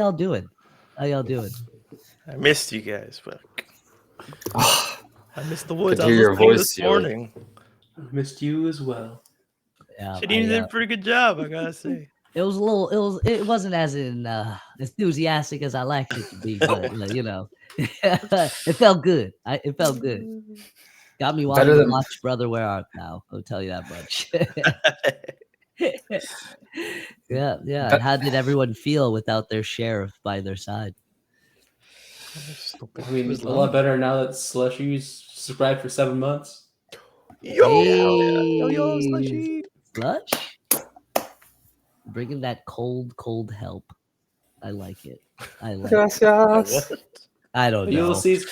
y'all doing? How y'all doing? I missed you guys, but I missed the woods. Good I to was hear your listening voice, this Joey. morning. I missed you as well. Yeah, Chittering did a pretty good job, I gotta say. it was a little. It wasn't as enthusiastic as I liked it to be, but you know, it felt good. It felt good. Got me wanting to watch Brother Where Art Thou. I'll tell you that much. Yeah. And how did everyone feel without their sheriff by their side? I mean, a lot better now that Slushy's subscribed for 7 months. Yo, Slushy. Slush? Bringing that cold help. I like it. I like it. I don't know. Ulysses,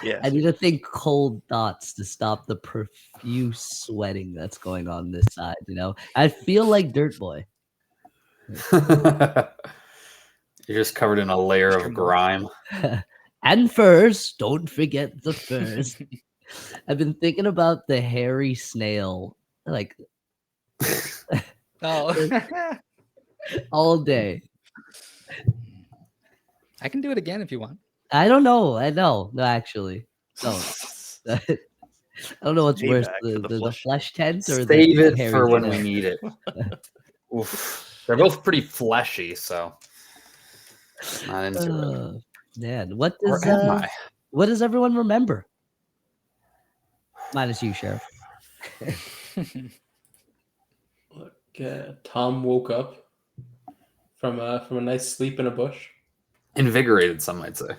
Yeah. I need to think cold thoughts to stop the profuse sweating that's going on this side, you know? I feel like Dirt Boy. You're just covered in a layer of grime. And furs. Don't forget the furs. I've been thinking about the hairy snail, like, all day. I can do it again if you want. I don't know. No, actually. No. I don't know what's Stay worse, back the, for the, the flesh tent or Save the it hairy for when snail? we need it. Oof. They're both pretty fleshy, so not into it. Man, what Or does am I? what does everyone remember? Minus you, Sheriff. Look, Tom woke up from a nice sleep in a bush. Invigorated, some might say.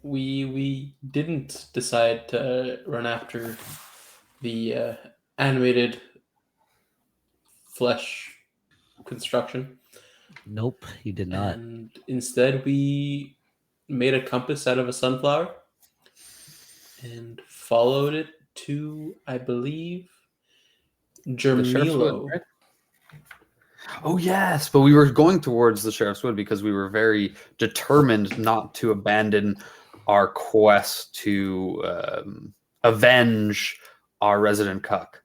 We didn't decide to run after the animated flesh construction. Nope, he did not. And instead, we made a compass out of a sunflower and followed it to, I believe, Germilo. Right? Oh, yes, but we were going towards the Sheriff's Wood because we were very determined not to abandon our quest to avenge our resident cuck.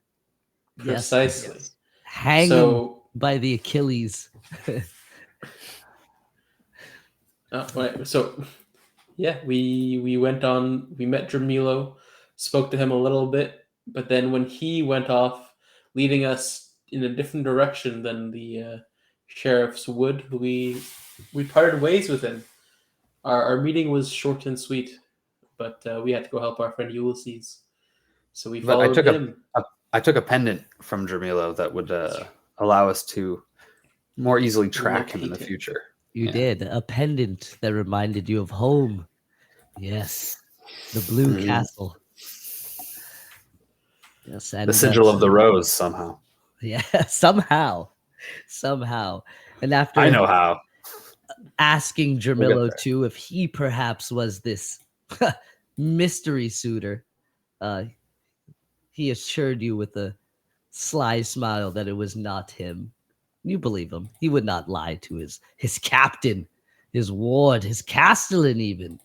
Precisely. Yes. Hanging by the Achilles. Right. So, yeah, we went on. We met Dramilo, spoke to him a little bit, but then when he went off, leading us in a different direction than the sheriff's wood, we parted ways with him. Our meeting was short and sweet, but we had to go help our friend Ulysses. So we followed him. I took a pendant from Dramilo that would allow us to more easily track him in the future. You did. A pendant that reminded you of home. Yes. The blue castle. Yes, and the sigil of the rose somehow. Yeah, somehow. And after I know how. Asking Dramilo too if he perhaps was this mystery suitor, he assured you with a sly smile that it was not him. You believe him. He would not lie to his captain, his ward, his castellan even.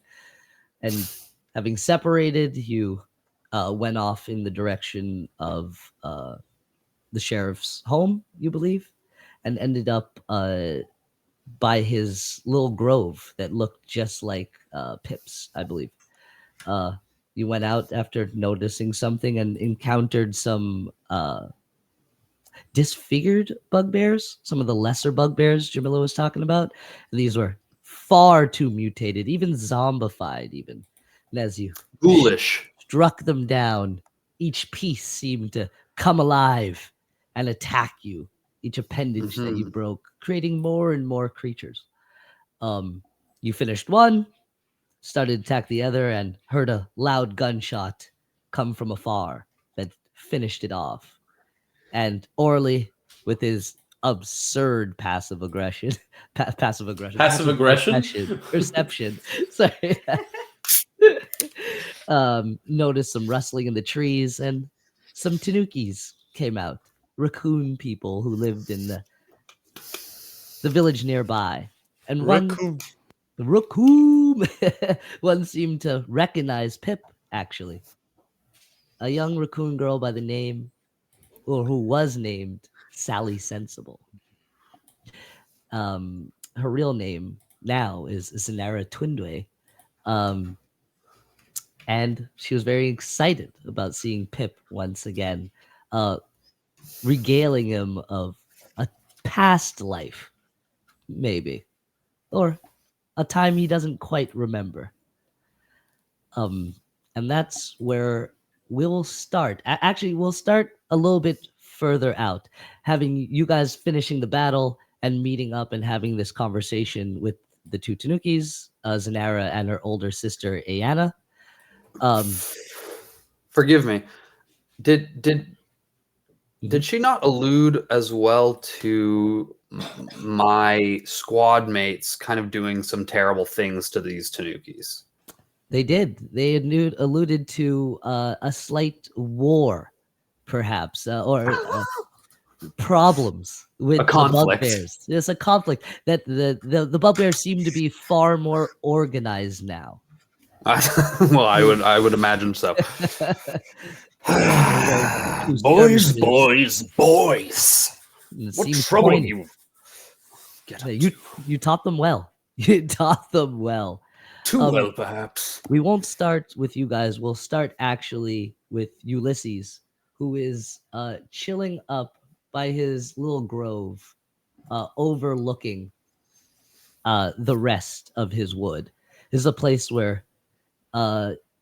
And having separated, you went off in the direction of the sheriff's home, you believe, and ended up by his little grove that looked just like Pip's, I believe. You went out after noticing something and encountered some disfigured bugbears, some of the lesser bugbears Jamila was talking about. And these were far too mutated, even zombified, even. And as you struck them down, each piece seemed to come alive and attack you. Each appendage that you broke, creating more and more creatures. You finished one, started to attack the other, and heard a loud gunshot come from afar that finished it off. And Orly, with his absurd passive aggression, perception. Sorry. Noticed some rustling in the trees, and some tanukis came out. Raccoon people who lived in the village nearby. And one seemed to recognize Pip, actually. A young raccoon girl by the name, or who was named Sally Sensible. her real name now is Zanara Twindway. And she was very excited about seeing Pip once again, regaling him of a past life, maybe, or a time he doesn't quite remember. And that's where we'll start. Actually, we'll start a little bit further out, having you guys finishing the battle and meeting up and having this conversation with the two Tanukis, Zanara and her older sister, Ayana. Forgive me. Did she not allude as well to my squad mates kind of doing some terrible things to these Tanukis? They did. They alluded to a slight war, perhaps, or problems with A conflict. the bugbears. It's a conflict that the bugbears seem to be far more organized now. Well, I would imagine so. Boys. What trouble you? You taught them well. You taught them well. Too well, perhaps. We won't start with you guys. We'll start actually with Ulysses, who is chilling up by his little grove, overlooking the rest of his wood. This is a place where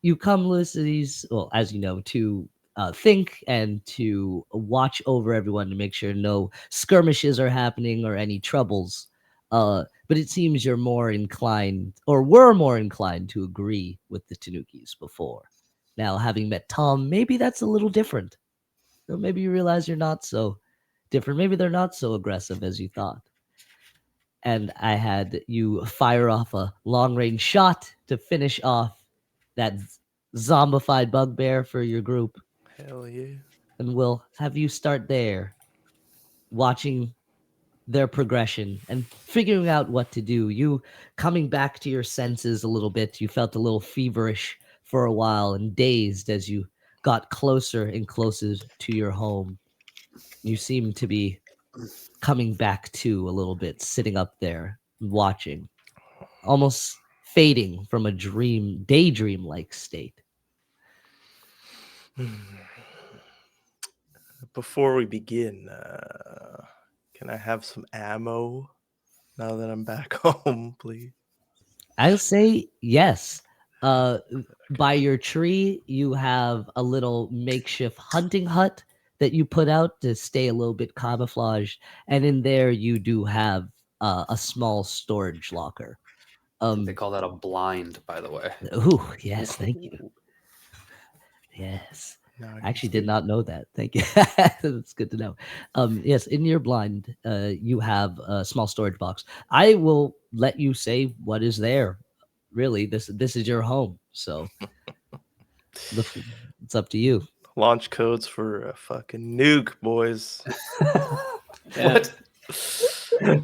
you come, Ulysses, well, as you know, to think and to watch over everyone to make sure no skirmishes are happening or any troubles. But it seems you're more inclined, or were more inclined, to agree with the Tanukis before. Now, having met Tom, maybe that's a little different. Or maybe you realize you're not so different. Maybe they're not so aggressive as you thought. And I had you fire off a long-range shot to finish off that zombified bugbear for your group. Hell yeah. And we'll have you start there, watching their progression and figuring out what to do. You coming back to your senses a little bit. You felt a little feverish for a while and dazed as you got closer and closer to your home. You seem to be coming back to a little bit, sitting up there, watching, almost fading from a daydream-like state. Before we begin, can I have some ammo now that I'm back home, please? I'll say yes. By your tree, you have a little makeshift hunting hut that you put out to stay a little bit camouflaged, and in there you do have a small storage locker. They call that a blind, by the way. Oh, yes, thank you. Yes. I actually did not know that. Thank you. That's good to know. Yes, in your blind, you have a small storage box. I will let you say what is there. Really, this is your home, so it's up to you. Launch codes for a fucking nuke, boys. What?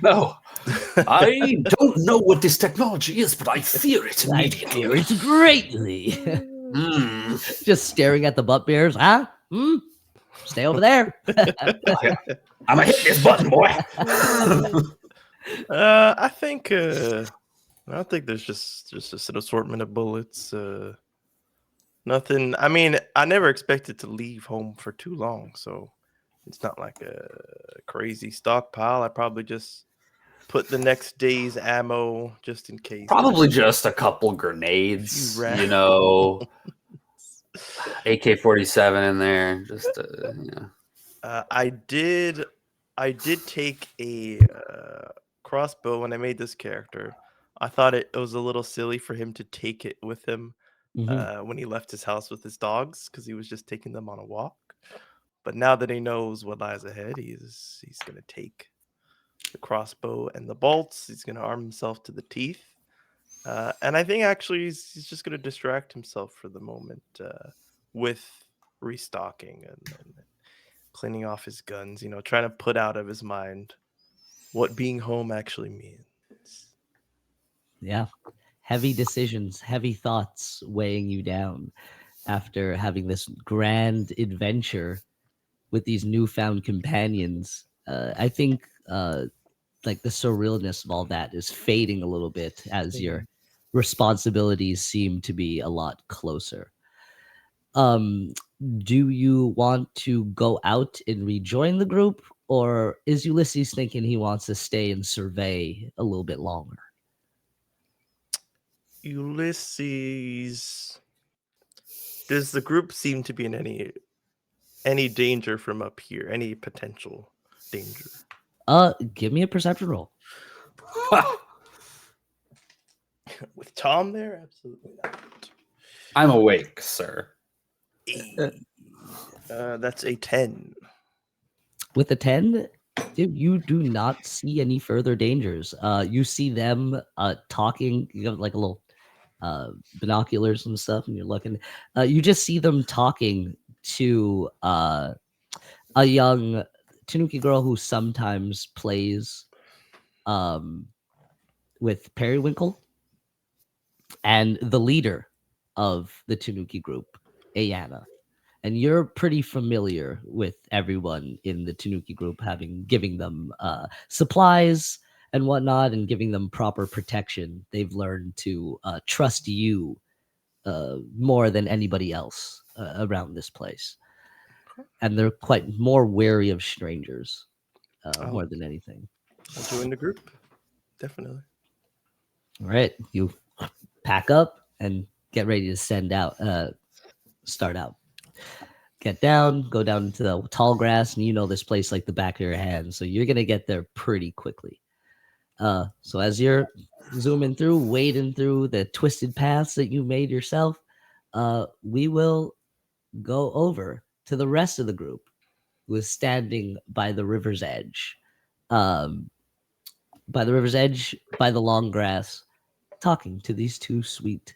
No. I don't know what this technology is, but I fear it immediately. I fear it greatly. Just staring at the butt bears, huh? Stay over there. I'm gonna hit this button, boy. I think there's just an assortment of bullets. Nothing. I mean, I never expected to leave home for too long, so it's not like a crazy stockpile. I probably just put the next day's ammo just in case. Probably just a couple grenades, you know, AK-47 in there. Just I did take a crossbow when I made this character. I thought it was a little silly for him to take it with him when he left his house with his dogs, because he was just taking them on a walk. But now that he knows what lies ahead, he's gonna take the crossbow and the bolts. He's gonna arm himself to the teeth, and I think actually he's just gonna distract himself for the moment with restocking and cleaning off his guns. You know, trying to put out of his mind what being home actually means. Yeah. Heavy decisions, heavy thoughts weighing you down after having this grand adventure with these newfound companions. I think like the surrealness of all that is fading a little bit as your responsibilities seem to be a lot closer. Do you want to go out and rejoin the group, or is Ulysses thinking he wants to stay and survey a little bit longer? Ulysses, does the group seem to be in any danger from up here? Any potential danger? Give me a perception roll. With Tom there, absolutely not. I'm awake, sir. That's a 10. With a 10, dude, you do not see any further dangers. You see them talking. You have like a little binoculars and stuff, and you're looking. You just see them talking to a young Tanuki girl who sometimes plays with Periwinkle, and the leader of the Tanuki group, Ayana. And you're pretty familiar with everyone in the Tanuki group, giving them supplies and whatnot, and giving them proper protection. They've learned to trust you more than anybody else around this place, and they're quite more wary of strangers more than anything. I'll join the group. Definitely. All right, you pack up and get ready to start out. Get down, go down into the tall grass, and you know this place like the back of your hand, so you're gonna get there pretty quickly. So as you're zooming through, wading through the twisted paths that you made yourself, we will go over to the rest of the group who is standing by the river's edge. By the long grass, talking to these two sweet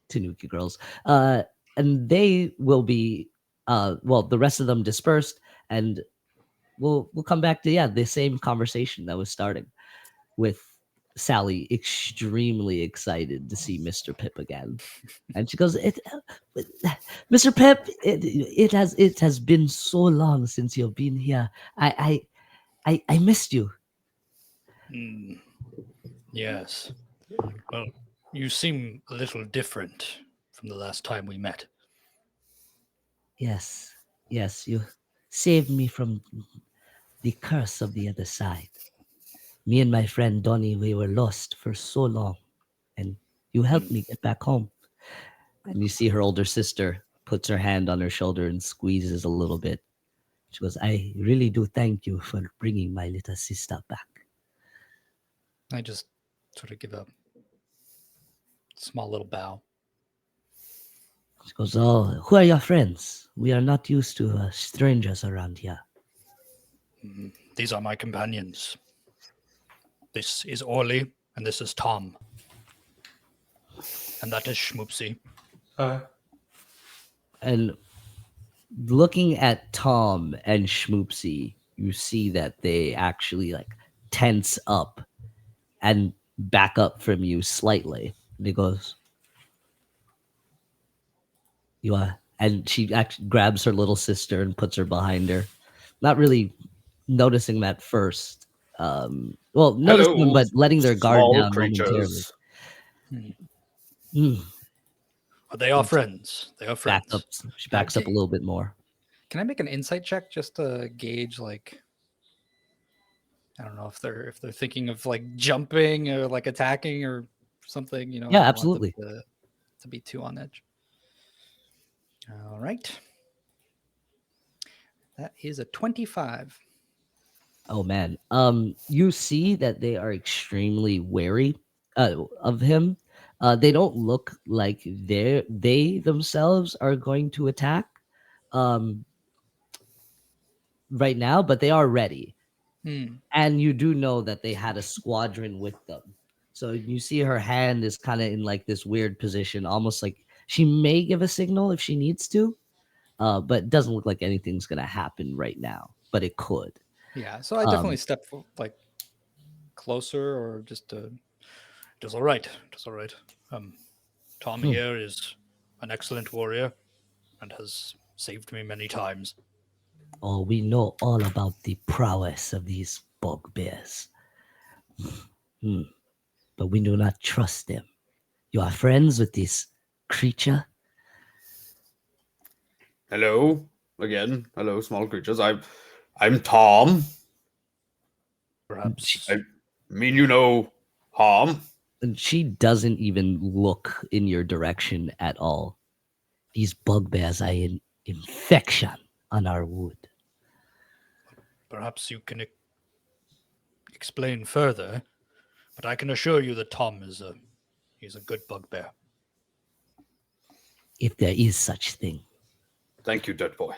Tanuki girls. And they will be the rest of them dispersed, and we'll come back to the same conversation that was starting with Sally extremely excited to see Mr. Pip again. And she goes, Mr. Pip, it has been so long since you've been here. I missed you. Yes. Well, you seem a little different from the last time we met. Yes, you saved me from the curse of the other side. Me and my friend Donnie, we were lost for so long, and you helped me get back home. And you see her older sister puts her hand on her shoulder and squeezes a little bit. She goes, I really do thank you for bringing my little sister back. I just sort of give a small little bow. She goes, oh, who are your friends? We are not used to strangers around here. These are my companions. This is Orly, and this is Tom. And that is Schmoopsy. And looking at Tom and Schmoopsy, you see that they actually like tense up and back up from you slightly. And he goes, you are, and she actually grabs her little sister and puts her behind her, not really noticing them at first. Noticing them, but letting their guard small down creatures. momentarily. They are friends. They are friends. She backs up a little bit more. Can I make an insight check just to gauge, like, I don't know if they're thinking of like jumping or like attacking or something, you know? Yeah, I don't absolutely. want them to be too on edge. All right. That is a 25. Oh man. You see that they are extremely wary of him. They don't look like they themselves are going to attack right now, but they are ready. And you do know that they had a squadron with them. So you see her hand is kind of in like this weird position, almost like she may give a signal if she needs to, but it doesn't look like anything's going to happen right now, but it could. Yeah, so I definitely step like closer, or just it is all right. It is all right. Tom here is an excellent warrior and has saved me many times. Oh, we know all about the prowess of these bugbears. But we do not trust them. You are friends with this creature? Hello again. Hello, small creatures. I'm Tom. Perhaps I mean, you know, Tom. And she doesn't even look in your direction at all. These bugbears are an infection on our wood. perhaps you can explain further, but I can assure you that Tom is he's a good bugbear. If there is such thing. Thank you, Dirt Boy.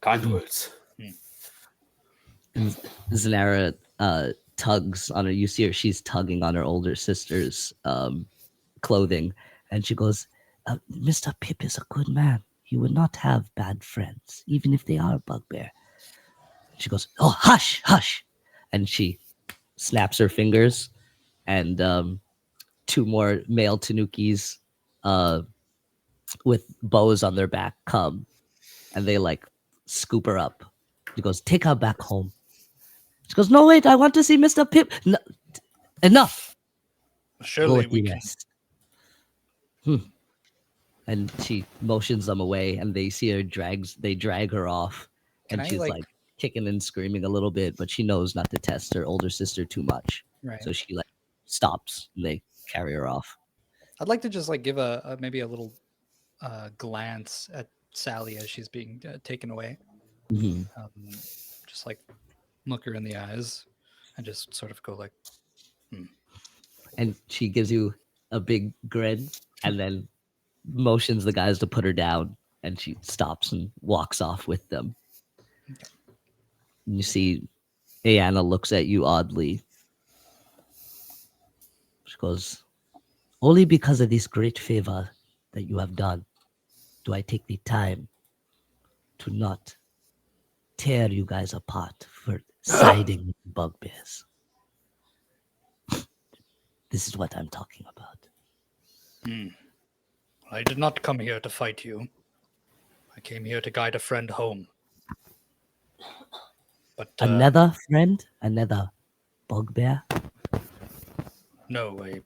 Kind words. And Zanara tugs on her. You see her, she's tugging on her older sister's clothing. And she goes, Mr. Pip is a good man. He would not have bad friends, even if they are a bugbear. She goes, oh, hush, hush. And she snaps her fingers, and two more male tanukis with bows on their back come, and they like scoop her up. She goes, take her back home. She goes, no, wait, I want to see Mr. Pip. No, enough. Go Surely with we the can. rest. And she motions them away, and they see her they drag her off, Can and I, she's like- like kicking and screaming a little bit, but she knows not to test her older sister too much. Right. So she like stops, and they carry her off. I'd like to just like give a maybe a little glance at Sally as she's being taken away. Mhm. Just like look her in the eyes and just sort of go like, And she gives you a big grin, and then motions the guys to put her down, and she stops and walks off with them. And you see Ayanna looks at you oddly. She goes, only because of this great favor that you have done do I take the time to not tear you guys apart for siding with bugbears. This is what I'm talking about. I did not come here to fight you. I came here to guide a friend home. But Another friend? Another bugbear? no, a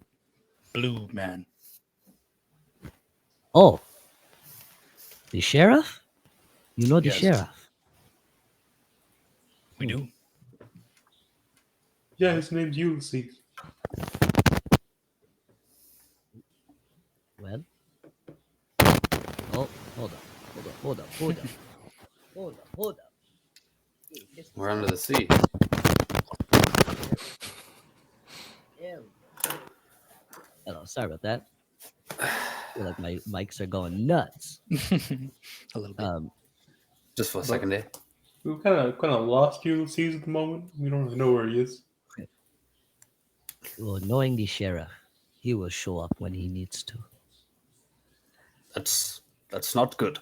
blue man. Oh, the sheriff? You know the Yes. sheriff? We do. Yeah, his name's Ulysses. Well, oh, hold up. We're under the sea. Hello, sorry about that. I feel like my mics are going nuts. A little bit. Just for a second there. We kind of lost Ulysses at the moment. We don't really know where he is. Well, knowing the sheriff, he will show up when he needs to. That's not good.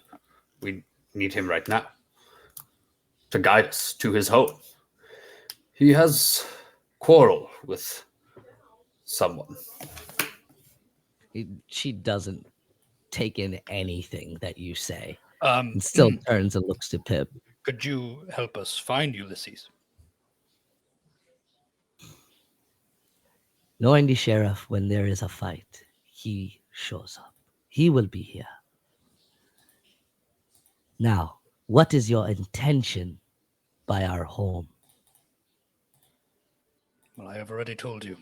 We need him right now to guide us to his home. He has quarrel with someone. She doesn't take in anything that you say, Um, and still turns and looks to Pip. could you help us find Ulysses? Knowing the sheriff, when there is a fight, he shows up. He will be here. Now, what is your intention by our home? Well, I have already told you.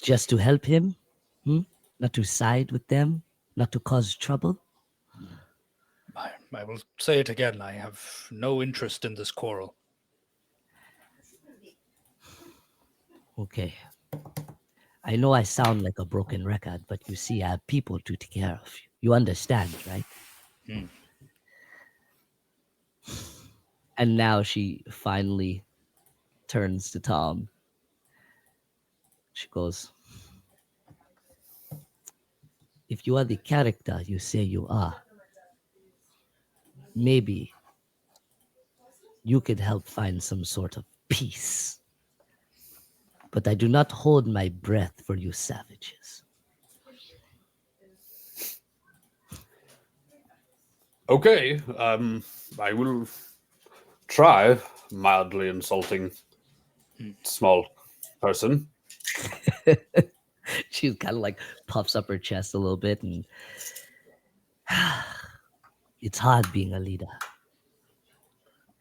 Just to help him? Not to side with them? Not to cause trouble? I will say it again. I have no interest in this quarrel. Okay. I know I sound like a broken record, but you see, I have people to take care of. You understand, right? And now she finally turns to Tom. She goes, if you are the character you say you are, maybe you could help find some sort of peace. But I do not hold my breath for you savages. Okay, I will try mildly insulting small person. She kind of like puffs up her chest a little bit, and it's hard being a leader.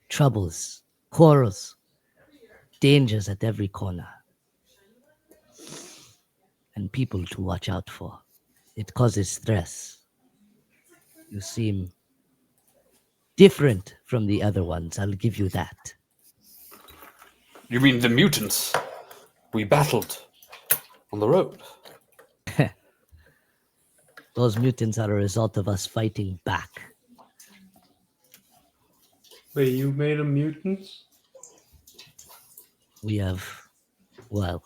Troubles, quarrels, dangers at every corner, and people to watch out for. It causes stress. You seem different from the other ones, I'll give you that. You mean the mutants we battled on the road? Those mutants are a result of us fighting back. Wait, you made them mutants? We have, well,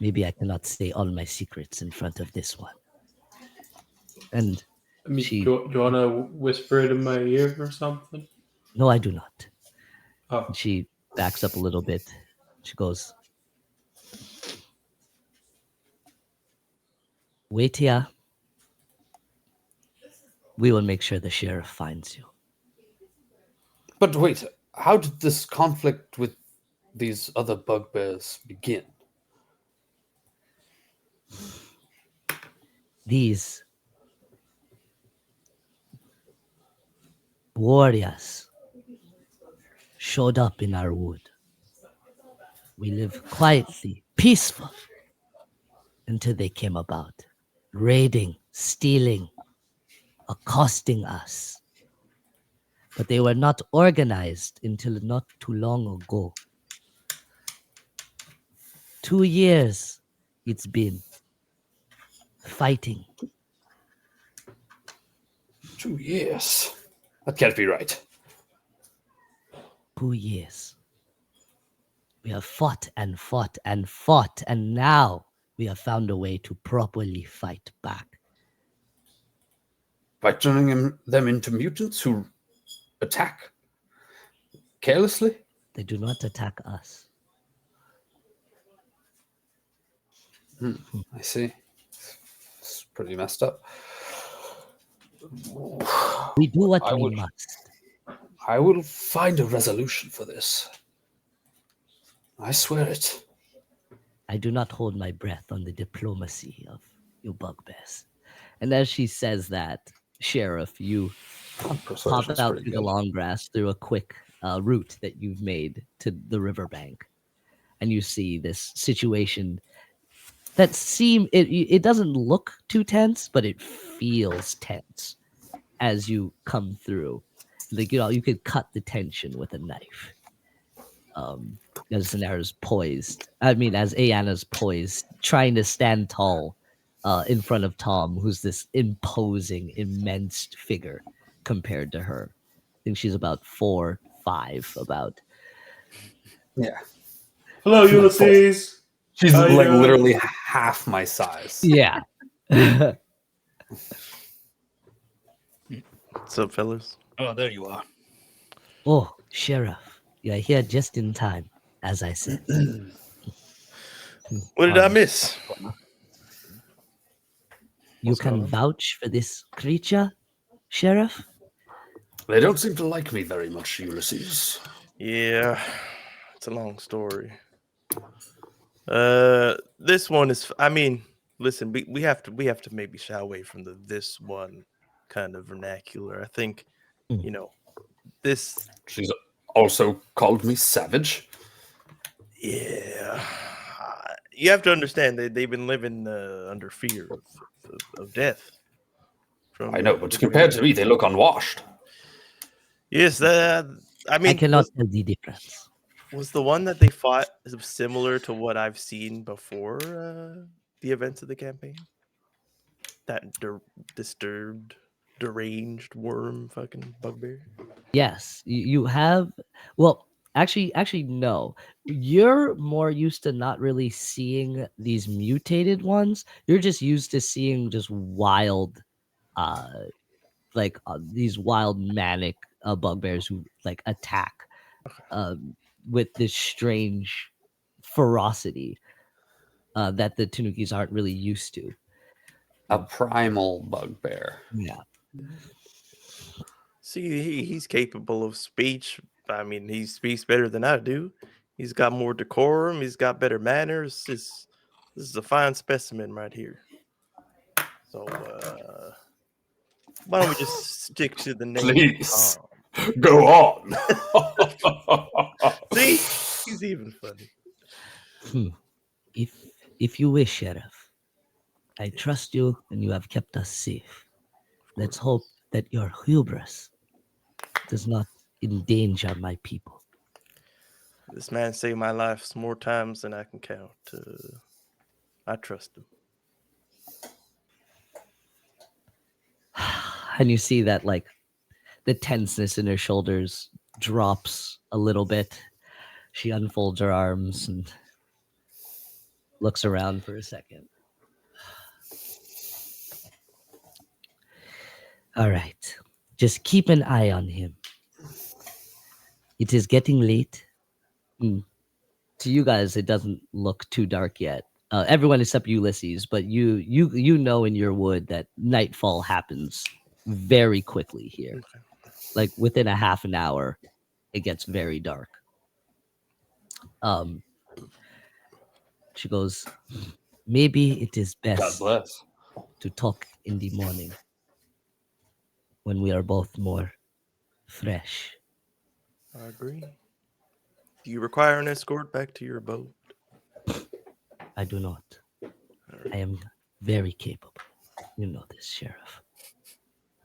maybe I cannot say all my secrets in front of this one. And I mean, she, do you want to whisper it in my ear or something? no, I do not. Oh, And she backs up a little bit. She goes, wait here. We will make sure the sheriff finds you. But wait, how did this conflict with these other bugbears begin? These warriors showed up in our wood. We lived quietly, peaceful, until they came about, raiding, stealing, accosting us. But they were not organized until not too long ago. 2 years it's been fighting. 2 years. That can't be right. 2 years. We have fought and fought and fought, and now we have found a way to properly fight back. By turning them into mutants who attack carelessly? They do not attack us. I see. It's pretty messed up. We do what I we would- must. I will find a resolution for this. I swear it. I do not hold my breath on the diplomacy of you bugbears. And as she says that, Sheriff, you pop Persuasion's out pretty through the good. long grass through a quick route that you've made to the riverbank. And you see this situation that it doesn't look too tense, but it feels tense as you come through. Like, you know, you could cut the tension with a knife. As Zanara's poised. As Ayana's poised, trying to stand tall in front of Tom, who's this imposing, immense figure compared to her. I think she's about 4, 5, about. Yeah. hello, Ulysses. She's How you like doing? literally half my size. Yeah. What's up, fellas? Oh, there you are. Oh, Sheriff, you're here just in time, as I said. What did I miss? You What's going can on? vouch for this creature, Sheriff? They don't seem to like me very much, Ulysses. Yeah, it's a long story. This one is. I mean, listen, we have to maybe shy away from this one kind of vernacular. I think, Mm. this. She's also called me savage. Yeah, you have to understand they've been living under fear of death. I know, but compared to me, they look unwashed. Yes, I mean, I cannot tell the difference. was the one that they fought similar to what I've seen before the events of the campaign? That disturbed, deranged worm fucking bugbear? Yes, you have. Well, actually, no. You're more used to not really seeing these mutated ones. You're just used to seeing just wild, these wild manic bugbears who like attack, with this strange ferocity that the Tanukis aren't really used to. A primal bugbear. Yeah. See, he's capable of speech. I mean, he speaks better than I do. He's got more decorum. He's got better manners. This is a fine specimen right here. So, why don't we just stick to the name? Please. Tom? Go on. See, he's even funny. If you wish, Sheriff, I trust you and you have kept us safe. Let's hope that your hubris does not endanger my people. This man saved my life more times than I can count. I trust him. And you see that, like, the tenseness in her shoulders drops a little bit. She unfolds her arms and looks around for a second. All right. Just keep an eye on him. It is getting late. To you guys, it doesn't look too dark yet. Everyone except Ulysses, but you know in your wood that nightfall happens very quickly here. Okay. Like within a half an hour, it gets very dark. She goes, maybe it is God best bless. to talk in the morning when we are both more fresh. I agree. Do you require an escort back to your abode? I do not. I am very capable. You know this, Sheriff.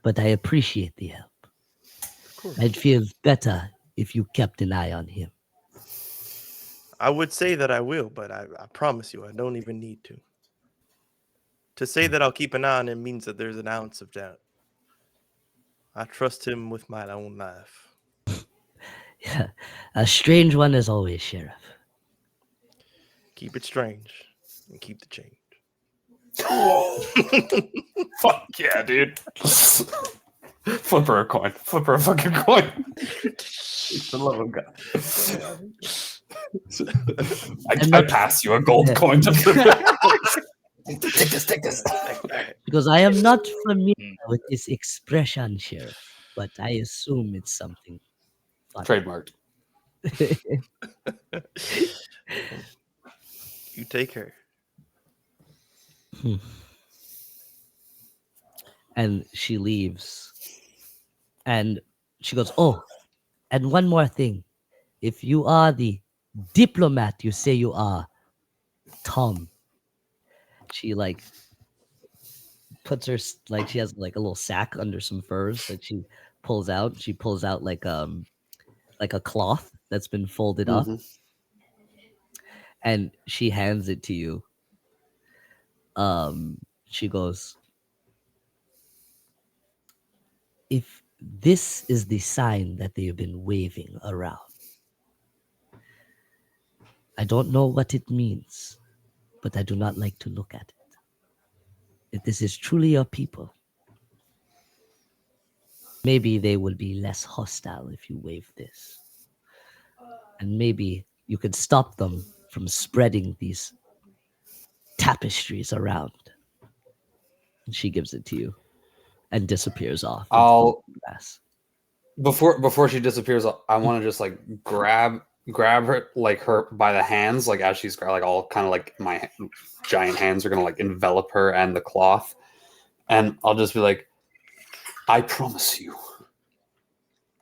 But I appreciate the help. Of course. I'd feel better if you kept an eye on him. I would say that I will, but I promise you, I don't even need to. To say that I'll keep an eye on him means that there's an ounce of doubt. I trust him with my own life. Yeah, a strange one as always, Sheriff. Keep it strange and keep the change. Fuck yeah, dude. Flip her a coin. Flip her a fucking coin. For the love of God. I pass you a gold coin to flip it. Take this. Because I am not familiar with this expression, Sheriff, but I assume it's something fun. Trademarked. You take her. And she leaves. And she goes, oh, and one more thing. If you are the diplomat you say you are, Tom, she like puts her, like, she has like a little sack under some furs that she pulls out. She pulls out like a cloth that's been folded up, and she hands it to you. She goes, if this is the sign that they have been waving around, I don't know what it means, but I do not like to look at it. If this is truly your people, maybe they will be less hostile if you wave this. And maybe you could stop them from spreading these tapestries around. And she gives it to you and disappears off. Before she disappears, I want to just like grab her, like her by the hands, like as she's like all kind of like my giant hands are gonna like envelop her and the cloth, and I'll just be like, I promise you,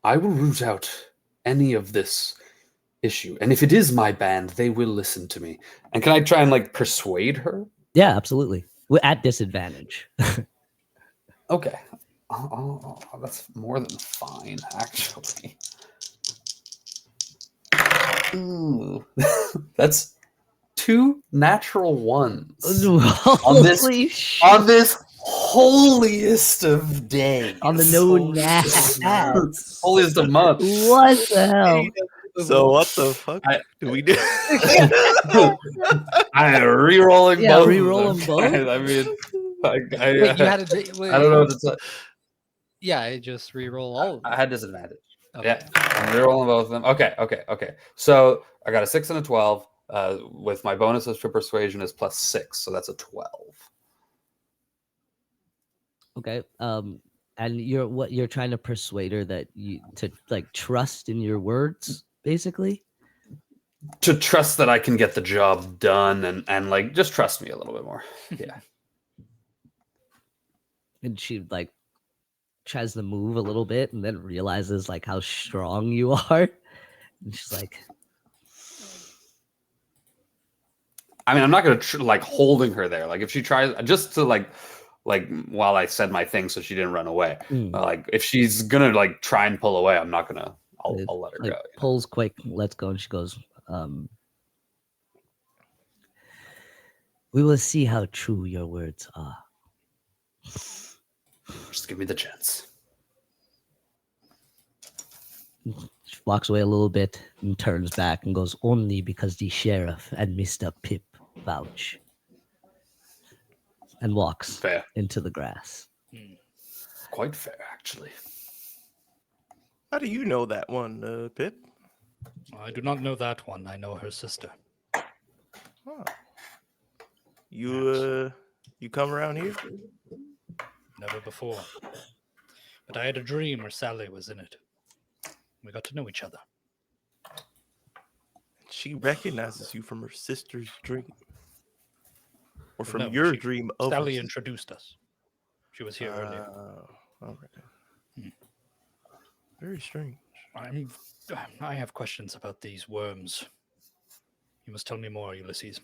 I will root out any of this issue, and if it is my band, they will listen to me. And can I try and like persuade her? Yeah, absolutely. We're at disadvantage. Okay. Oh, that's more than fine, actually. Ooh. That's 2 natural ones on this holiest of days. On the no nats. Holiest of months. What the hell? So what the fuck do we do? I re-rolling Yeah, both. re-roll them both? I mean, Wait, you had to. Wait, I don't know what to say. Yeah, I just re-roll all of them. I had disadvantage. Okay. Yeah, I'm re-rolling both of them. Okay. So I got a 6 and a 12. With my bonuses for persuasion is +6, so that's a 12. Okay. And you're trying to persuade her that you to like trust in your words, basically. To trust that I can get the job done and like just trust me a little bit more. Yeah. And she like tries to move a little bit and then realizes like how strong you are. And she's like, I mean, I'm not gonna like holding her there. Like if she tries just to like while I said my thing so she didn't run away. Like if she's gonna like try and pull away, I'm not gonna. I'll let her like, go. Pulls quick, lets go, and she goes, "We will see how true your words are." Just give me the chance. She walks away a little bit and turns back and goes, "Only because the sheriff and Mr. Pip vouch." And walks Fair. into the grass. Quite fair, actually. How do you know that one, Pip? I do not know that one. I know her sister. Huh. You come around here? Never before. But I had a dream where Sally was in it. We got to know each other. She recognizes you from her sister's dream. Or from No, your dream of Sally her sister. introduced us. She was here earlier. Okay. Very strange. I have questions about these worms. You must tell me more, Ulysses.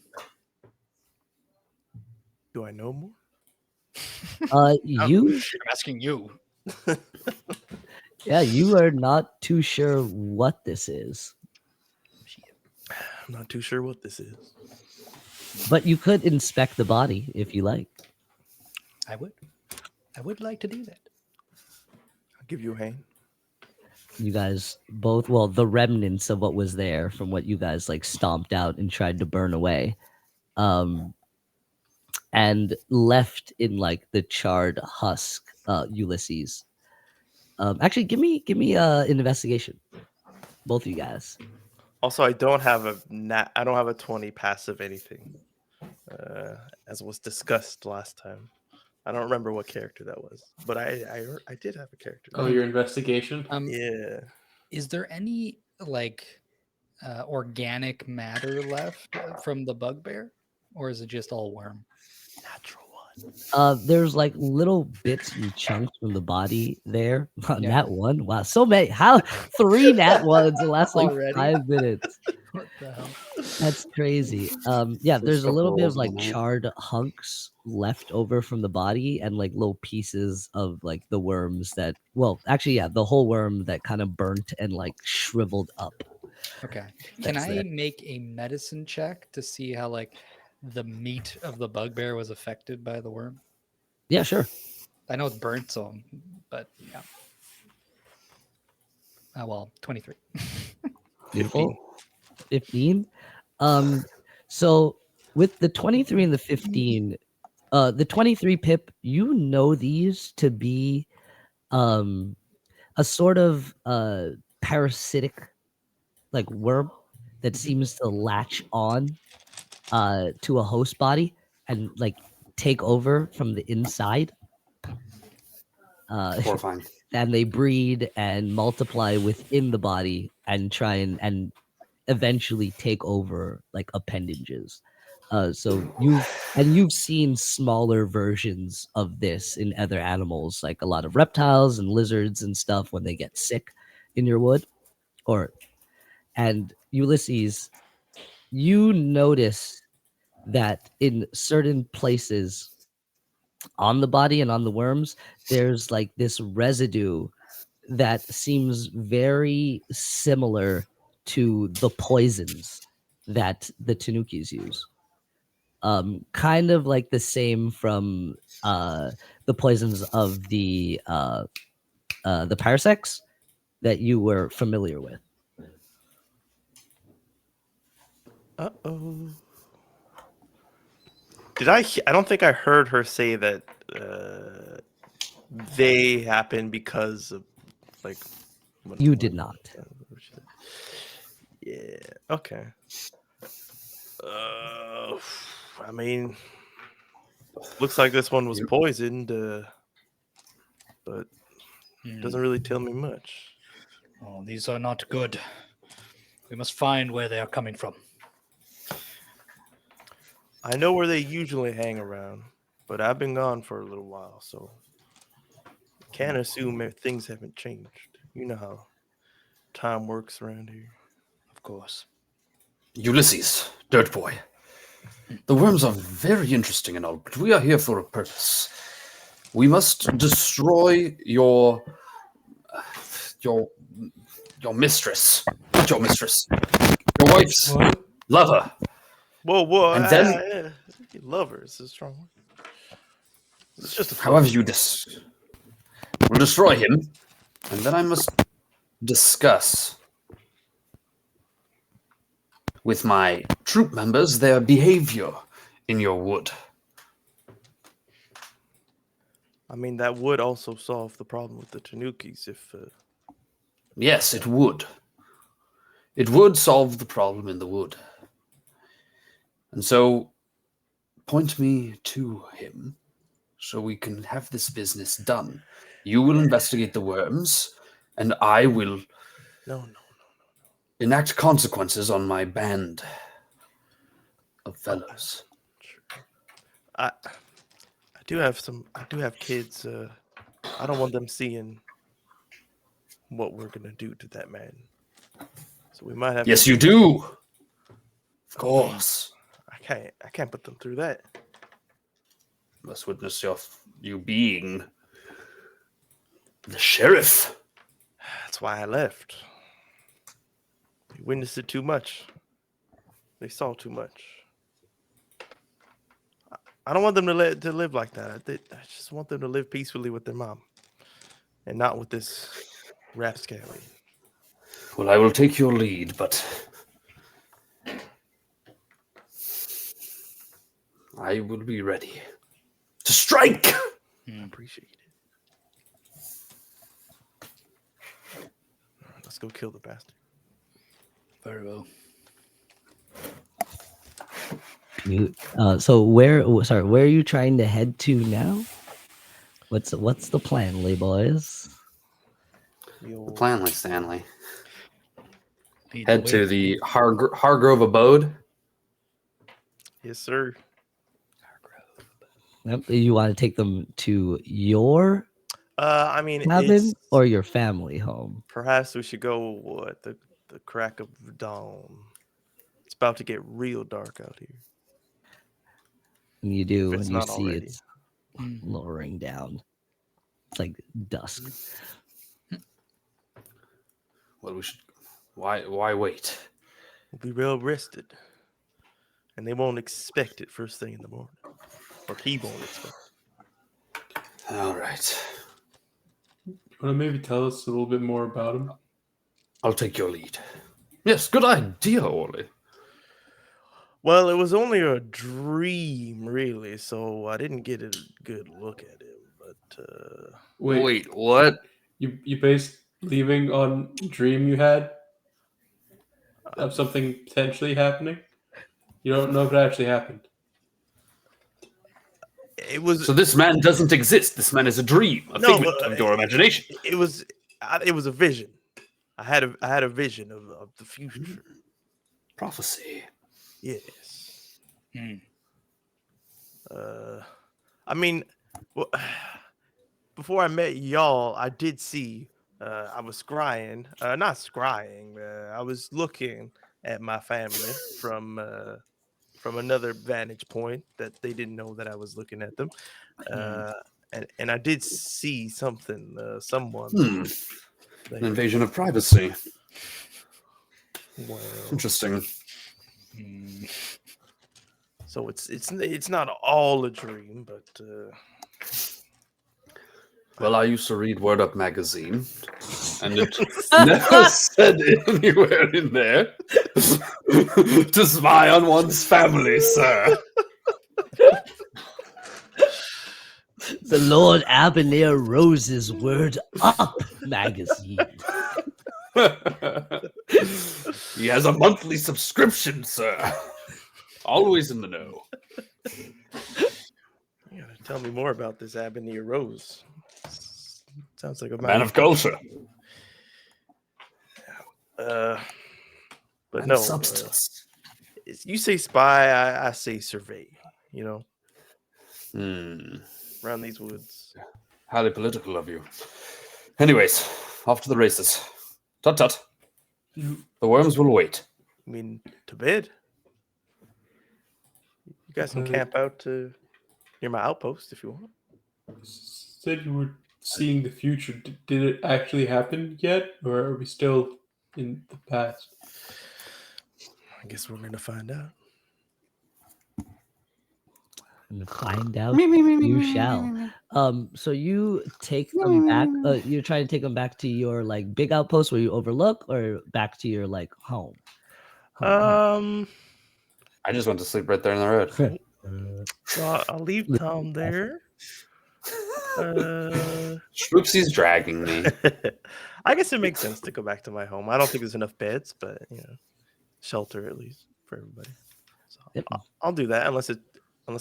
Do I know more? You? I'm asking you. Yeah, you are not too sure what this is. I'm not too sure what this is. But you could inspect the body if you like. I would like to do that. I'll give you a hand. You guys both, well, the remnants of what was there from what you guys like stomped out and tried to burn away, and left in like the charred husk, Ulysses. Actually, give me an investigation, both of you guys. Also, I don't have a 20 passive anything, as was discussed last time. I don't remember what character that was, but I did have a character. Oh, your investigation? Yeah. Is there any like organic matter left from the bugbear, or is it just all worm? Natural one. There's like little bits and chunks from the body there. Yeah. Nat one. Wow, so many. How 3 nat ones in the last like Already? 5 minutes. What the hell? That's crazy. Yeah, there's a First little bit of rolls like on that. charred hunks left over from the body and like little pieces of like the worms that, well, actually, yeah, the whole worm that kind of burnt and like shriveled up. Okay. Can That's I it. make a medicine check to see how like the meat of the bugbear was affected by the worm? Yeah, sure. I know it's burnt, so but yeah. Oh well, 23. Beautiful. 15. So with the 23 and the 15, the 23 Pip, you know these to be a sort of parasitic like worm that seems to latch on to a host body and like take over from the inside. Horrifying. And they breed and multiply within the body and try and eventually take over like appendages. So you've seen smaller versions of this in other animals, like a lot of reptiles and lizards and stuff when they get sick in your wood. And Ulysses, you notice that in certain places on the body and on the worms, there's like this residue that seems very similar to the poisons that the Tanukis use. Kind of like the same from the poisons of the parasects that you were familiar with. Uh-oh. I don't think I heard her say that they happened because of like You did not. Yeah. Okay. I mean, looks like this one was poisoned, but Doesn't really tell me much. Oh, these are not good. We must find where they are coming from. I know where they usually hang around, but I've been gone for a little while, so can't assume if things haven't changed. You know how time works around here. Of course. Ulysses, dirt boy. The worms are very interesting and all, but we are here for a purpose. We must destroy your mistress. Not your mistress. Your wife's What? lover. Whoa! And then- lovers is a strong word. It's just a However we'll destroy him, and then I must discuss with my troop members their behavior in your wood. I mean, that would also solve the problem with the Tanukis if... Yes, it would. It would solve the problem in the wood. And so, point me to him so we can have this business done. You will investigate the worms, and I will No. enact consequences on my band of fellows. I do have kids. I don't want them seeing what we're gonna do to that man. So we might have. Yes, you do. Of course. I can't put them through that. Must witness you being the sheriff. That's why I left. They witnessed it too much. They saw too much. I don't want them to live like that. I just want them to live peacefully with their mom, and not with this rapscallion. Well, I will take your lead, but I will be ready to strike. I appreciate it. All right, let's go kill the bastard. Very well. So where are you trying to head to now? What's the plan, Lee boys? The plan, like Stanley. Lead Head the to way. the Hargrove abode. Yes, sir. Yep. You want to take them to your I mean, cabin it's, or your family home? perhaps we should go at the crack of dawn. It's about to get real dark out here. And you do, If it's and you not see already. it's lowering down. It's like dusk. Well, we should. Why wait? We'll be well rested, and they won't expect it first thing in the morning, or he won't expect it. All right. You want to maybe tell us a little bit more about him? I'll take your lead. Yes, good idea, Orly. Well, it was only a dream, really, so I didn't get a good look at him. But Wait, what? you based leaving on a dream you had of something potentially happening? You don't know if it actually happened. it was So this man doesn't exist. This man is a dream, a No, figment of your imagination. it was a vision. I had a vision of the future. Prophecy. Yes. Hmm. I mean, well, before I met y'all, I did see. I was scrying, not scrying. I was looking at my family from another vantage point that they didn't know that I was looking at them. And I did see something. Someone. An invasion of privacy. Well, Interesting. so it's not all a dream, but Well, I used to read Word Up magazine, and it never said anywhere in there to spy on one's family, sir. The Lord Abernere Rose's Word Up magazine. He has a monthly subscription, sir. Always in the know. you gotta tell me more about this Abernere Rose. Sounds like a Man of culture. But And no, substance. you say spy, I say survey. You know, around these woods. Highly political of you. Anyways, off to the races. Tut tut. The worms will wait. I mean, to bed. You guys can camp out near my outpost if you want. Said you were seeing the future. Did it actually happen yet, or are we still in the past? I guess we're gonna find out. And find out you shall. So you take them back. You're trying to take them back to your like big outpost where you overlook, or back to your like home. I just went to sleep right there in the road. So I'll leave Tom there. Swoopsy's dragging me. I guess it makes sense to go back to my home. I don't think there's enough beds, but shelter at least for everybody. So Yep. I'll do that unless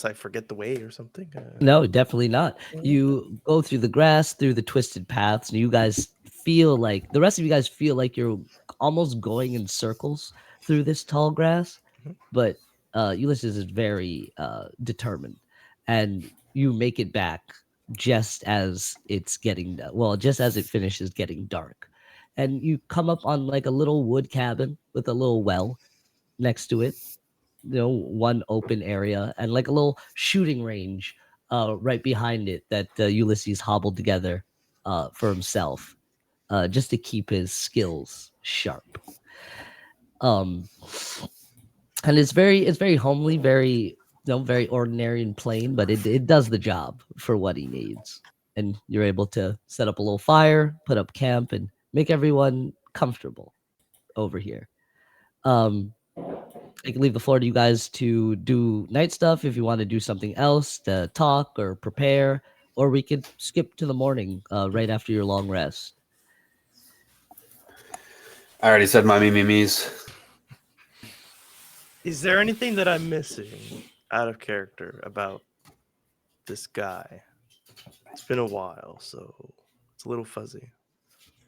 I forget the way or something. No, definitely not. You go through the grass, through the twisted paths, and you guys feel like the rest of you guys feel like you're almost going in circles through this tall grass. But Ulysses is very determined, and you make it back just as it's just as it finishes getting dark, and you come up on like a little wood cabin with a little well next to it. One open area and like a little shooting range right behind it that Ulysses hobbled together for himself just to keep his skills sharp. And it's very homely, very very ordinary and plain, but it does the job for what he needs. And you're able to set up a little fire, put up camp, and make everyone comfortable over here. I can leave the floor to you guys to do night stuff if you want to do something else, to talk or prepare, or we could skip to the morning right after your long rest. I already said my me's. Is there anything that I'm missing out of character about this guy? It's been a while, so it's a little fuzzy.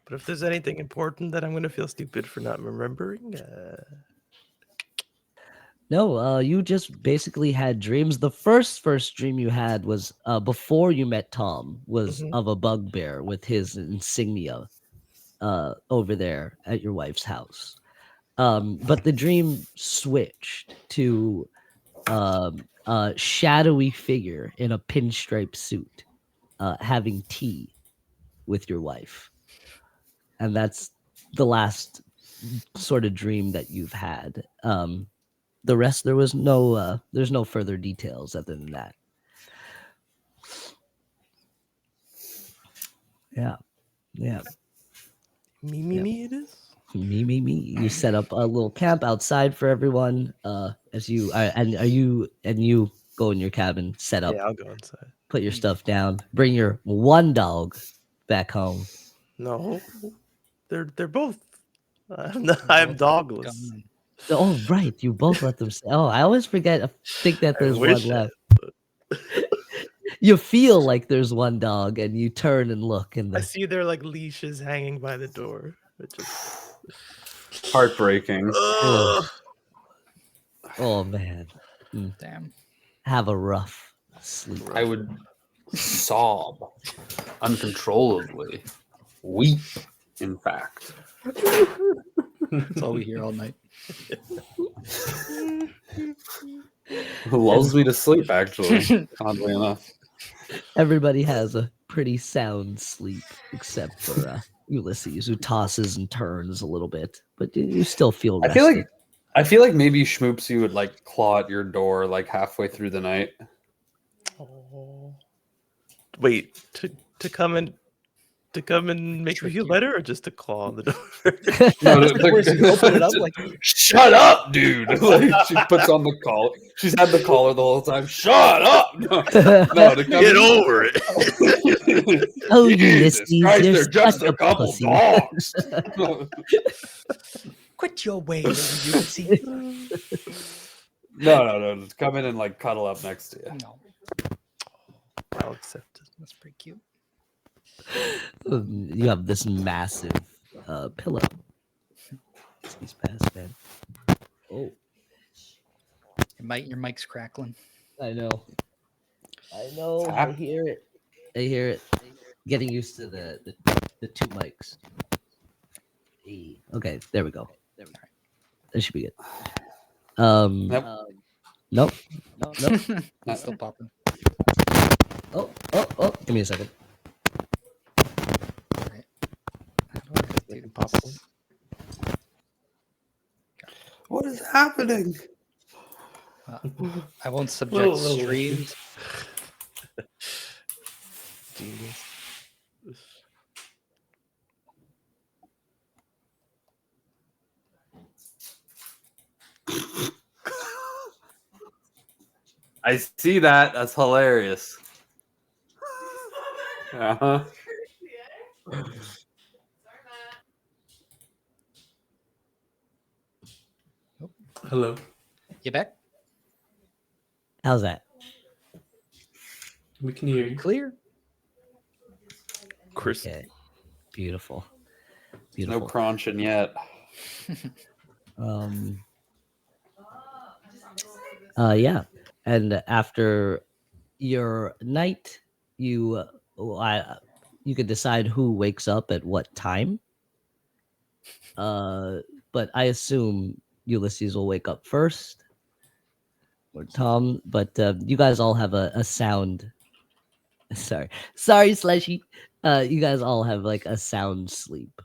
But if there's anything important that I'm going to feel stupid for not remembering... No, you just basically had dreams. The first dream you had was before you met Tom, was of a bugbear with his insignia over there at your wife's house. But the dream switched to a shadowy figure in a pinstripe suit having tea with your wife. And that's the last sort of dream that you've had. The rest, there's no further details other than that. Yeah. Me it is? Me. You set up a little camp outside for everyone. As you you go in your cabin, set up. Yeah, I'll go inside. Put your stuff down. Bring your one dog back home. No, they're both. I'm dogless. Oh, right. You both let them stay. Oh, I always forget. I think that there's one left. You feel like there's one dog, and you turn and look, and I see their like leashes hanging by the door. Heartbreaking. Oh man. Damn. Have a rough sleep. I would sob uncontrollably. Weep, in fact. That's all we hear all night. Lulls me to sleep, actually, oddly enough. Everybody has a pretty sound sleep, except for Ulysses, who tosses and turns a little bit, but you still feel rested. I feel like maybe Schmoopsy would like claw at your door like halfway through the night. Oh. Wait, to come and make me feel better, or just to claw on the door? No, open it up like, shut up, dude! Like, she puts on the collar. She's had the collar the whole time. Shut up! No, to come Get over it. Oh, Jesus Ulysses, Christ, you're they're just such a couple pussy. dogs. quit your ways, Ulysses. No. Just come in and like cuddle up next to you. No, I'll accept it. that's pretty cute. You have this massive pillow. He's past, man. Oh, Your mic's crackling. I know. I know. I Tap. hear it. I hear it. Getting used to the two mics. Hey. Okay, there we go. That should be good. Yep. Nope. Nope. It's still popping. Oh. Give me a second. Alright. How do I do Making popcorn. this? What is happening? I won't subject streams. Genius. I see that. That's hilarious. Uh-huh. Hello. You back? How's that? We can hear you. Clear? Chris. Okay. Beautiful. No Beautiful. crunching yet. Yeah. And after your night, you could decide who wakes up at what time. But I assume Ulysses will wake up first, or Tom. But you guys all have a sound. Sorry, Slushy. You guys all have like a sound sleep.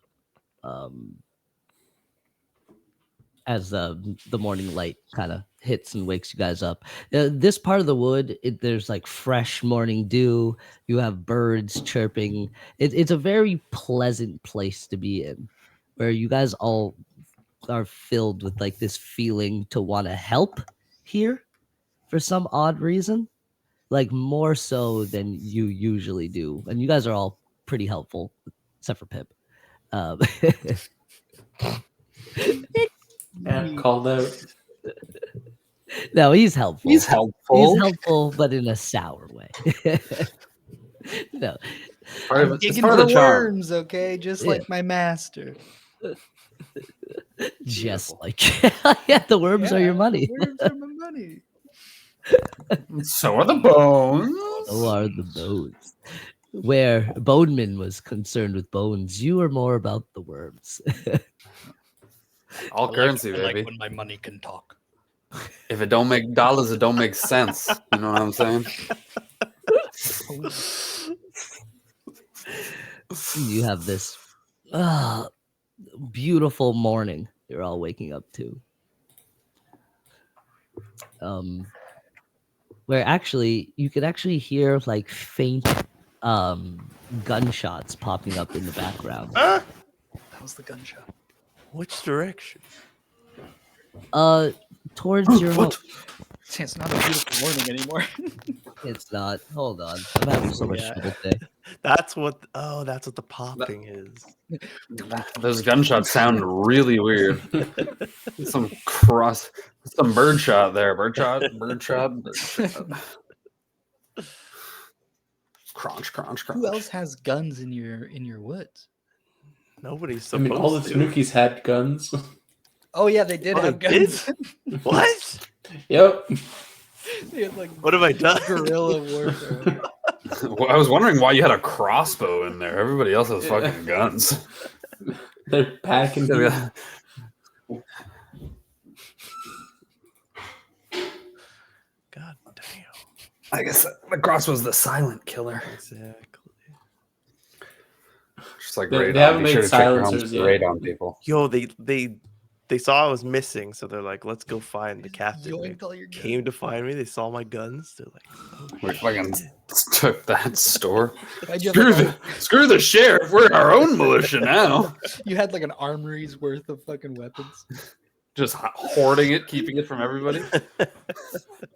As the morning light kind of hits and wakes you guys up. This part of the wood, there's like fresh morning dew. You have birds chirping. It's a very pleasant place to be in, where you guys all are filled with like this feeling to want to help here for some odd reason, like more so than you usually do. And you guys are all pretty helpful, except for Pip. Yeah, called out. No, he's helpful. He's helpful. He's helpful, but in a sour way. No, It's Digging part for of the charm. worms, okay? Just Yeah. like my master. just like yeah, the worms are your money. The worms are my money. So are the bones. So are the bones. Where Boneman was concerned with bones, you are more about the worms. All currency, I baby. like when my money can talk. If it don't make dollars, it don't make sense. You know what I'm saying? You have this beautiful morning you're all waking up to. Where actually you could actually hear like faint gunshots popping up in the background. That was the gunshot. Which direction? Towards your home. See, it's not a beautiful morning anymore. It's not. Hold on. I'm having so much Yeah. trouble today. That's what the popping is. Those gunshots sound really weird. Some bird shot there. Bird shot. Crunch. Who else has guns in your woods? Nobody's I mean, all the supposed to. Tanukis had guns. Oh yeah, they did Oh, have they guns. What? Yep. They had like What have I done? guerrilla warfare. Well, I was wondering why you had a crossbow in there. Everybody else has fucking guns. They're packing. Yeah. God damn. I guess the crossbow's the silent killer. Exactly. Just like They radon. haven't You made should have checked your homes silencers for yet. radon people. Yo, they saw I was missing, so they're like, "Let's go find the captain." They Yoinked all your guns. came to find me. They saw my guns. They're like, "Oh, We fucking took that store. Why'd you have, like, Screw the sheriff. We're our own militia now. you had like an armory's worth of fucking weapons. Just hoarding it, keeping it from everybody.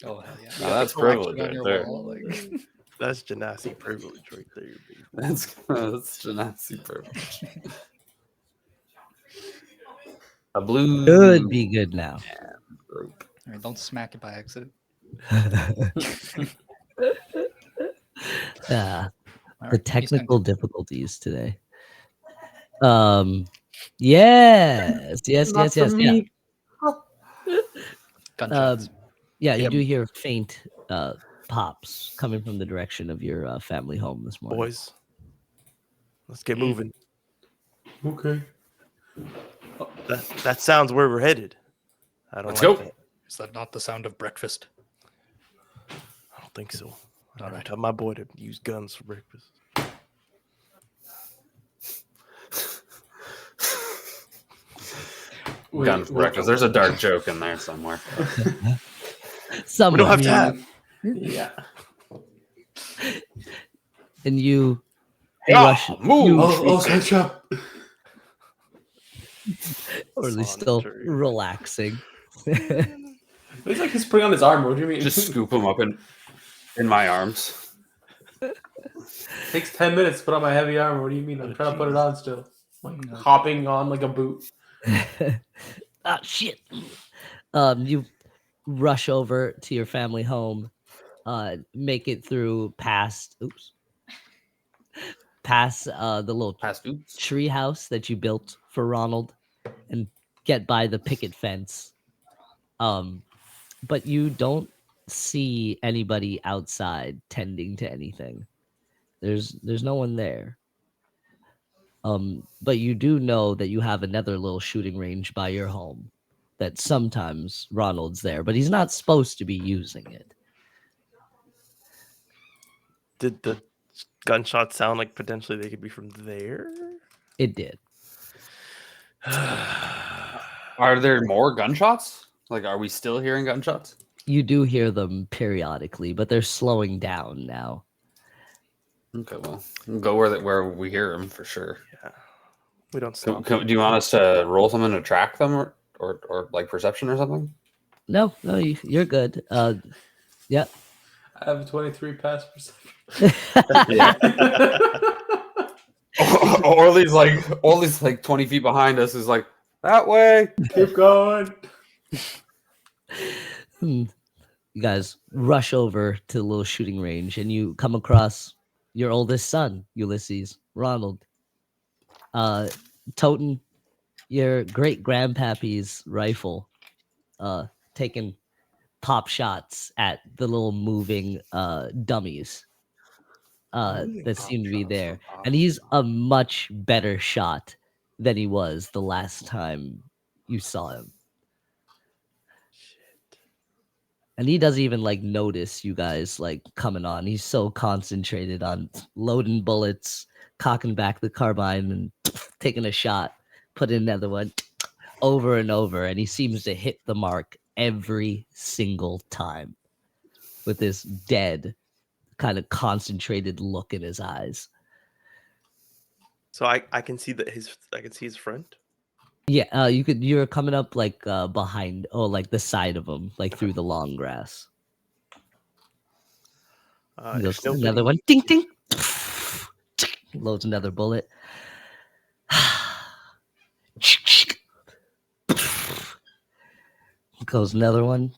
Oh hell yeah! Now that's Collection privilege on right your there. wall, like- That's Genasi privilege right there, baby." That's Genasi privilege. A blue Could be good now. group. All right, don't smack it by accident. Yeah. All The right, give me strength. technical difficulties today. Yes, yes, Not yes, for yeah. me. Gunshots. Yeah, you Yeah. do hear faint pops coming from the direction of your family home this morning. Boys, let's get moving. Okay. That sounds where we're headed. I don't Let's like go. that. Is that not the sound of breakfast? I don't think so. I All never right. tell my boy to use guns for breakfast. Gun for breakfast. There's a dark joke in there somewhere. Some We don't have time. Yeah. and you Yeah, rush, move. Catch up. or at least Son, still Jerry. relaxing. It's like he's putting on his armor. What do you mean? Just scoop him up in my arms. Takes 10 minutes to put on my heavy armor. What do you mean? I'm trying to put it on still. Like hopping on like a boot. Ah, shit. You rush over to your family home, make it through past the little Past oops. tree house that you built for Ronald, and get by the picket fence. But you don't see anybody outside tending to anything. There's no one there. But you do know that you have another little shooting range by your home that sometimes Ronald's there, but he's not supposed to be using it. Did the gunshots sound like potentially they could be from there? It did. Are there more gunshots? Like, are we still hearing gunshots? You do hear them periodically, but they're slowing down now. Okay, well, we'll go where we hear them for sure. Yeah. We don't So, stop. do you want us to roll something to track them, or like perception or something? No, you're good. Yeah. I have a 23 pass perception. Yeah. or all these 20 feet behind us is like that way. Keep going. You guys rush over to the little shooting range, and you come across your oldest son, Ulysses, Ronald, toting your great grandpappy's rifle, taking pop shots at the little moving dummies that seem to be there. And he's a much better shot than he was the last time you saw him. And he doesn't even notice you guys coming on. He's so concentrated on loading bullets, cocking back the carbine, and taking a shot, putting another one over and over. And he seems to hit the mark every single time with this dead, kind of concentrated look in his eyes. So I can see I can see his friend. Yeah, you're coming up behind, the side of him, through the long grass. If Another nobody- one, ding ding, loads another bullet. Goes another one,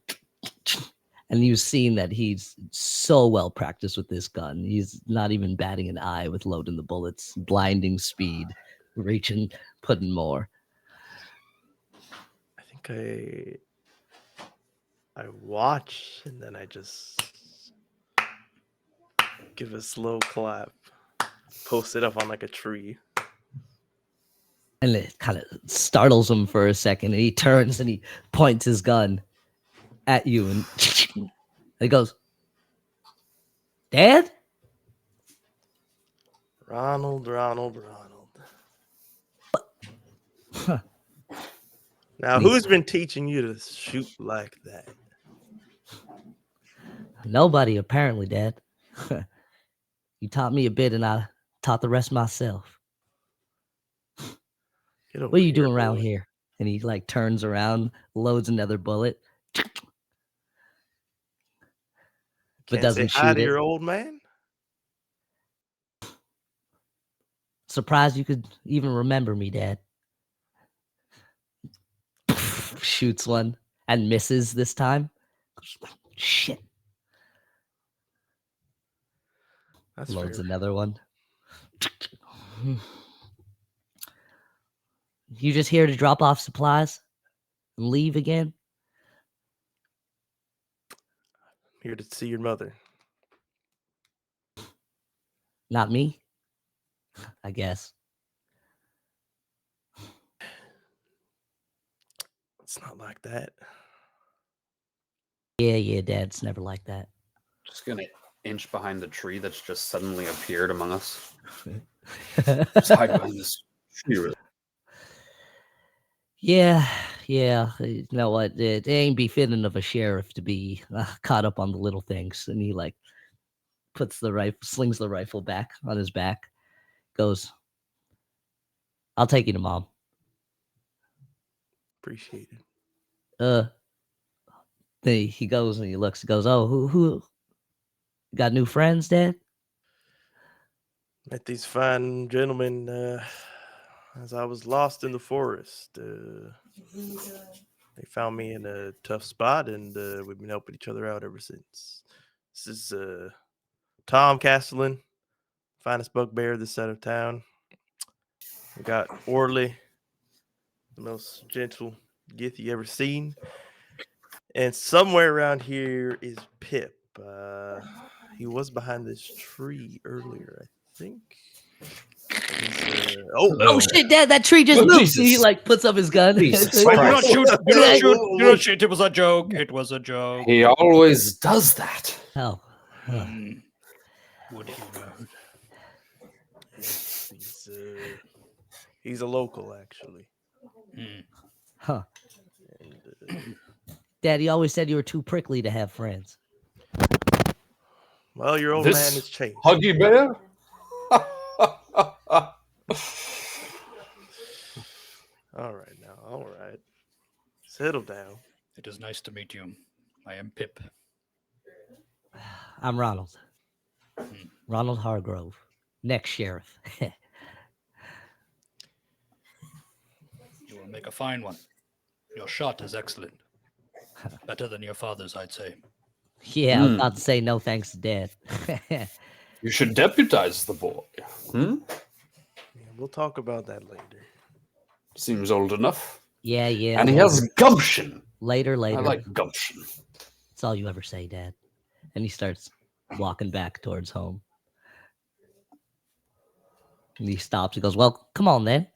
and you've seen that he's so well practiced with this gun. He's not even batting an eye with loading the bullets, blinding speed, reaching, putting more. I think I watch and then I just give a slow clap, post it up on a tree. And it kind of startles him for a second, and he turns and he points his gun at you, and he goes, "Dad?" Ronald. Now, who's been teaching you to shoot like that? Nobody, apparently, Dad. You taught me a bit, and I taught the rest myself. Get over What are you doing boy. around here? And he turns around, loads another bullet, but Can't doesn't say hi shoot to it. your old man. Surprised you could even remember me, Dad. Shoots one and misses this time. Shit. That's Loads fair. another one. You just here to drop off supplies and leave again? I'm here to see your mother. Not me, I guess. It's not like that. Yeah, Dad's never like that. Just gonna inch behind the tree that's just suddenly appeared among us. Just hide behind this tree. Really. Yeah. You know what? It ain't befitting of a sheriff to be caught up on the little things. And he like puts the rifle, slings the rifle back on his back, goes, "I'll take you to Mom." Appreciate it. Then he goes and he looks. He goes, "Oh, who got new friends, Dad?" Met these fine gentlemen as I was lost in the forest. They found me in a tough spot, and we've been helping each other out ever since. This is Tom Castellan, finest bugbear this side of town. We got Orly, the most gentle gith you ever seen. And somewhere around here is Pip. He was behind this tree earlier, I think. Oh shit, Dad! That tree just Oh, moved. Jesus. He like puts up his gun. Jesus Wait, do not Christ. shoot! Do not shoot! Do not shoot! It was a joke. It was a joke. He always does that. Oh, Would he know? He's a local, actually. huh. And, Daddy always said you were too prickly to have friends. well, your old This man has changed. Huggy Bear? All right, now, all right. Settle down. It is nice to meet you. I am Pip. I'm Ronald. Ronald Hargrove, next sheriff. You will make a fine one. Your shot is excellent. Better than your father's, I'd say. Yeah, I was about to say no thanks to Dad. You should deputize the boy. Yeah, we'll talk about that later. Seems old enough. Yeah. And he has gumption. Later. I like gumption. That's all you ever say, Dad. And he starts walking back towards home. And he stops. He goes, "Well, come on then.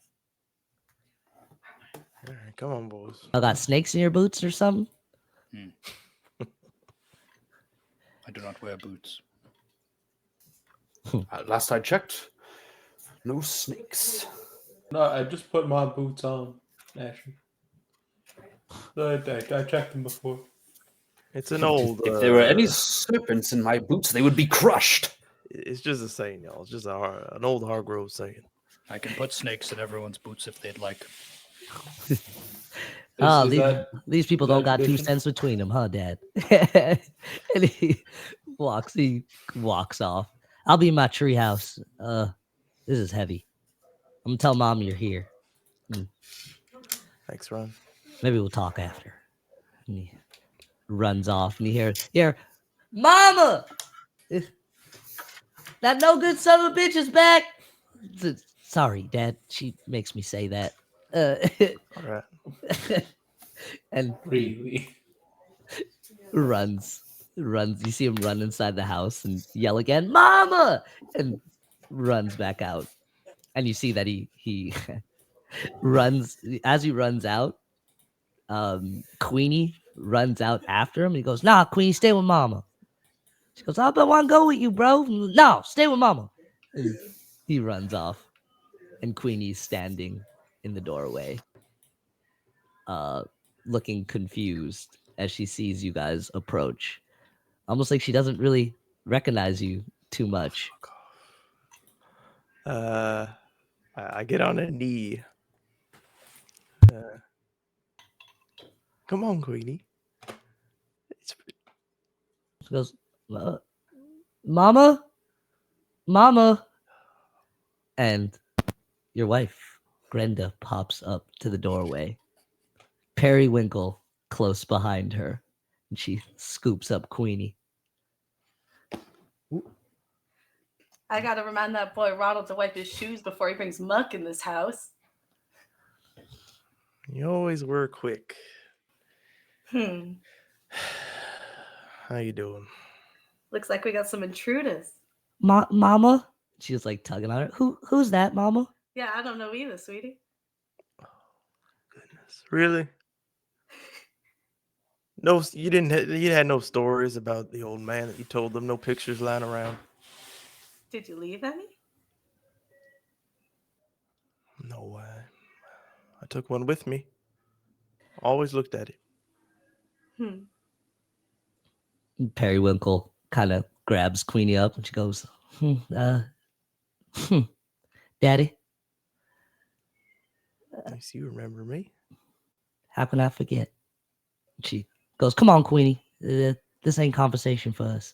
All right, come on, boys. I got snakes in your boots or something?" I do not wear boots. Last I checked, no snakes. No, I just put my boots on, actually. I checked them before. It's an old. If there were any serpents in my boots, they would be crushed. It's just a saying, y'all. It's just an old Hargrove saying. I can put snakes in everyone's boots if they'd like. These people don't got 2 tradition? cents between them, huh, Dad? And he walks off. I'll be in my treehouse. This is heavy. I'm gonna tell Mom you're here. Thanks, Ron. Maybe we'll talk after. And he runs off, and you hear, "Mama! That no good son of a bitch is back!" Sorry, Dad. She makes me say that. All right. And Really? runs. You see him run inside the house and yell again, "Mama!" and runs back out. And you see that he runs. As he runs out, Queenie runs out after him. He goes, "Nah, Queenie, stay with Mama." She goes, "I want to go with you, bro." "No, stay with Mama." And he runs off, and Queenie's standing in the doorway, looking confused as she sees you guys approach, almost like she doesn't really recognize you too much. I get on a knee. Come on, Queenie. She goes, "Mama, Mama," and your wife, Grenda, pops up to the doorway. Periwinkle close behind her, and she scoops up Queenie. I gotta remind that boy Ronald to wipe his shoes before he brings muck in this house. You always were quick. Hmm. How you doing? Looks like we got some intruders. Mama? She was like tugging on her. Who's that, Mama? Yeah, I don't know either, sweetie. Goodness, really? No, you didn't. You had no stories about the old man that you told them. No pictures lying around. Did you leave any? No way. I took one with me. Always looked at it. Hmm. Periwinkle kind of grabs Queenie up and she goes, Daddy, At least you remember me. how can I forget? She goes, come on, Queenie. This ain't conversation for us.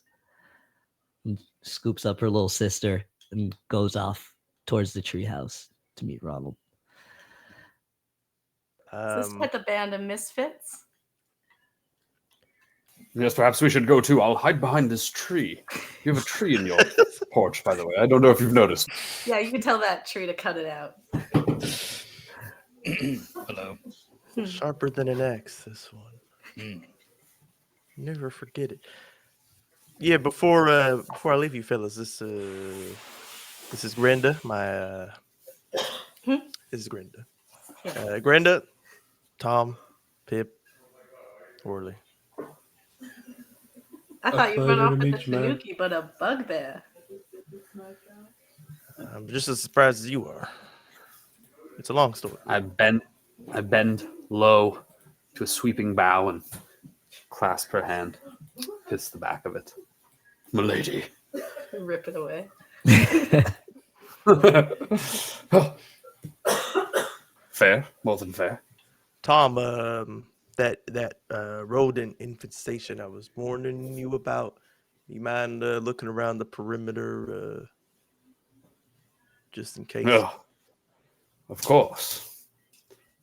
And scoops up her little sister and goes off towards the treehouse to meet Ronald. Is this like the band of misfits? Yes, perhaps we should go too. I'll hide behind this tree. You have a tree in your porch, by the way. I don't know if you've noticed. Yeah, you can tell that tree to cut it out. Hello. Sharper than an axe, this one. Never forget it. Yeah, before I leave you fellas, this is Grenda, my this is Grenda. Grenda, Tom, Pip, Orly. I thought you went pleasure off to with a meet you, man. tanuki, but a bugbear. I'm just as surprised as you are. It's a long story. I bend low to a sweeping bow and clasp her hand, kiss the back of it. Milady. Rip it away. Fair, more than fair. Tom, that rodent infestation I was warning you about. You mind looking around the perimeter just in case? Oh, of course.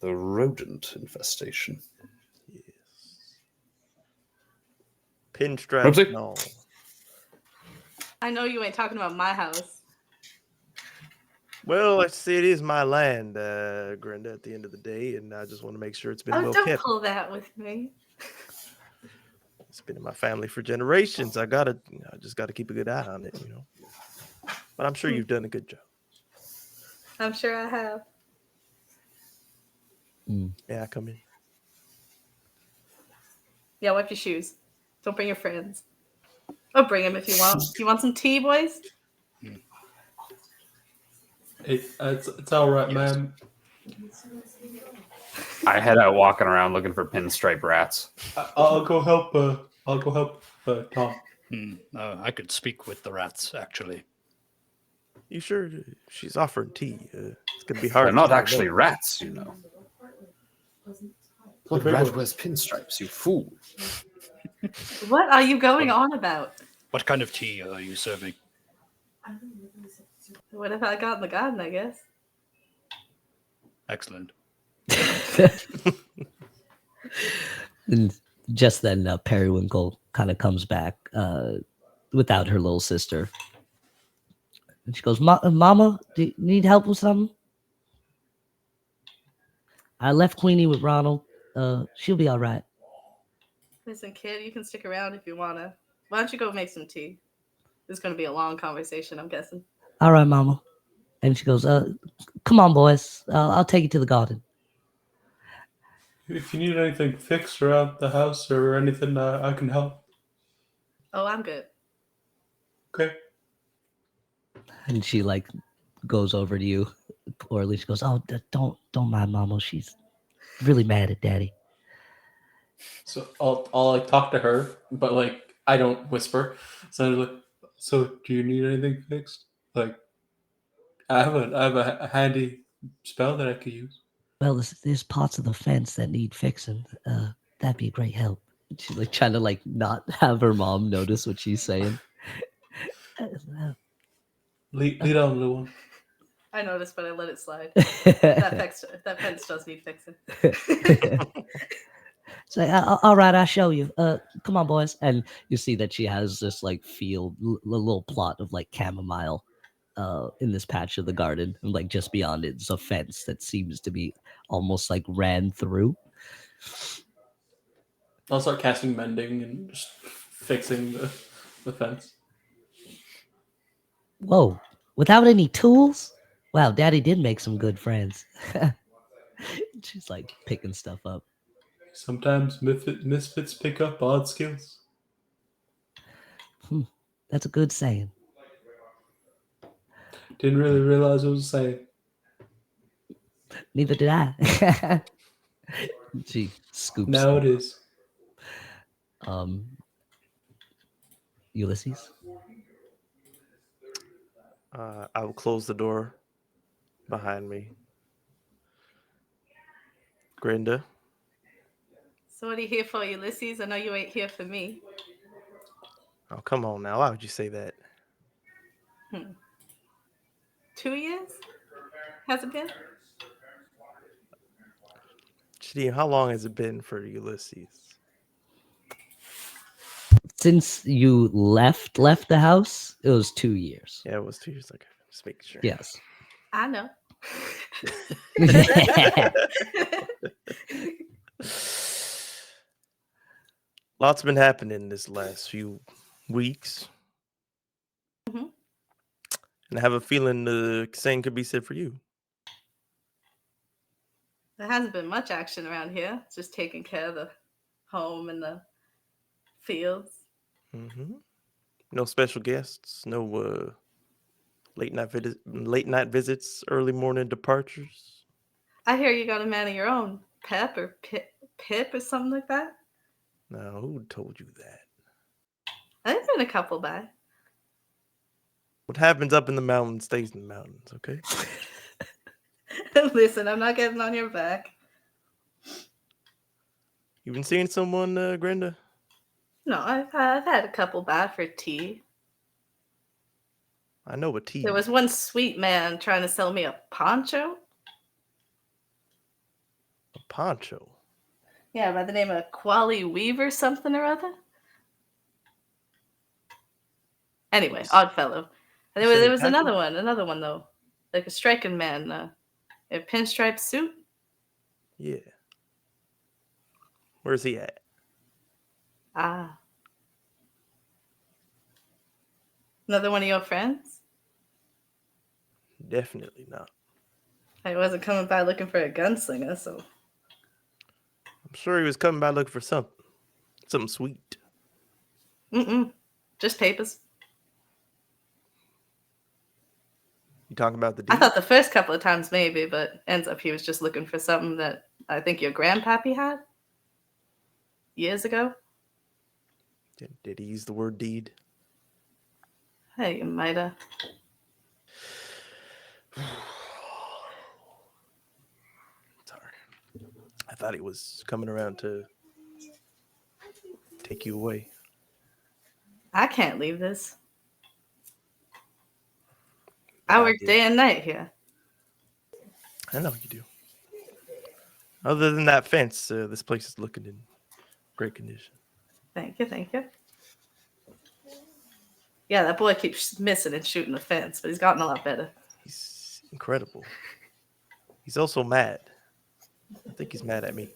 The rodent infestation. Yes. Pinstripes Oopsie. and all. I know you ain't talking about my house. Well, I see it is my land, Grenda, at the end of the day, and I just want to make sure it's been Oh, well don't kept. pull that with me. It's been in my family for generations. I just gotta keep a good eye on it, you know. But I'm sure you've done a good job. I'm sure I have. Yeah, come in. Yeah, wipe your shoes. Don't bring your friends. Or bring them if you want. You want some tea, boys? It's all right, ma'am. I head out walking around looking for pinstripe rats. I'll go help. Tom. I could speak with the rats, actually. You sure? She's offering tea. It's gonna be hard. They're to not keep her actually away. rats, you know. What rat wears pinstripes, you fool? What are you going on about? What kind of tea are you serving? What have I got in the garden, I guess? Excellent. And just then, Periwinkle kind of comes back without her little sister. And she goes, Mama, do you need help with something? I left Queenie with Ronald. She'll be all right. Listen, kid, you can stick around if you want to. Why don't you go make some tea? This is going to be a long conversation, I'm guessing. All right, Mama. And she goes, come on, boys. I'll take you to the garden. If you need anything fixed around the house or anything, I can help. Oh, I'm good. Okay. And she like goes over to you, or at least goes, "Oh, don't mind Mama. She's really mad at Daddy." So I'll like talk to her, but like I don't whisper. So I'm like, so do you need anything fixed? Like, I have a handy spell that I could use. Well, there's parts of the fence that need fixing. That'd be a great help. She's like trying to like not have her mom notice what she's saying. Lead on, little one. I noticed, but I let it slide. That fence does need fixing. Say, all right, I'll show you. Come on, boys. And you see that she has this like field, little plot of like chamomile in this patch of the garden, and like just beyond it is a fence that seems to be almost like ran through. I'll start casting mending and just fixing the fence. Whoa, without any tools? Wow, Daddy did make some good friends. She's like picking stuff up. Sometimes misfits pick up odd skills. That's a good saying. Didn't really realize what I was saying. Neither did I. She scoops. Now it is. Ulysses. I will close the door behind me. Grinda. So what are you here for, Ulysses? I know you ain't here for me. Oh, come on now. Why would you say that? 2 years? Has it been? Chidi, how long has it been for Ulysses? Since you left the house, it was 2 years. Yeah, it was 2 years. Okay, just making sure. Yes. I know. Lots been happening this last few weeks. Mhm. And I have a feeling the same could be said for you. There hasn't been much action around here. Just taking care of the home and the fields. Mm-hmm. No special guests, no late night visits, early morning departures. I hear you got a man of your own, Pep or Pip or something like that. Now, who told you that? There's been a couple by. What happens up in the mountains stays in the mountains, okay? Listen, I'm not getting on your back. You been seeing someone, Grenda? No, I've had a couple by for tea. I know a tea. There was one sweet man trying to sell me a poncho. A poncho. Yeah, by the name of Quali Weaver something or other. Anyway, Yes. odd fellow. And You there said was Italian? another one though. Like a striking man, in a pinstripe suit. Yeah. Where's he at? Ah. Another one of your friends? Definitely not. I wasn't coming by looking for a gunslinger, so. I'm sure he was coming by looking for something sweet. Just papers. You talking about the I deed? thought the first couple of times maybe, but ends up he was just looking for something that I think your grandpappy had years ago. Did he use the word deed? Hey, you might have. Sorry. I thought he was coming around to take you away. I can't leave this. I Yeah, work did. day and night here. I know you do. Other than that fence, this place is looking in great condition. Thank you. Yeah, that boy keeps missing and shooting the fence, but he's gotten a lot better. He's incredible. He's also mad. I think he's mad at me.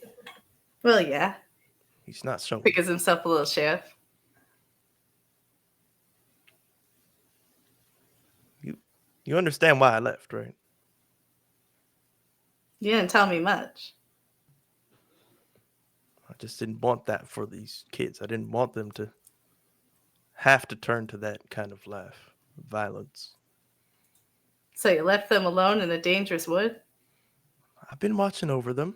Well, yeah. He's not showing. Figures himself a little sheriff. You understand why I left, right? You didn't tell me much. I just didn't want that for these kids. I didn't want them to have to turn to that kind of life, violence. So you left them alone in a dangerous wood? I've been watching over them.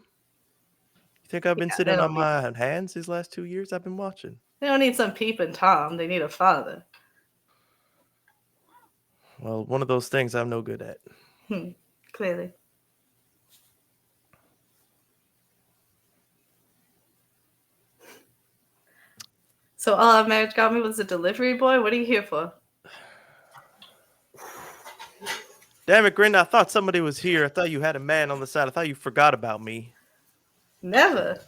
You think I've been Yeah, sitting they on don't my hands these last 2 years? I've been watching. They don't need some peeping Tom. They need a father. Well, one of those things I'm no good at. Clearly. So all our marriage got me was a delivery boy? What are you here for? Damn it, Grinda, I thought somebody was here. I thought you had a man on the side. I thought you forgot about me. Never.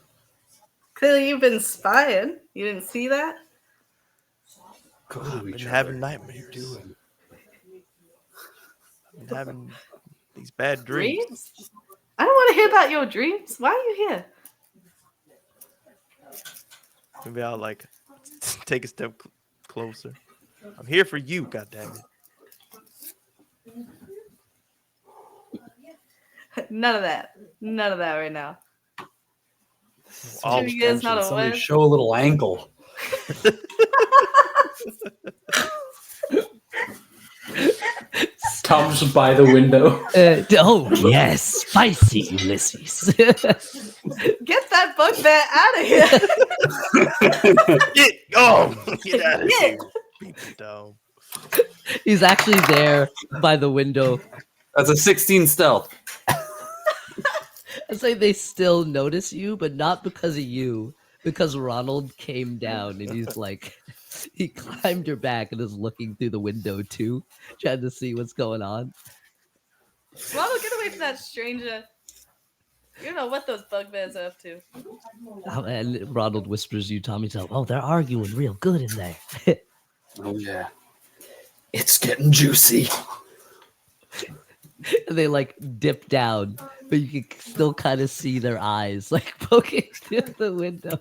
Clearly you've been spying. You didn't see that? Go I've to been each having other. nightmares. What are you doing? and having these bad dreams. I don't want to hear about your dreams. Why are you here? Maybe I'll like take a step closer. I'm here for you, goddammit. None of that. None of that right now. All 2 years, not a Somebody word. show a little ankle. Tom's by the window. Oh yes, spicy Ulysses. Get that bugbear out of here. Get out of here. People down. He's actually there by the window. That's a 16 stealth. I say they still notice you, but not because of you. Because Ronald came down and he's like, he climbed your back and is looking through the window too, trying to see what's going on. Ronald, get away from that stranger. You don't know what those bugbears are up to. And Ronald whispers you, Tommy, oh, they're arguing real good in there. Oh, yeah. It's getting juicy. And they like dip down, but you can still kind of see their eyes like poking through the window.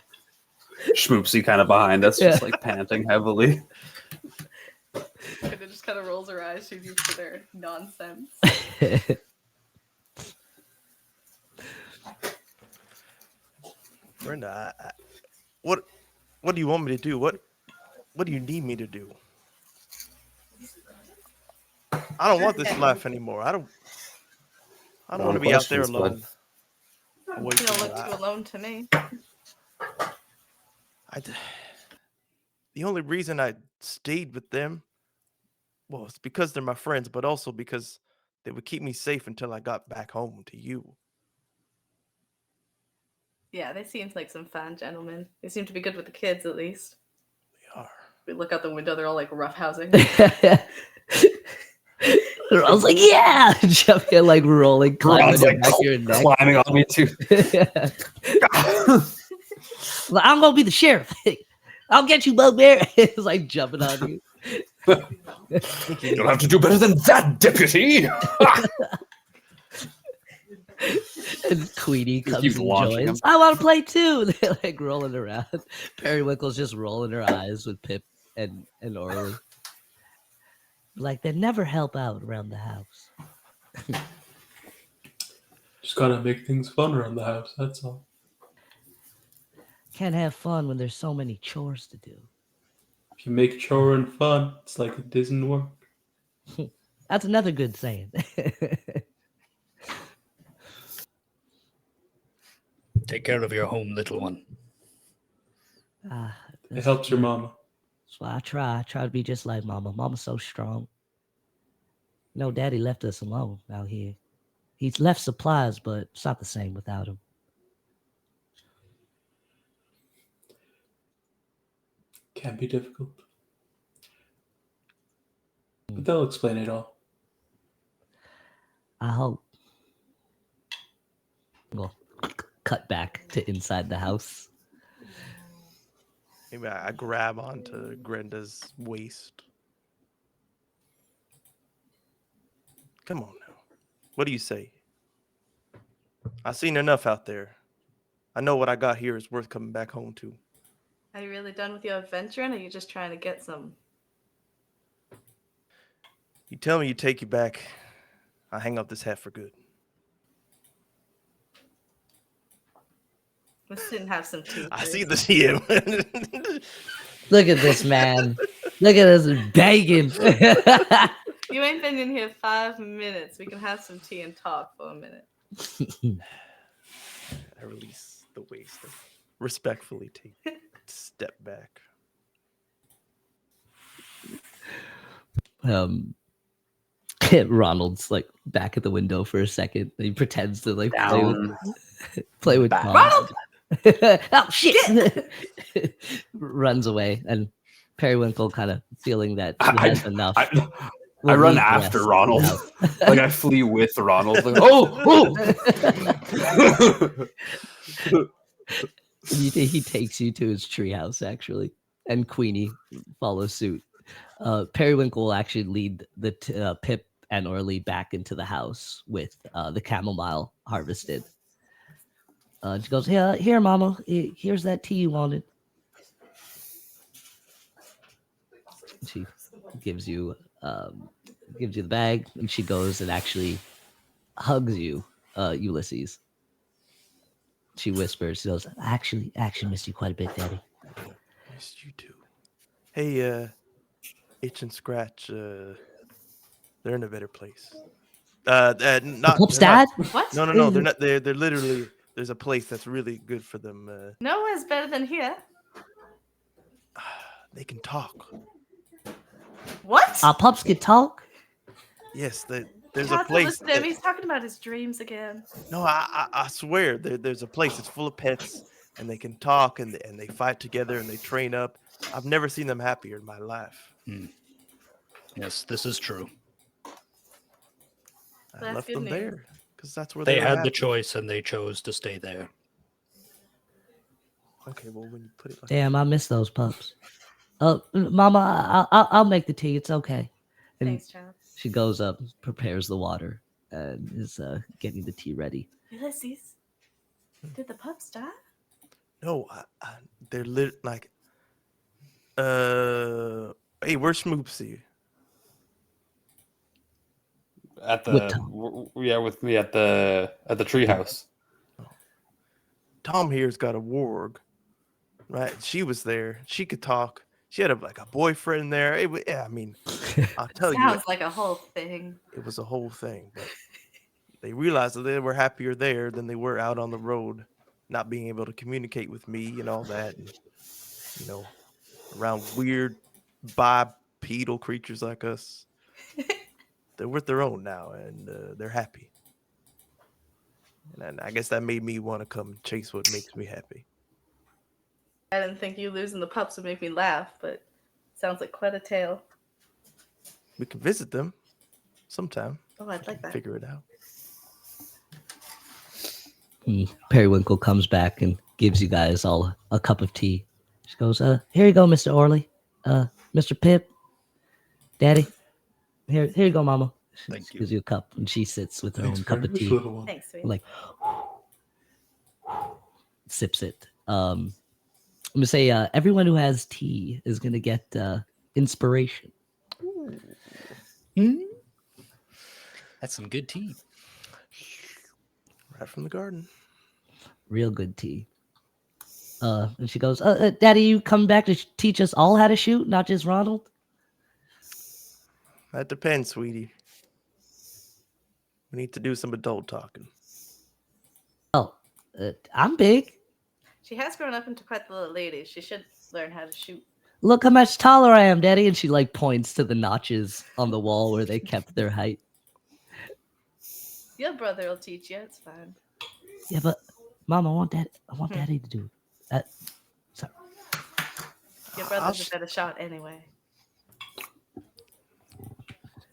Schmoopsy kind of behind us, just like panting heavily. And it just kind of rolls her eyes. She's used to their nonsense. Brenda, what do you want me to do? What do you need me to do? I don't want this life anymore. I don't want to be out there alone. You don't look too alone to me. The only reason I stayed with them, well, it's because they're my friends, but also because they would keep me safe until I got back home to you. Yeah, they seem like some fine gentlemen. They seem to be good with the kids, at least. They are. We look out the window, they're all like roughhousing. I was like, yeah, jumping, like rolling, climbing like, back your neck. Climbing on me too. Well, I'm gonna be the sheriff. I'll get you, bugbear. It's like jumping on you. You'll have to do better than that, deputy. And Queenie comes keeps and launching joins. him. I want to play too. They're like rolling around. Periwinkle's just rolling her eyes with Pip and Orly. Like they never help out around the house. Just gotta make things fun around the house, that's all. Can't have fun when there's so many chores to do. If you make chore and fun, it's like it doesn't work. That's another good saying. Take care of your home, little one. It helps your mama. So I try to be just like Mama. Mama's so strong. No, Daddy left us alone out here. He's left supplies, but it's not the same without him. Can be difficult. But they'll explain it all. I hope. We'll cut back to inside the house. Maybe I grab onto Grenda's waist. Come on now. What do you say? I've seen enough out there. I know what I got here is worth coming back home to. Are you really done with your adventuring, or are you just trying to get some? You tell me you take you back, I hang up this hat for good. Let's sit and have some tea. I first. see the TM. Look at this man. Look at this begging. You ain't been in here 5 minutes. We can have some tea and talk for a minute. I release the waist. Respectfully take a step back. Ronald's like back at the window for a second. He pretends to like Down. play with Back. Tom. Ronald! Oh shit! Runs away, and Periwinkle kind of feeling that he has enough. I will run leave the after rest Ronald. out. Like I flee with Ronald. Like, oh! He takes you to his treehouse actually, and Queenie follows suit. Periwinkle will actually lead the Pip and Orly back into the house with the chamomile harvested. She goes, here, Mama. Here's that tea you wanted. She gives you the bag, and she goes and actually hugs you, Ulysses. She whispers, she goes, I actually missed you quite a bit, Daddy. Missed you too. Hey, Itch and Scratch, they're in a better place. Not The pup's they're not- dad? What? No, they're not. They're literally. There's a place that's really good for them. Nowhere's better than here. They can talk. What? Our pups can talk? Yes, there's You a have to place. listen to him. He's talking about his dreams again. No, I swear there's a place. It's full of pets, and they can talk, and they fight together, and they train up. I've never seen them happier in my life. Yes, this is true. I That's left good them news. there because that's where They were had the happy. choice and they chose to stay there. Okay, well when you put it like Damn, I miss those pups. Mama, I'll make the tea. It's okay. And Thanks, child. she goes up, prepares the water, and is getting the tea ready. Ulysses, did the pups die? no, they're like. Hey, where's Schmoopsy? At With with me at the treehouse. Tom here's got a warg, right? She was there. She could talk. She had a boyfriend there. I mean, I'll tell you, Sounds like a whole thing. it was a whole thing. But they realized that they were happier there than they were out on the road, not being able to communicate with me and all that, and around weird bipedal creatures like us. They're with their own now, and they're happy. And I guess that made me want to come chase what makes me happy. I didn't think you losing the pups would make me laugh, but sounds like quite a tale. We can visit them sometime. Oh, I'd like that. Figure it out. Periwinkle comes back and gives you guys all a cup of tea. She goes, here you go, Mr. Orly. Mr. Pip. Daddy. Here you go, Mama. She Thank you. gives you a cup, and she sits with her Thanks own cup very of much, tea. little one. Thanks, sweet. Like, sips it. I'm gonna say everyone who has tea is gonna get inspiration. That's some good tea. Right from the garden. Real good tea. And she goes, Daddy, you come back to teach us all how to shoot, not just Ronald? That depends, sweetie. We need to do some adult talking. Oh, I'm big. She has grown up into quite the little lady. She should learn how to shoot. Look how much taller I am, Daddy. And she like points to the notches on the wall where they kept their height. Your brother will teach you. It's fine. Yeah, but Mom, I want Daddy to do that. Sorry. Your brother's a better shot anyway.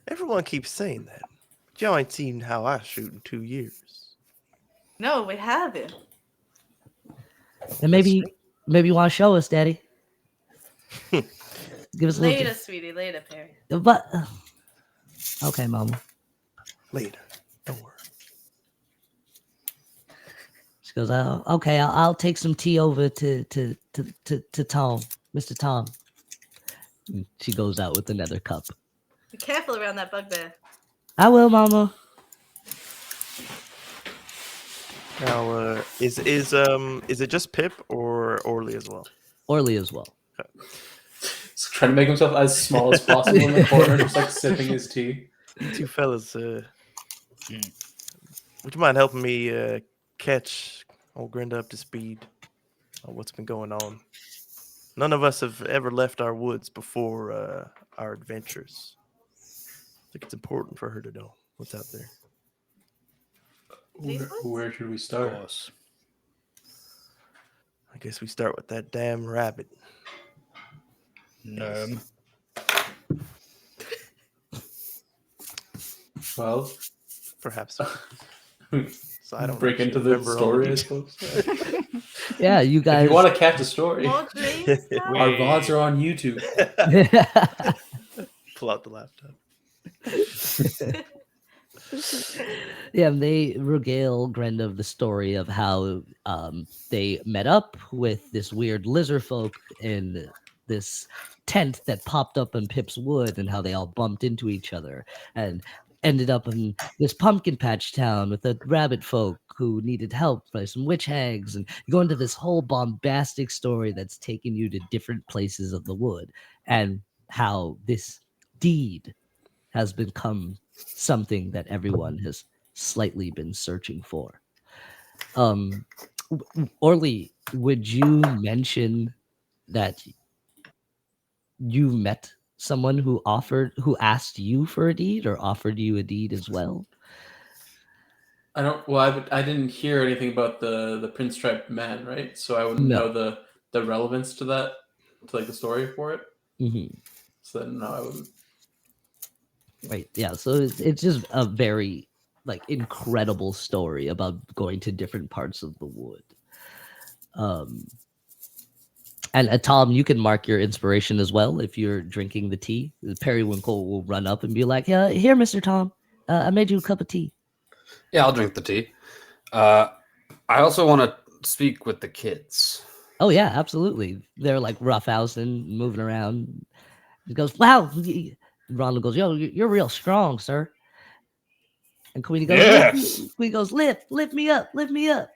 Everyone keeps saying that. But y'all ain't seen how I shoot in 2 years. No, we haven't. And maybe you want to show us, Daddy. Give us a Later, little. sweetie. Later, Perry. But okay, Mama. Later. Don't worry. She goes, okay, I'll take some tea over to Tom, Mr. Tom. And she goes out with another cup. Be careful around that bugbear. I will, Mama. Now, is it just Pip or Orly as well? Orly as well. He's trying to make himself as small as possible in the corner, just like sipping his tea. You two fellas, would you mind helping me catch old Grinda up to speed on what's been going on? None of us have ever left our woods before our adventures. I think it's important for her to know what's out there. Where should we Of start? course. I guess we start with that damn rabbit. Well, Perhaps. So I don't break into actually the remember all story, I details. suppose. Yeah, you If guys. you want to catch a story, More dreams? our VODs are on YouTube. Pull out the laptop. Yeah, and they regale Grenda of the story of how they met up with this weird lizard folk in this tent that popped up in Pip's wood, and how they all bumped into each other and ended up in this pumpkin patch town with the rabbit folk who needed help by some witch hags, and you go into this whole bombastic story that's taking you to different places of the wood, and how this deed has become something that everyone has slightly been searching for. Orly, would you mention that you met someone who asked you for a deed or offered you a deed as well? I don't. Well, I didn't hear anything about the pinstripe man, right? So I wouldn't No. know the relevance to that, to like the story for it. Mm-hmm. So then, no, I wouldn't. Right. Yeah. So it's just a very like incredible story about going to different parts of the wood. And Tom, you can mark your inspiration as well if you're drinking the tea. Periwinkle will run up and be like, "Yeah, here, Mr. Tom, I made you a cup of tea." Yeah, I'll drink the tea. I also want to speak with the kids. Oh yeah, absolutely. They're like roughhousing, moving around. He goes, "Wow." Ronald goes, "Yo, you're real strong, sir." And Queenie goes, Yes. Queenie goes, lift me up, lift me up.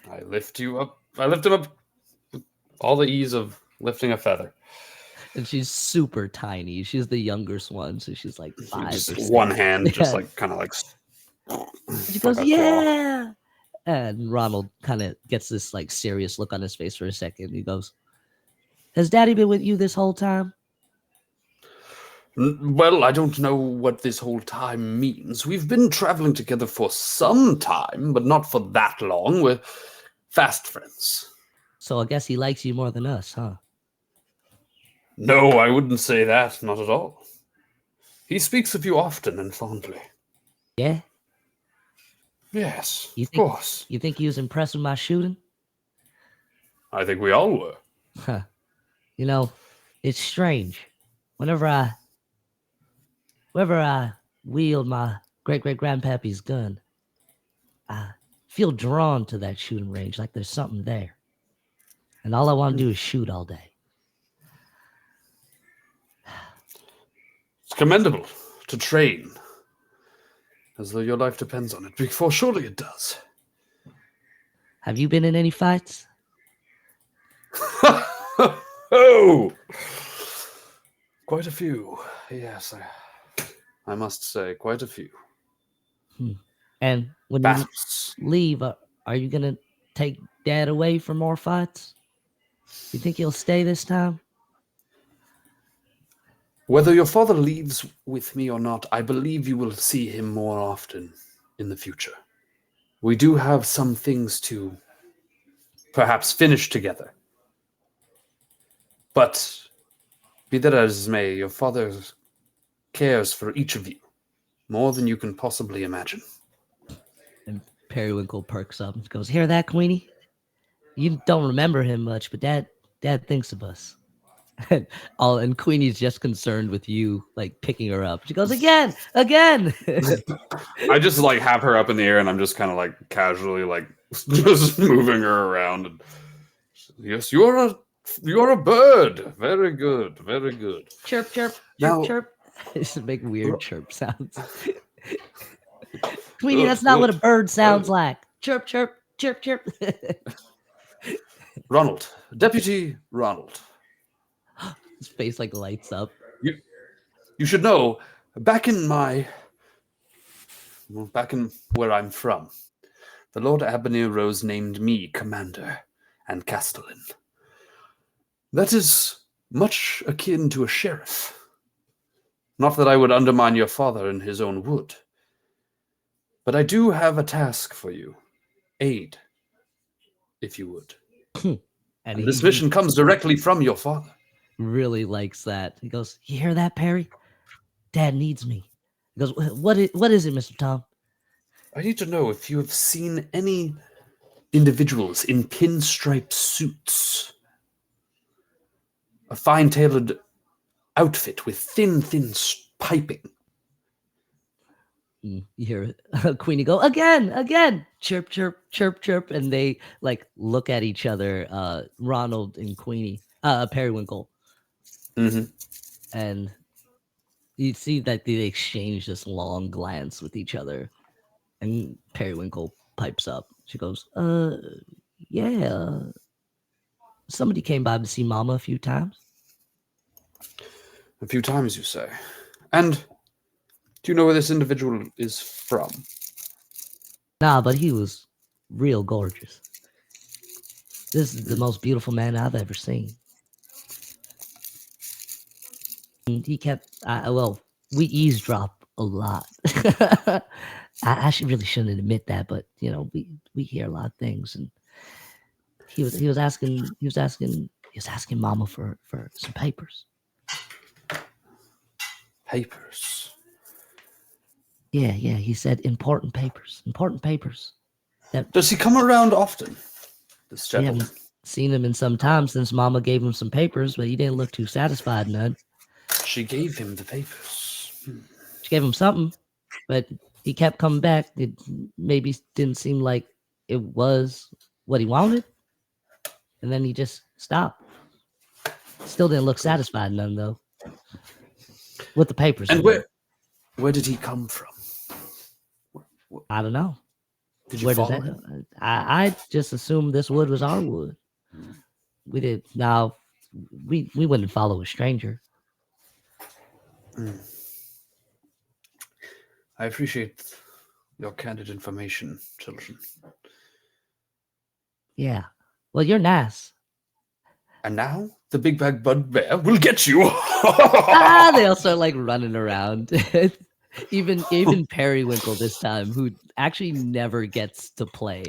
I lift you up. I lift him up with all the ease of lifting a feather. And she's super tiny. She's the youngest one, so she's like 5 or Just 6. one hand, just Yeah. like kind of like. She goes, like a claw. "Yeah." And Ronald kind of gets this like serious look on his face for a second. He goes, "Has Daddy been with you this whole time?" Well, I don't know what this whole time means. We've been traveling together for some time, but not for that long. We're fast friends. So I guess he likes you more than us, huh? No, I wouldn't say that. Not at all. He speaks of you often and fondly. Yeah? Yes, You of think, course. You think he was impressed with my shooting? I think we all were. Huh. You know, it's strange. Whenever I wield my great-great-grandpappy's gun, I feel drawn to that shooting range, like there's something there. And all I want to do is shoot all day. It's commendable to train, as though your life depends on it, for surely it does. Have you been in any fights? Oh! Quite a few. Yes, I must say, quite a few. And when Battles. you leave, are you going to take Dad away for more fights? You think he'll stay this time? Whether your father leaves with me or not, I believe you will see him more often in the future. We do have some things to perhaps finish together. But be that as may, your father cares for each of you more than you can possibly imagine. And Periwinkle perks up and goes, "Hear that, Queenie? You don't remember him much, but Dad thinks of us." And Queenie's just concerned with you, like picking her up. She goes, again. I just like have her up in the air, and I'm just kind of like casually like just moving her around. And, yes, you're a bird. Very good, very good. Chirp, chirp, chirp, Now, chirp. Just make weird chirp sounds. Queenie, that's not what a bird sounds like. Chirp, chirp, chirp, chirp. Ronald, Deputy Ronald. His face like lights up. You should know, back in where I'm from, the Lord Abernir Rose named me commander and castellan. That is much akin to a sheriff. Not that I would undermine your father in his own wood, but I do have a task for you. Aid, if you would. And this mission comes directly from your father. Really likes that. He goes, "You hear that, Perry? Dad needs me." He goes, what is it, Mr. Tom?" I need to know if you have seen any individuals in pinstripe suits. A fine-tailored outfit with thin piping. You hear Queenie go, again, chirp, chirp, chirp, chirp, and they like look at each other, Ronald and Queenie, Periwinkle, Mm-hmm. and you see that they exchange this long glance with each other, and Periwinkle pipes up. She goes, yeah, somebody came by to see Mama a few times. A few times, you say. And do you know where this individual is from? Nah, but he was real gorgeous. This is the most beautiful man I've ever seen. And he kept, we eavesdrop a lot. I really shouldn't admit that, but you know, we hear a lot of things. And he was asking Mama for some papers. Papers. Yeah. He said important papers. Does he come around often? This We gentleman. haven't seen him in some time since Mama gave him some papers, but he didn't look too satisfied, none. She gave him the papers. She gave him something, but he kept coming back. It maybe didn't seem like it was what he wanted, and then he just stopped. Still didn't look satisfied, none though. With the papers. And where did he come from? I don't know. Did you Where follow does that? him? I just assumed this wood was our wood. We did. Now we wouldn't follow a stranger. I appreciate your candid information, children. Yeah. Well, you're nice. And now the big bag bugbear will get you. They all start like running around. even Periwinkle this time, who actually never gets to play.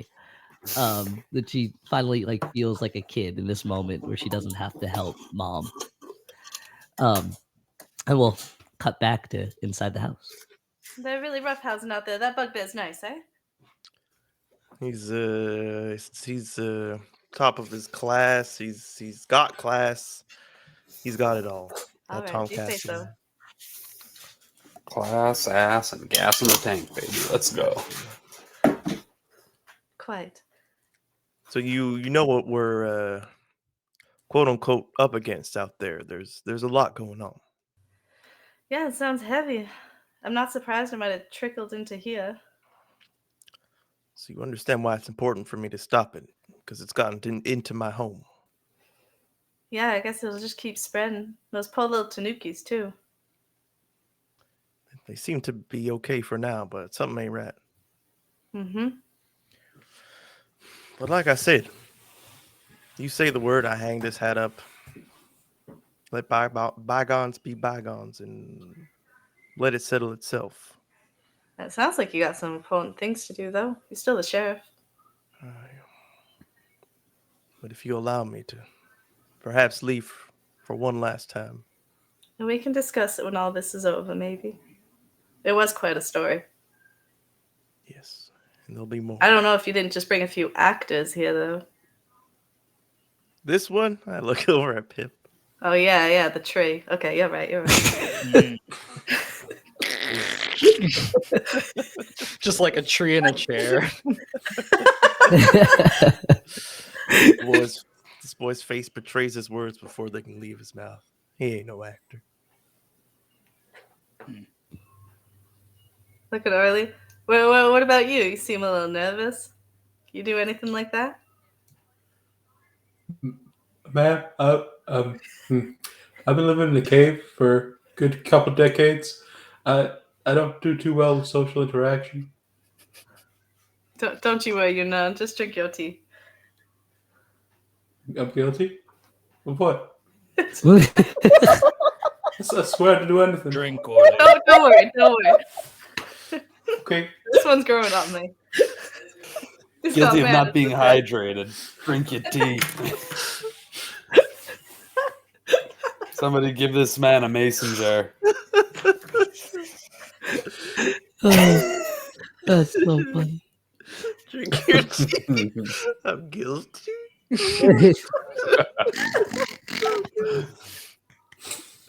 That she finally like feels like a kid in this moment where she doesn't have to help Mom. And we'll cut back to inside the house. They're really roughhousing out there. That bugbear's nice, eh? He's top of his class. He's got class. He's got it all. All That right, you say Tomcat's so. man. Class, ass, and gas in the tank, baby. Let's go. Quite. So you know what we're quote unquote up against out there. There's a lot going on. Yeah, it sounds heavy. I'm not surprised it might have trickled into here. So you understand why it's important for me to stop it, because it's gotten into my home. Yeah, I guess it'll just keep spreading. Those poor little tanukis, too. They seem to be okay for now, but something ain't right. Mm-hmm. But like I said, you say the word, I hang this hat up. Let bygones be bygones and let it settle itself. That sounds like you got some important things to do, though. You're still the sheriff. But if you allow me to perhaps leave for one last time. And we can discuss it when all this is over, maybe. It was quite a story. Yes, and there'll be more. I don't know if you didn't just bring a few actors here, though. This one, I look over at Pip. Oh, yeah, the tree. Okay, you're right. Just like a tree in a chair. This boy's face betrays his words before they can leave his mouth. He ain't no actor. Look at Arlie. What about you? You seem a little nervous. You do anything like that? Ma'am, I've been living in a cave for a good couple decades. I don't do too well with social interaction. Don't you worry, you're none. Just drink your tea. I'm guilty? Of what? I I swear to do anything. Drink or Don't worry. Okay. This one's growing on me. He's Guilty of mad not at being this guy. hydrated. Drink your tea. Somebody give this man a mason jar. Oh, that's so funny. Drink your tea. I'm guilty.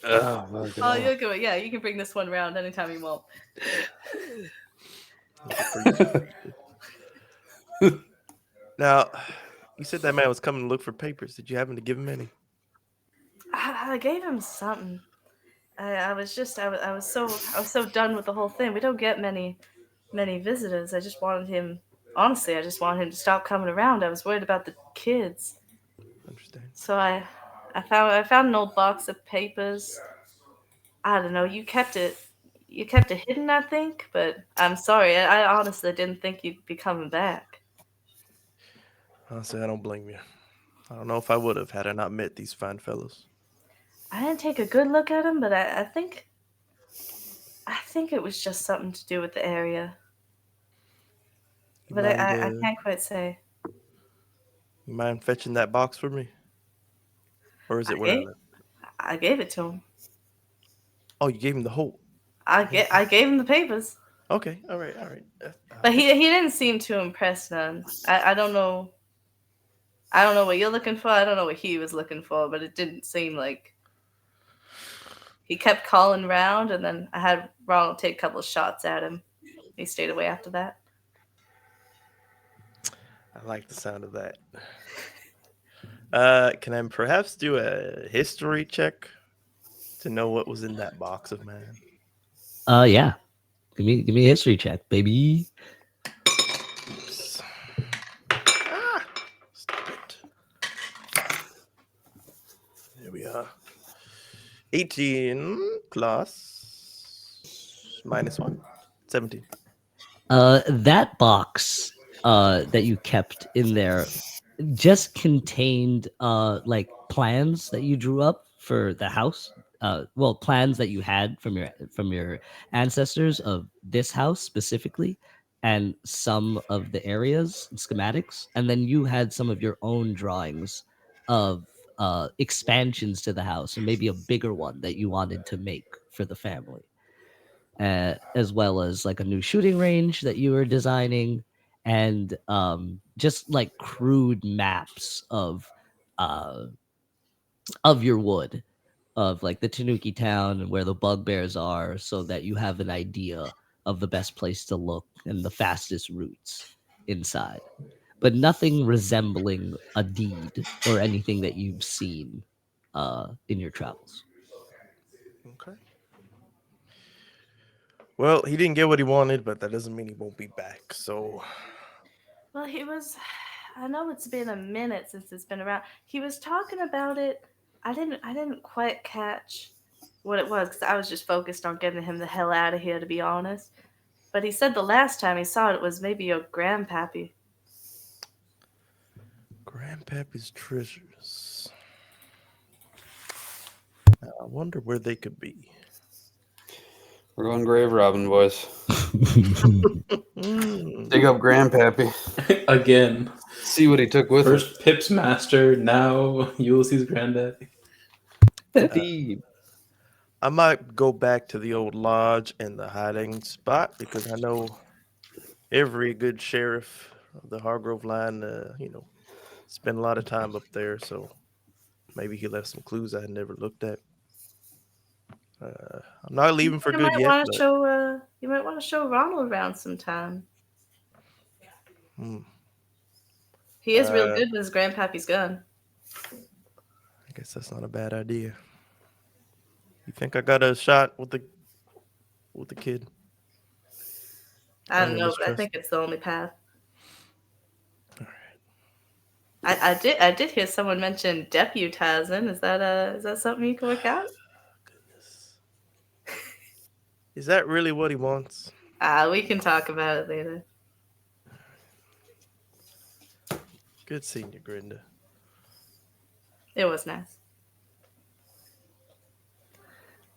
Oh, you're good. Yeah, you can bring this one around anytime you want. Now, you said that man was coming to look for papers. Did you happen to give him any? I gave him something. I was so done with the whole thing. We don't get many visitors. I just wanted him. Honestly, I just wanted him to stop coming around. I was worried about the kids. Understand. So I found an old box of papers. I don't know. You kept it hidden, I think. But I'm sorry. I honestly didn't think you'd be coming back. Honestly, I don't blame you. I don't know if I would have had I not met these fine fellows. I didn't take a good look at him, but I think it was just something to do with the area. You But mind, I can't quite say. You mind fetching that box for me? Or is it where I live? I gave it to him. Oh, you gave him the whole. I gave him the papers. Okay, all right. But he didn't seem too impressed none. I don't know. I don't know what you're looking for. I don't know what he was looking for, but it didn't seem like he kept calling round, and then I had Ronald take a couple of shots at him. He stayed away after that. I like the sound of that. Can I perhaps do a history check to know what was in that box of mine? Yeah. Give me a history check, baby. Oops. Stop it. There we are. 18 plus -1. 17. That box that you kept in there just contained like plans that you drew up for the house. Well, plans that you had from your ancestors of this house specifically, and some of the areas and schematics, and then you had some of your own drawings of expansions to the house, and maybe a bigger one that you wanted to make for the family. As well as like a new shooting range that you were designing, and just like crude maps of your wood, of like the Tanuki town and where the bugbears are, so that you have an idea of the best place to look and the fastest routes inside, but nothing resembling a deed or anything that you've seen in your travels. Okay. Well, he didn't get what he wanted, but that doesn't mean he won't be back. So, Well, I know it's been a minute since it's been around. He was talking about it. I didn't quite catch what it was because I was just focused on getting him the hell out of here, to be honest. But he said the last time he saw it was maybe your grandpappy. Grandpappy's treasures. Now, I wonder where they could be. We're going grave robbing, boys. Mm. Dig up Grandpappy. Again. See what he took with him. First Pip's master, now Ulysses' granddad. I might go back to the old lodge and the hiding spot because I know every good sheriff of the Hargrove line, spent a lot of time up there. So maybe he left some clues I had never looked at. I'm not leaving for good yet. You might want to show Ronald around sometime. He is real good with his grandpappy's gun. I guess that's not a bad idea. You think I got a shot with the kid? I don't know, but I think it's the only path. All right. I did hear someone mention deputizing. Is that something you can work out? Goodness. Is that really what he wants? We can talk about it later. Good seeing you, Grinda. It was nice.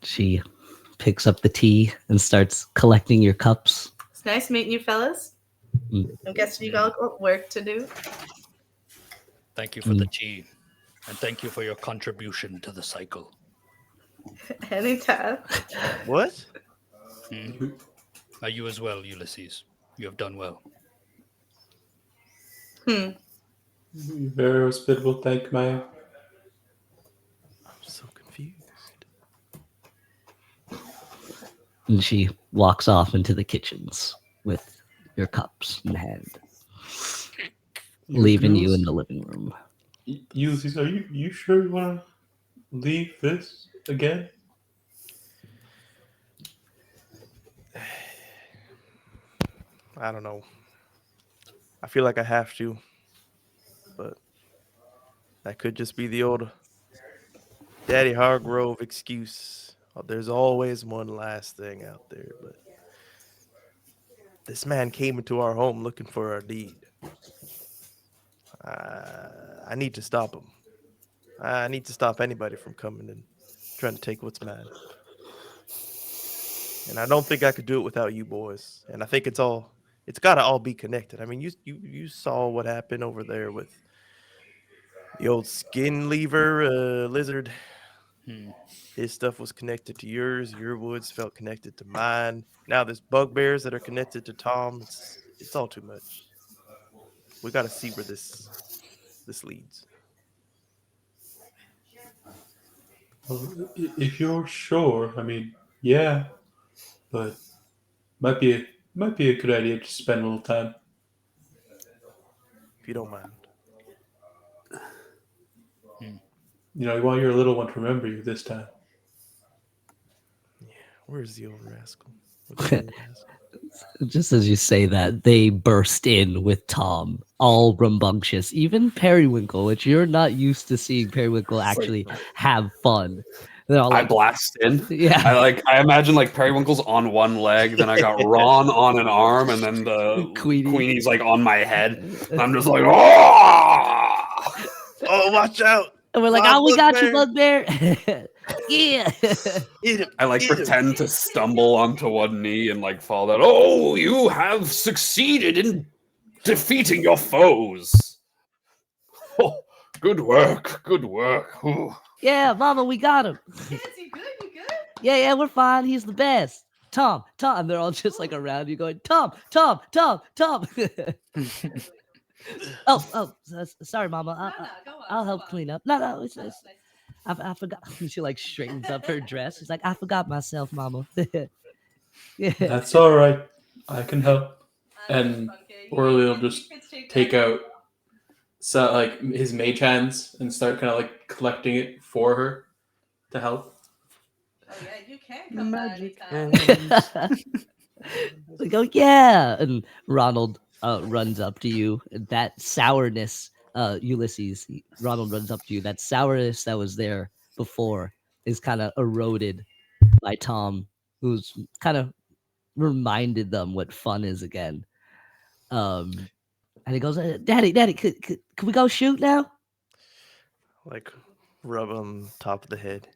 She picks up the tea and starts collecting your cups. It's nice meeting you, fellas. I'm guessing you got work to do. Thank you for the tea, and thank you for your contribution to the cycle. Anytime. What? You as well, Ulysses. You have done well. Very hospitable, thank you, Maya. I'm so confused. And she walks off into the kitchens with your cups in hand, leaving you in the living room. Ulysses, are you sure you want to leave this again? I don't know. I feel like I have to, but that could just be the old Daddy Hargrove excuse. Oh, there's always one last thing out there, but this man came into our home looking for our deed. I need to stop him. I need to stop anybody from coming and trying to take what's mine. And I don't think I could do it without you boys. And I think it's got to all be connected. I mean, you saw what happened over there with the old skin lever lizard. His stuff was connected to yours. Your woods felt connected to mine. Now there's bugbears that are connected to Tom. It's all too much. We got to see where this leads. Well, if you're sure, I mean, yeah, but might be a good idea to spend a little time. If you don't mind. You know, you want your little one to remember you this time. Yeah, where's the old rascal? Where's the old rascal? Just as you say that, they burst in with Tom, all rambunctious. Even Periwinkle, which you're not used to seeing Periwinkle actually have fun. They're all I like, blast in. yeah. I imagine like Periwinkle's on one leg, then I got Ron on an arm, and then the Queenie's like on my head. And I'm just like, oh! Oh, watch out! And we're like, My oh, we got you, bugbear." bugbear. Yeah. Eat him. I like eat him. pretend to stumble onto one knee and like fall down. Oh, you have succeeded in defeating your foes. Oh, good work. Good work. Ooh. Yeah, Mama, we got him. Kids, you good? You good? Yeah, we're fine. He's the best. Tom. And they're all just like around you going, Tom. Sorry, Mama. I'll help clean up. No, it's I forgot. She like straightens up her dress. She's like, I forgot myself, Mama. Yeah. That's all right. I can help. And Orly will just take out like his mage hands and start kind of like collecting it for her to help. Oh yeah, you can come Magic anytime. We go, yeah. And Ronald runs up to you. That sourness, Ulysses, Ronald runs up to you. That sourness that was there before is kind of eroded by Tom, who's kind of reminded them what fun is again. And he goes, Daddy, could we go shoot now? Like rub on top of the head.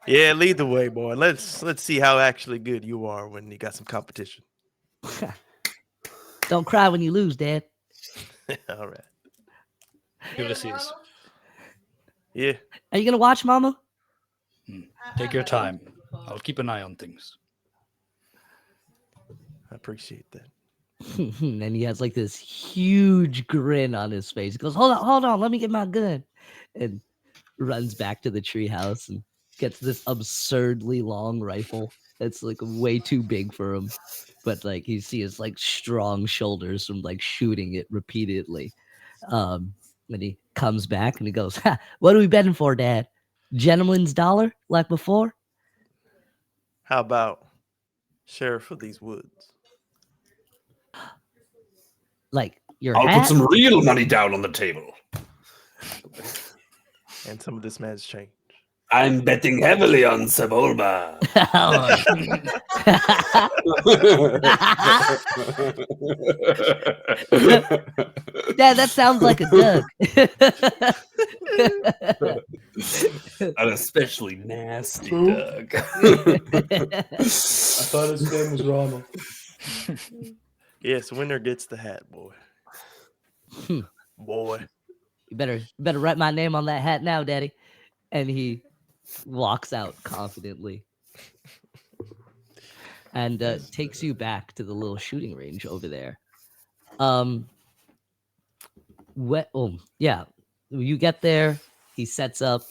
Yeah, lead the way, boy. Let's see how actually good you are when you got some competition. Don't cry when you lose, Dad. All right. Ulysses, Yeah. Are you gonna watch, Mama? take your time. I'll keep an eye on things. I appreciate that. And he has like this huge grin on his face. He goes, hold on, let me get my gun. And runs back to the treehouse and gets this absurdly long rifle. It's like way too big for him. But like you see his like strong shoulders from like shooting it repeatedly. And he comes back and he goes, what are we betting for, Dad? Gentleman's dollar like before? How about Sheriff of these woods? Like your I'll hat? put some real money down on the table. And some of this man's change. I'm betting heavily on Sebulba. Dad, that sounds like a Doug. An especially nasty Who? Doug. I thought his name was Ronald. Yes, winner gets the hat, boy. Boy. You better write my name on that hat now, Daddy. And he walks out confidently and takes you back to the little shooting range over there. You get there. He sets up.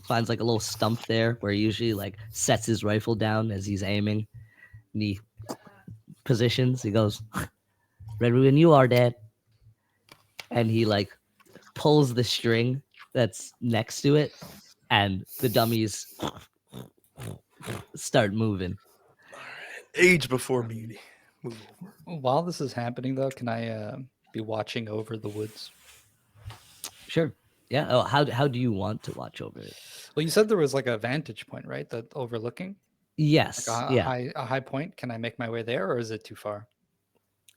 finds like a little stump there where he usually like sets his rifle down as he's aiming. And he positions. He goes, "Ready when you are, Dad." And he like pulls the string that's next to it, and the dummies start moving. Age before beauty. Move over. While this is happening, though, can I be watching over the woods? Sure. Yeah. Oh, how do you want to watch over it? Well, you said there was like a vantage point, right? That overlooking, Yes. like Yeah. a high point. Can I make my way there, or is it too far?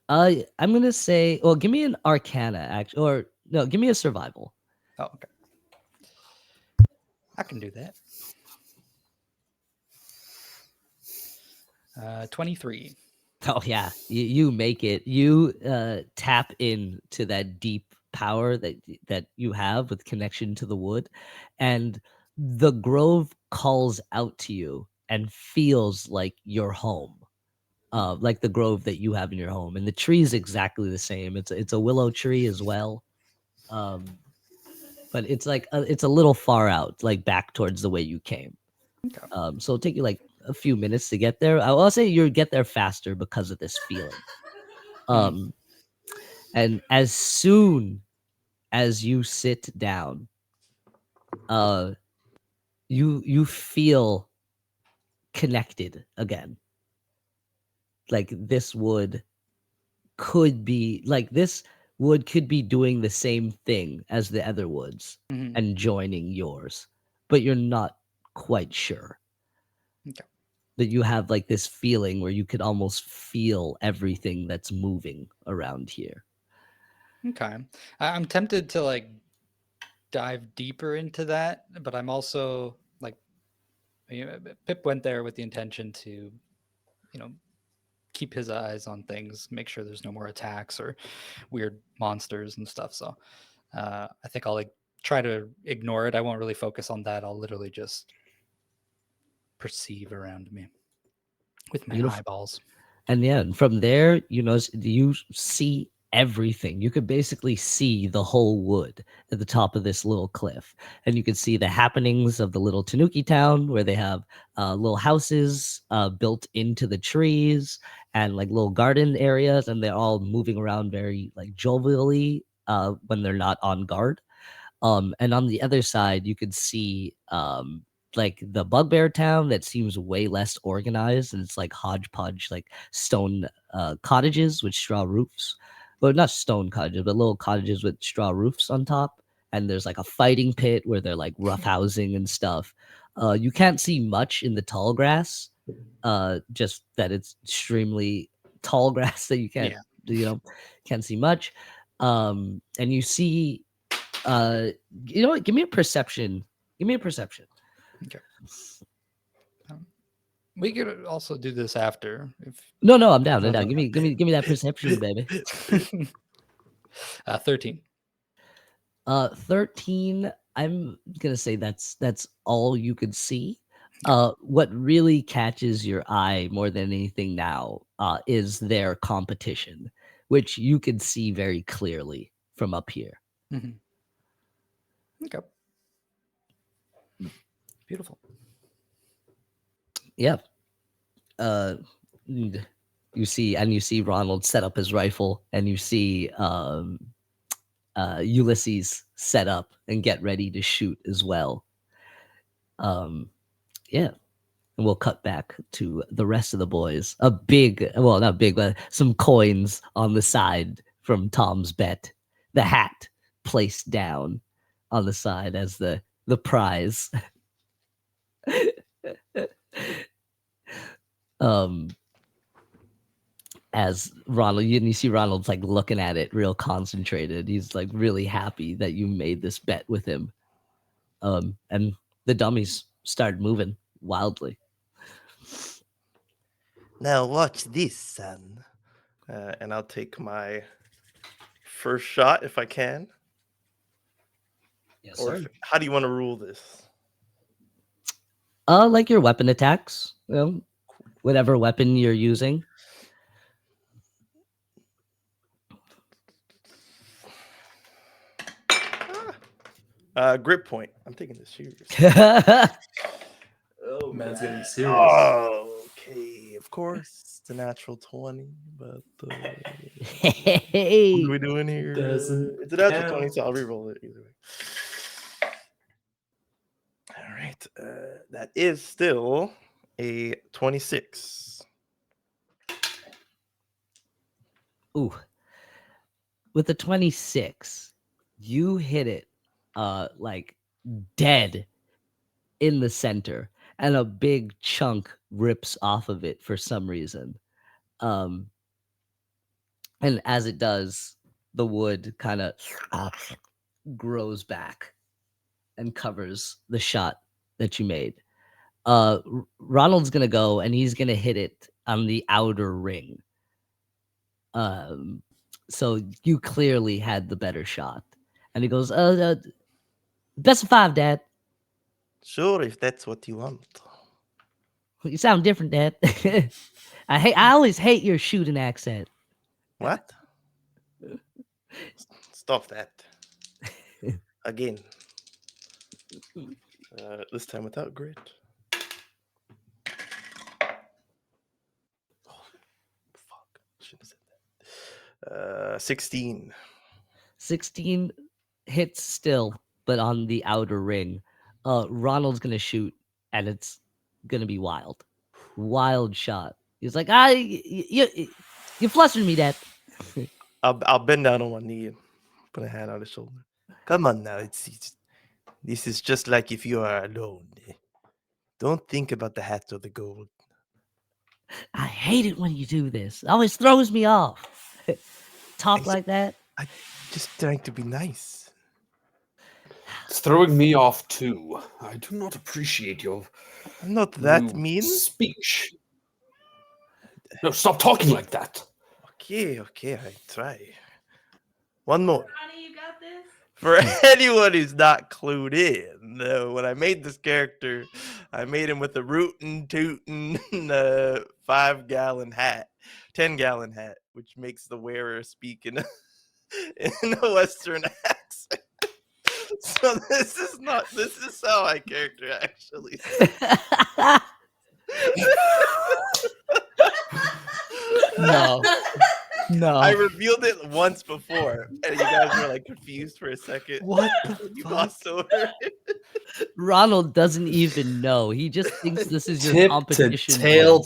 I'm gonna say, well, give me an Arcana, actually, or no, give me a Survival. Oh, okay. I can do that. 23. Oh yeah, you make it. You tap into that deep power that you have with connection to the wood, and the grove calls out to you and feels like your home, like the grove that you have in your home. And the tree is exactly the same. It's a willow tree as well, but it's like it's a little far out, like back towards the way you came. Okay. So it'll take you like a few minutes to get there. I'll say you'll get there faster because of this feeling. And as soon as you sit down, you feel connected again. Like this wood could be doing the same thing as the other woods Mhm. and joining yours, but you're not quite sure. Okay. That you have like this feeling where you could almost feel everything that's moving around here. Okay. I'm tempted to like dive deeper into that, but I'm also like, Pip went there with the intention to, keep his eyes on things, make sure there's no more attacks or weird monsters and stuff. So I think I'll like try to ignore it. I won't really focus on that. I'll literally just perceive around me with my Beautiful. eyeballs. And yeah, and from there, you see everything. You could basically see the whole wood at the top of this little cliff. And you could see the happenings of the little Tanuki town where they have little houses built into the trees and like little garden areas. And they're all moving around very like jovially when they're not on guard. And on the other side, you could see like the bugbear town that seems way less organized, and it's like hodgepodge, like stone cottages with straw roofs. Well, not stone cottages, but little cottages with straw roofs on top. And there's like a fighting pit where they're like roughhousing and stuff. You can't see much in the tall grass, just that it's extremely tall grass that you can't, can't see much. And you see you know what? Give me a perception. Give me a perception. Okay. We could also do this after. No, I'm down. I'm down. Give me that perception, baby. 13. 13. I'm gonna say that's all you could see. What really catches your eye more than anything now is their competition, which you could see very clearly from up here. Mm-hmm. Okay. Beautiful. Yeah. You see Ronald set up his rifle, and you see Ulysses set up and get ready to shoot as well. Yeah. And we'll cut back to the rest of the boys. Not big, but some coins on the side from Tom's bet. The hat placed down on the side as the prize. As Ronald, you see Ronald's like looking at it real concentrated. He's like really happy that you made this bet with him. And the dummies start moving wildly. Now watch this, son. And I'll take my first shot if I can. Yes, Or sir. how do you want to rule this? Like your weapon attacks, whatever weapon you're using. Grip point. I'm taking this serious. Oh, Man's getting serious. Oh, okay. Of course, it's a natural 20, but what Hey. are we doing here? Doesn't It's a natural count. 20, so I'll re-roll it either way. All right. That is still a 26. Ooh. With the 26, you hit it like dead in the center, and a big chunk rips off of it for some reason. And as it does, the wood kind of grows back and covers the shot that you made. Ronald's gonna go and he's gonna hit it on the outer ring. So you clearly had the better shot. And he goes, best of 5, Dad. Sure, if that's what you want. You sound different, Dad. I always hate your shooting accent. What? Stop that. Again. This time without grit. Oh, fuck. Shouldn't have said that. 16. 16 hits still, but on the outer ring. Ronald's gonna shoot, and it's gonna be wild. Wild shot. He's like, you flustered me, Dad. I'll bend down on one knee and put a hand on his shoulder. Come on now. This is just like if you are alone. Don't think about the hat or the gold. I hate it when you do this. It always throws me off. Talk like that. I just trying to be nice. It's throwing me off too. I do not appreciate your I'm not that rude mean. speech. No, stop talking like that. Okay, I try. One more. Ronnie, you got this? For anyone who's not clued in, when I made this character, I made him with a rootin' tootin' 5-gallon hat, 10-gallon hat, which makes the wearer speak in a Western accent. So this is how my character actually No. I revealed it once before, and you guys were like confused for a second. What the You fuck? glossed over it. Ronald doesn't even know. He just thinks this is your Tip to competition. tail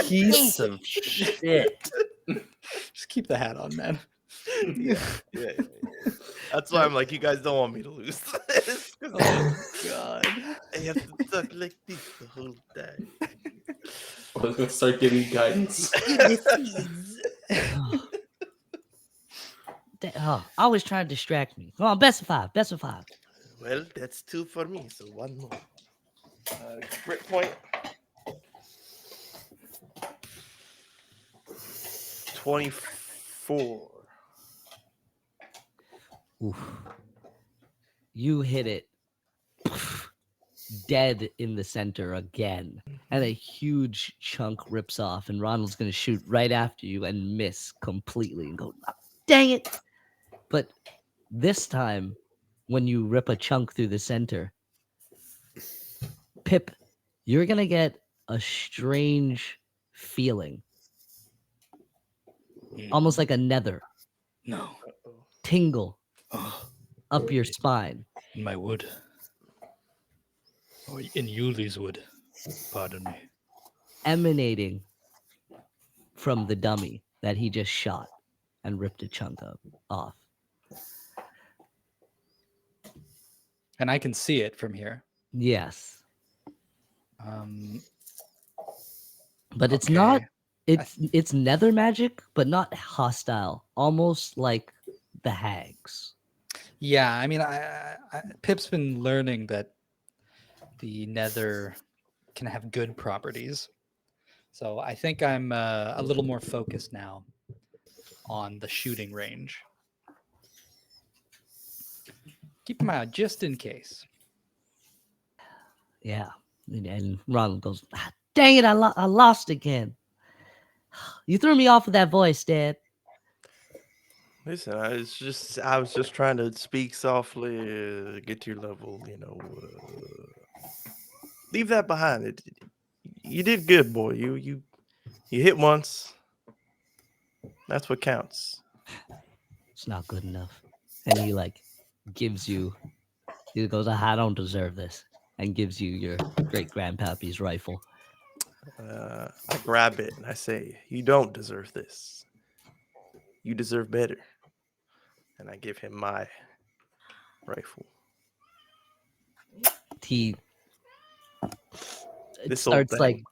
piece of shit. Just keep the hat on, man. Yeah. That's why I'm like, you guys don't want me to lose this. Oh God. I have to talk like this the whole time. I was gonna start giving you guidance. Always trying to distract me. Come on, best of 5. Well, that's 2 for me, so one more. Grit point. 24. Oof. You hit it dead in the center again, and a huge chunk rips off, and Ronald's going to shoot right after you and miss completely and go, "Oh, dang it." But this time, when you rip a chunk through the center, Pip, you're going to get a strange feeling, almost like a nether No. tingle Oh, up your spine. in my wood. Or in Yuli's wood. Pardon me. Emanating from the dummy that he just shot and ripped a chunk off. And I can see it from here. Yes. But it's Okay. not it's nether magic, but not hostile, almost like the hags. Yeah, I mean, Pip's been learning that the nether can have good properties. So I think I'm a little more focused now on the shooting range. Keep them out just in case. Yeah. And Ronald goes, dang it, I lost again. You threw me off with that voice, Dad. Listen, I was just trying to speak softly, get to your level. Leave that behind. You did good, boy. You hit once. That's what counts. It's not good enough. And he gives you. He goes, I don't deserve this, and gives you your great grandpappy's rifle. I grab it and I say, "You don't deserve this. You deserve better." And I give him my rifle. He This old starts thing.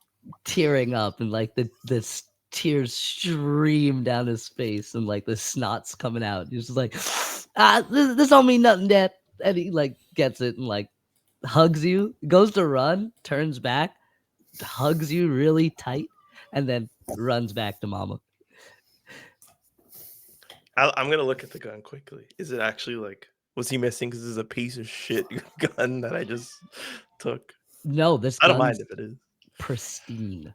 tearing up, and the tears stream down his face, and the snot's coming out. He's just like, this don't mean nothing, Dad. And he gets it and hugs you, goes to run, turns back, hugs you really tight, and then runs back to Mama. I'm gonna look at the gun quickly. Is it actually was he missing? Because this is a piece of shit gun that I just took. No, this I don't gun's mind if it is pristine.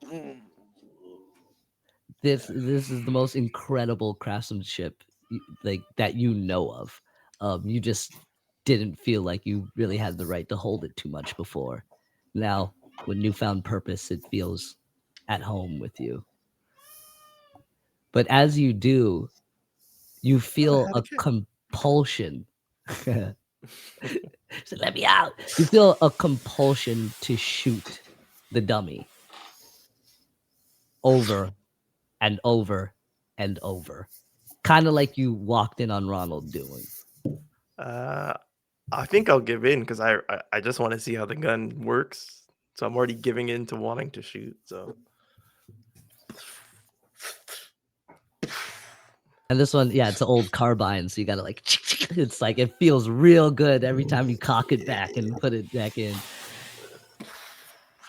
This is the most incredible craftsmanship that you know of. You just didn't feel like you really had the right to hold it too much before. Now, with newfound purpose, it feels at home with you. But as you do, you feel a compulsion. So let me out. You feel a compulsion to shoot the dummy over and over and over, kind of like you walked in on Ronald doing. I think I'll give in because I just want to see how the gun works. So I'm already giving in to wanting to shoot. So. And this one, yeah, it's an old carbine, so you gotta it's it feels real good every time you cock it back and put it back in.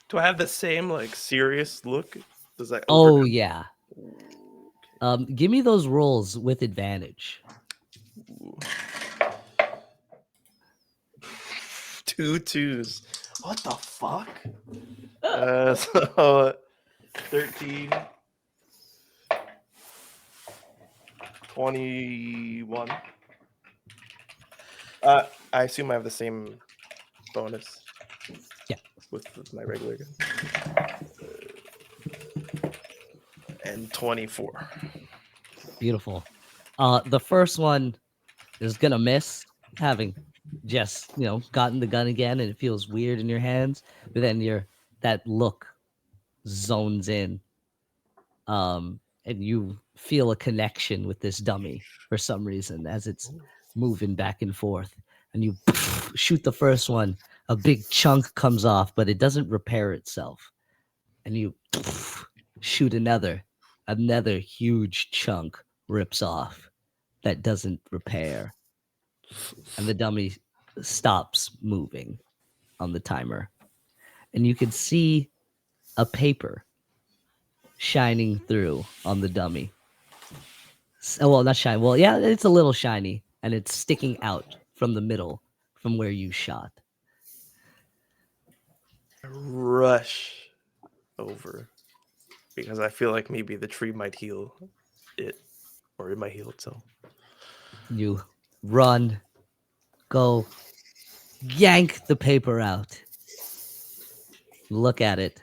Do I have the same serious look? Does that? Oh yeah. Give me those rolls with advantage. 2 2s. What the fuck? So 13, 21. I assume I have the same bonus. Yeah. With my regular gun. And 24. Beautiful. The first one is gonna miss, having just gotten the gun again, and it feels weird in your hands. But then that look zones in, and you feel a connection with this dummy for some reason as it's moving back and forth. And you shoot the first one, a big chunk comes off, but it doesn't repair itself. And you shoot another huge chunk rips off that doesn't repair. And the dummy stops moving on the timer. And you can see a paper shining through on the dummy. Well, not shiny. Well, yeah, it's a little shiny, and it's sticking out from the middle from where you shot. Rush over because I feel like maybe the tree might heal it, or it might heal itself. You run, go, yank the paper out, look at it,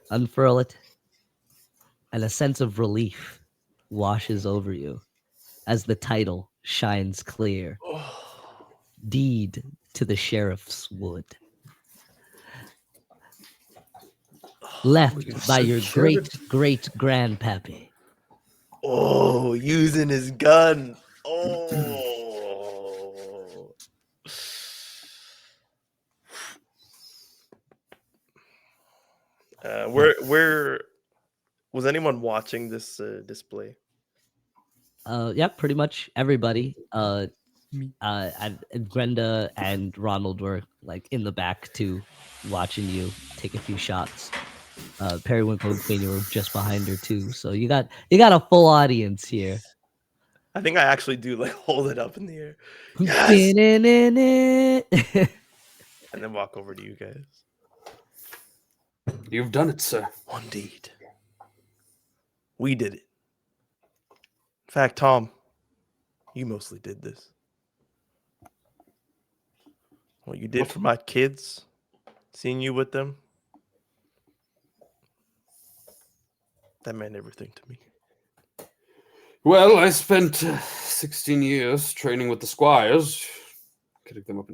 unfurl it, and a sense of relief washes over you as the title shines clear. Deed to the Sheriff's Wood. Left by your great-great-grandpappy. Oh, using his gun. Oh. Where was anyone watching this display? Yeah, pretty much everybody. Me. And Brenda and Ronald were in the back too, watching you take a few shots. Periwinkle and Queenie were just behind her too. So you got a full audience here. I think I actually do hold it up in the air. Yes! And then walk over to you guys. You've done it, sir. One deed. We did it. In fact, Tom, You mostly did this. What you did for my kids, seeing you with them, that meant everything to me. Well, I spent 16 years training with the squires, getting them up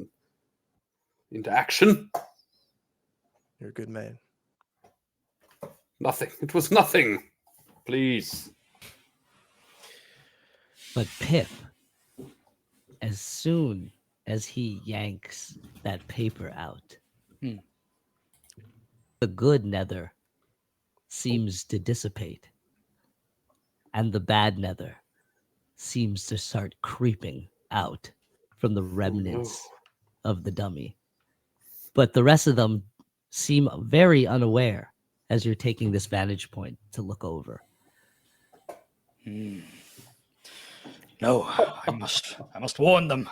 into action. You're a good man. Nothing. It was nothing. Please. But Pip, as soon as he yanks that paper out, the good nether seems to dissipate, and the bad nether seems to start creeping out from the remnants of the dummy. But the rest of them seem very unaware as you're taking this vantage point to look over. No, I must warn them.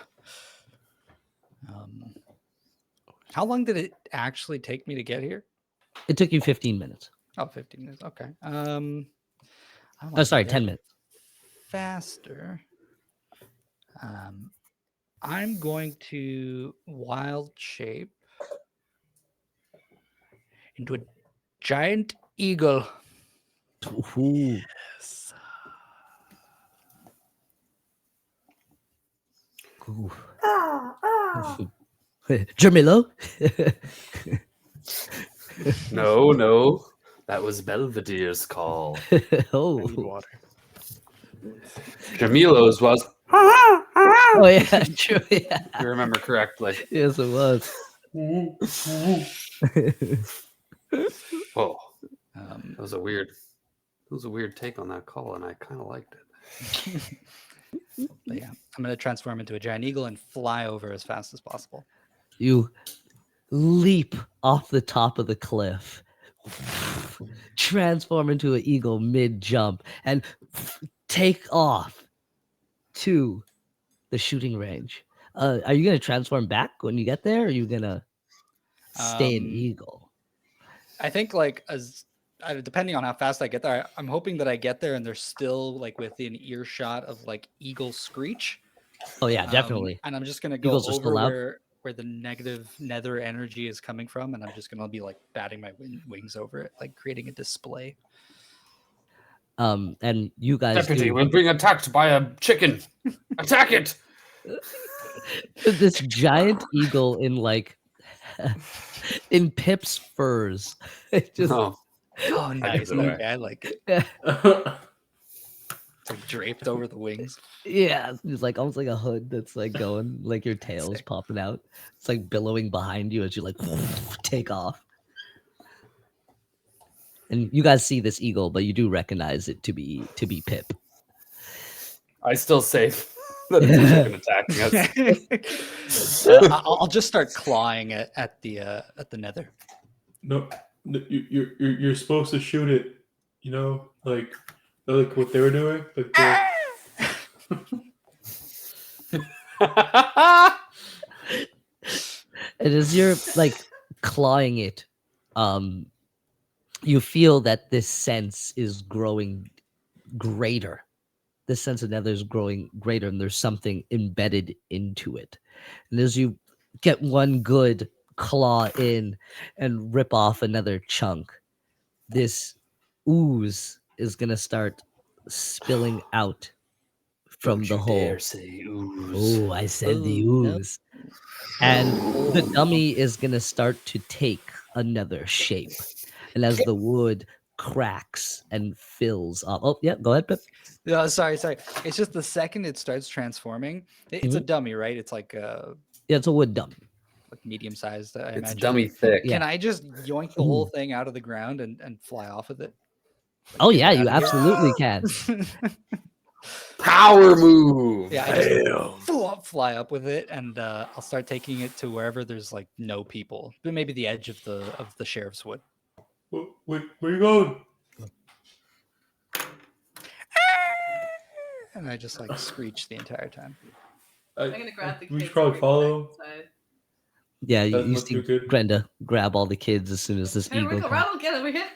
How long did it actually take me to get here? It took you 15 minutes. Oh, 15 minutes. Okay. Oh, sorry, 10 minutes. Faster. I'm going to wild shape into a giant eagle. Ooh. Yes. Ooh. Ah. Jamilo? No. That was Belvedere's call. I need Oh. water. Jamilo's was, Oh, yeah, true. Yeah. if you remember correctly. Yes, it was. Oh, that was a weird take on that call, and I kind of liked it. But yeah, I'm going to transform into a giant eagle and fly over as fast as possible. You leap off the top of the cliff, transform into an eagle mid-jump, and take off to the shooting range. Are you going to transform back when you get there, or are you going to stay an eagle? I think depending on how fast I get there, I'm hoping that I get there and they're still like within earshot of like eagle screech. Oh, yeah, definitely. And I'm just going to go Eagles are still out. over where the negative nether energy is coming from, and I'm just going to be like batting my wings over it, like creating a display. And you guys Deputy, we're being attacked by a chicken. Attack it! this giant eagle in in Pip's furs. It just Oh, nice. it. Okay, I like it. It's like draped over the wings. yeah, it's like almost like a hood that's like going, like your tail's Sick. popping out. It's like billowing behind you as you like take off. And you guys see this eagle, but you do recognize it to be Pip. I still say that it's a chicken attacking us. I'll just start clawing at the nether. No, you're supposed to shoot it. You know, like what they were doing. And as you're like clawing it, you feel that this sense is growing greater. This sense of nether is growing greater, and there's something embedded into it. And as you get one good claw in and rip off another chunk, this ooze is gonna start spilling out from the hole. Say ooze. Oh, I said the Oh, no. ooze. And the dummy is gonna start to take another shape. And as the wood cracks and fills up. Oh, yeah, go ahead, Pip. No, sorry. It's just the second it starts transforming, it's a dummy, right? It's like Yeah, it's a wood dummy. like medium sized. I It's imagine. dummy thick. Yeah. Can I just yoink the whole thing out of the ground and fly off with it? Like, Oh get yeah, it you out of absolutely can. here? Power move. Yeah, I just fly up with it, and I'll start taking it to wherever there's like no people, but maybe the edge of the sheriff's wood. Where you going? And I just like screech the entire time. I'm gonna grab the We kids should probably and follow. bring them inside. Yeah, you Doesn't you look see too good. Grenda grab all the kids as soon as this Hey, eagle Rico, comes. Rattle, get over here.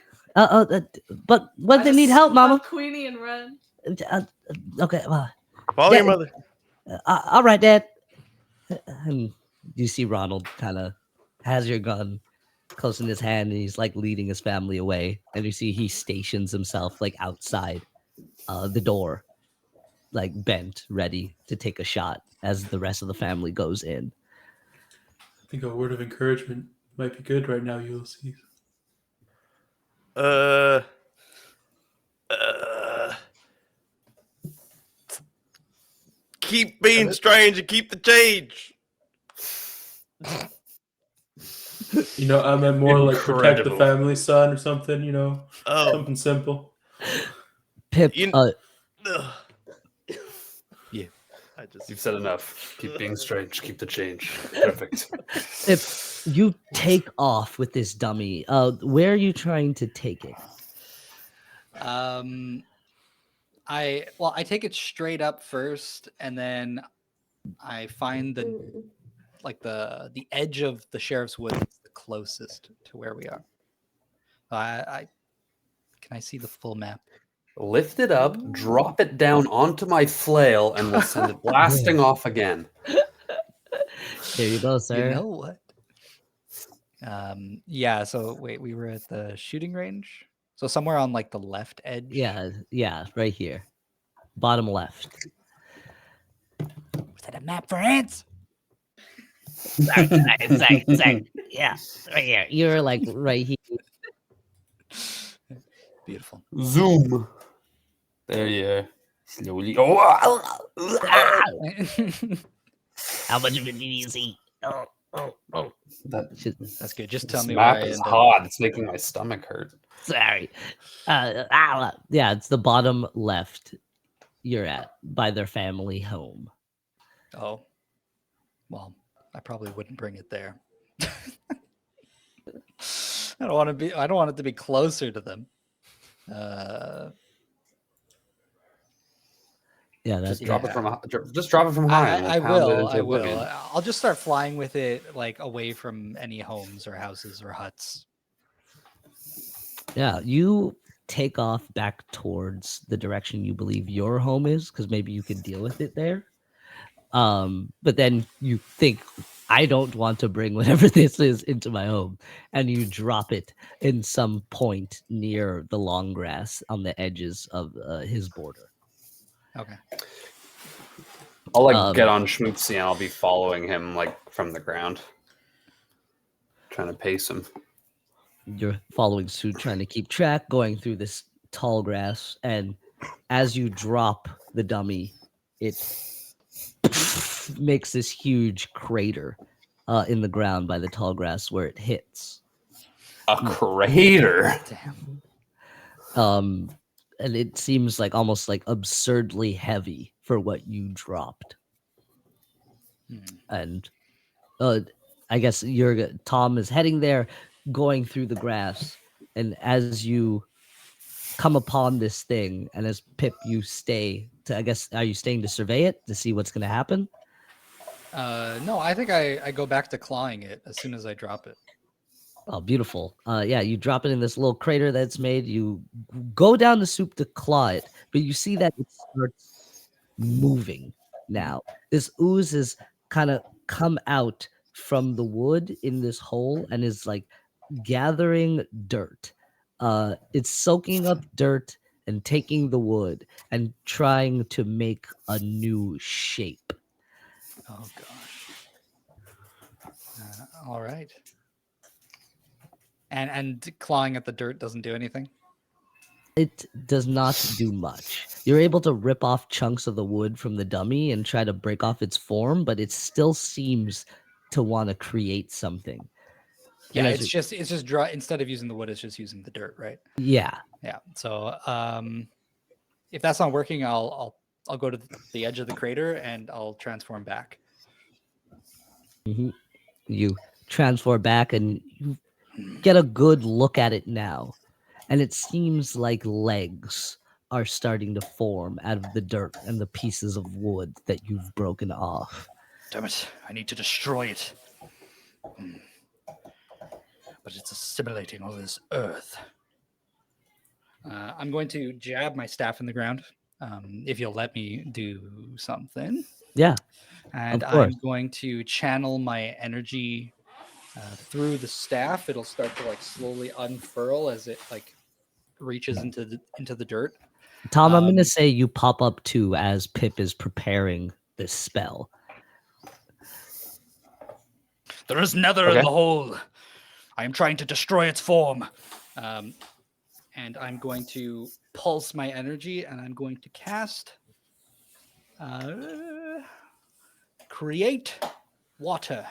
But what I they just need help, scoop Mama. up Queenie and run. Okay, Follow Yeah. your mother. All right, Dad. And you see Ronald kind of has your gun close in his hand, and he's like leading his family away. And you see he stations himself like outside the door, like bent, ready to take a shot as the rest of the family goes in. I think a word of encouragement might be good right now, Ulysses. Keep being strange and keep the change. You know, I meant more like protect the Incredible. family, son, or something. You know, Oh, something simple. Pip, ugh. Yeah. You've said enough. Keep being strange. Keep the change. Perfect. if you take off with this dummy, where are you trying to take it? I take it straight up first, and then I find the edge of the sheriff's wood that's the closest to where we are. I can I see the full map? Lift it up, drop it down onto my flail, and we'll send it blasting off again. Here you go, sir. You know what? Yeah. So wait, we were at the shooting range. So somewhere on like the left edge. Yeah, right here, bottom left. Was that a map for ants? Sorry. Yeah, right here. You're like right here. Beautiful. Zoom. There you are. Slowly. Oh, How much of it do you see? Oh. That's good. Just tell this me where I map is end up. hot. It's making my stomach hurt. Sorry. Yeah, it's the bottom left. You're at by their family home. Oh, well, I probably wouldn't bring it there. I don't want it to be closer to them. Yeah, that's Just drop it from high. And we'll I pound it will. into I will. oblivion. I'll just start flying with it, like away from any homes or houses or huts. Yeah, you take off back towards the direction you believe your home is, because maybe you could deal with it there. But then you think, I don't want to bring whatever this is into my home, and you drop it in some point near the long grass on the edges of his border. Okay. I'll get on Schmootsy and I'll be following him like from the ground, trying to pace him. You're following suit, trying to keep track, going through this tall grass, and as you drop the dummy, it makes this huge crater in the ground by the tall grass where it hits. A crater. Damn. And it seems like almost like absurdly heavy for what you dropped. And I guess Tom is heading there, going through the grass, and as you come upon this thing, and as Pip, you stay to, I guess, are you staying to survey it to see what's going to happen? No, I think I go back to clawing it as soon as I drop it. Oh, beautiful. Yeah, you drop it in this little crater that's made. You go down the soup to claw it, but you see that it starts moving now. This ooze has kind of come out from the wood in this hole and is like gathering dirt. It's soaking up dirt and taking the wood and trying to make a new shape. Oh gosh. All right. And clawing at the dirt doesn't do anything? It does not do much. You're able to rip off chunks of the wood from the dummy and try to break off its form, but it still seems to want to create something. Yeah, And it's just dry. Instead of using the wood, it's just using the dirt, right? Yeah. Yeah. So if that's not working, I'll go to the edge of the crater and I'll transform back. Mm-hmm. You transform back and you get a good look at it now. And it seems like legs are starting to form out of the dirt and the pieces of wood that you've broken off. Damn it, I need to destroy it. But it's assimilating all this earth. I'm going to jab my staff in the ground, if you'll let me do something. Yeah. And Of course. I'm going to channel my energy through the staff. It'll start to like slowly unfurl as it like reaches into the dirt. Tom, I'm going to say you pop up too as Pip is preparing this spell. There is nether in the hole. I am trying to destroy its form. And I'm going to pulse my energy, and I'm going to cast Create Water.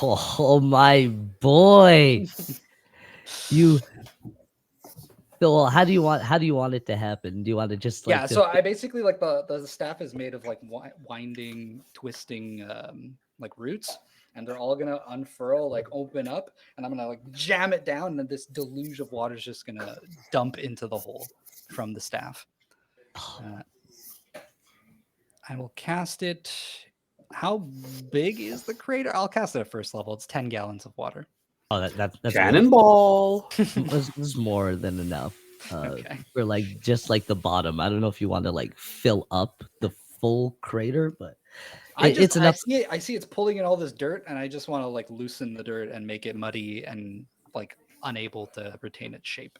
Oh my boy. You Well, how do you want it to happen? Do you want to just like So I basically like the staff is made of like winding, twisting like roots, and they're all gonna unfurl, like open up, and I'm gonna like jam it down, and then this deluge of water is just gonna dump into the hole from the staff. I will cast it. How big is the crater? I'll cast it at first level. It's 10 gallons of water. Oh, that's Cannonball. This is more than enough. Okay. For like just like the bottom. I don't know if you want to like fill up the full crater, but it's enough. I see it's pulling in all this dirt, and I just want to like loosen the dirt and make it muddy and like unable to retain its shape.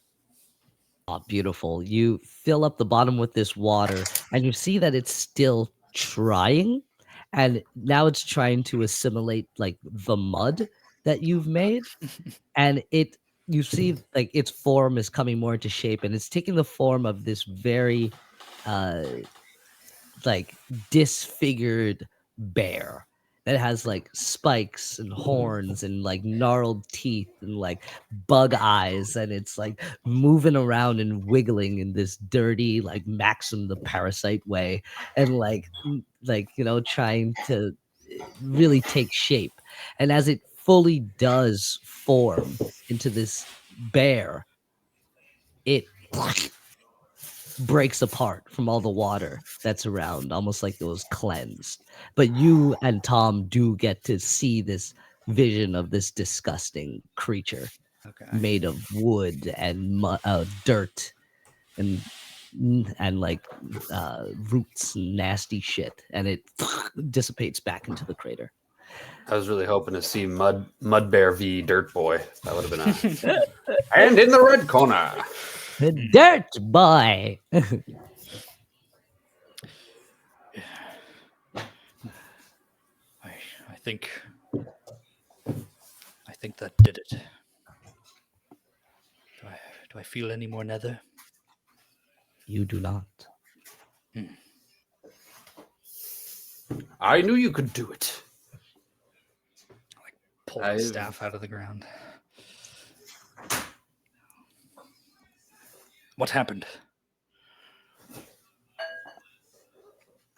Oh, beautiful. You fill up the bottom with this water, and you see that it's still trying, and now it's trying to assimilate like the mud that you've made, and you see like its form is coming more into shape, and it's taking the form of this very like disfigured bear that has like spikes and horns and like gnarled teeth and like bug eyes, and it's like moving around and wiggling in this dirty like Maxim the Parasite way, and like trying to really take shape. And as it fully does form into this bear, it breaks apart from all the water that's around, almost like it was cleansed. But you and Tom do get to see this vision of this disgusting creature made of wood and dirt and like roots and nasty shit, and it dissipates back into the crater. I was really hoping to see Mud Bear v Dirt Boy. That would have been a... And in the red corner, the Dirt Boy. I think that did it. Do I feel any more nether? You do not. I knew you could do it. Pull the staff out of the ground. What happened?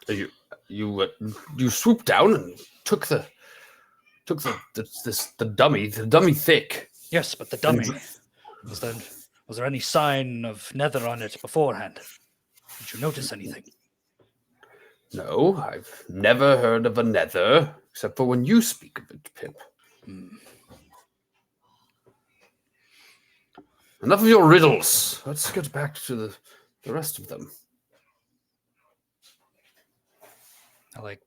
You swooped down and took the dummy thick. Yes, but the dummy. Was there any sign of nether on it beforehand? Did you notice anything? No, I've never heard of a nether, except for when you speak of it, Pip. Enough of your riddles. Let's get back to the rest of them. I like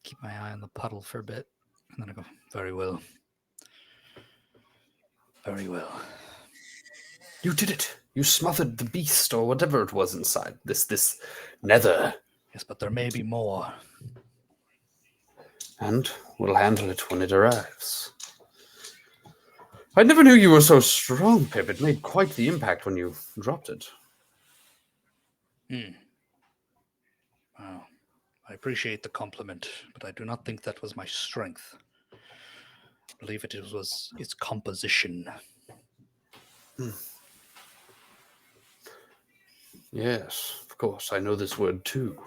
keep my eye on the puddle for a bit, and then I go, very well. Very well. You did it. You smothered the beast or whatever it was inside this nether. Yes, but there may be more. And we'll handle it when it arrives. I never knew you were so strong, Pip. It made quite the impact when you dropped it. Wow. I appreciate the compliment, but I do not think that was my strength. I believe it was its composition. Yes, of course. I know this word too.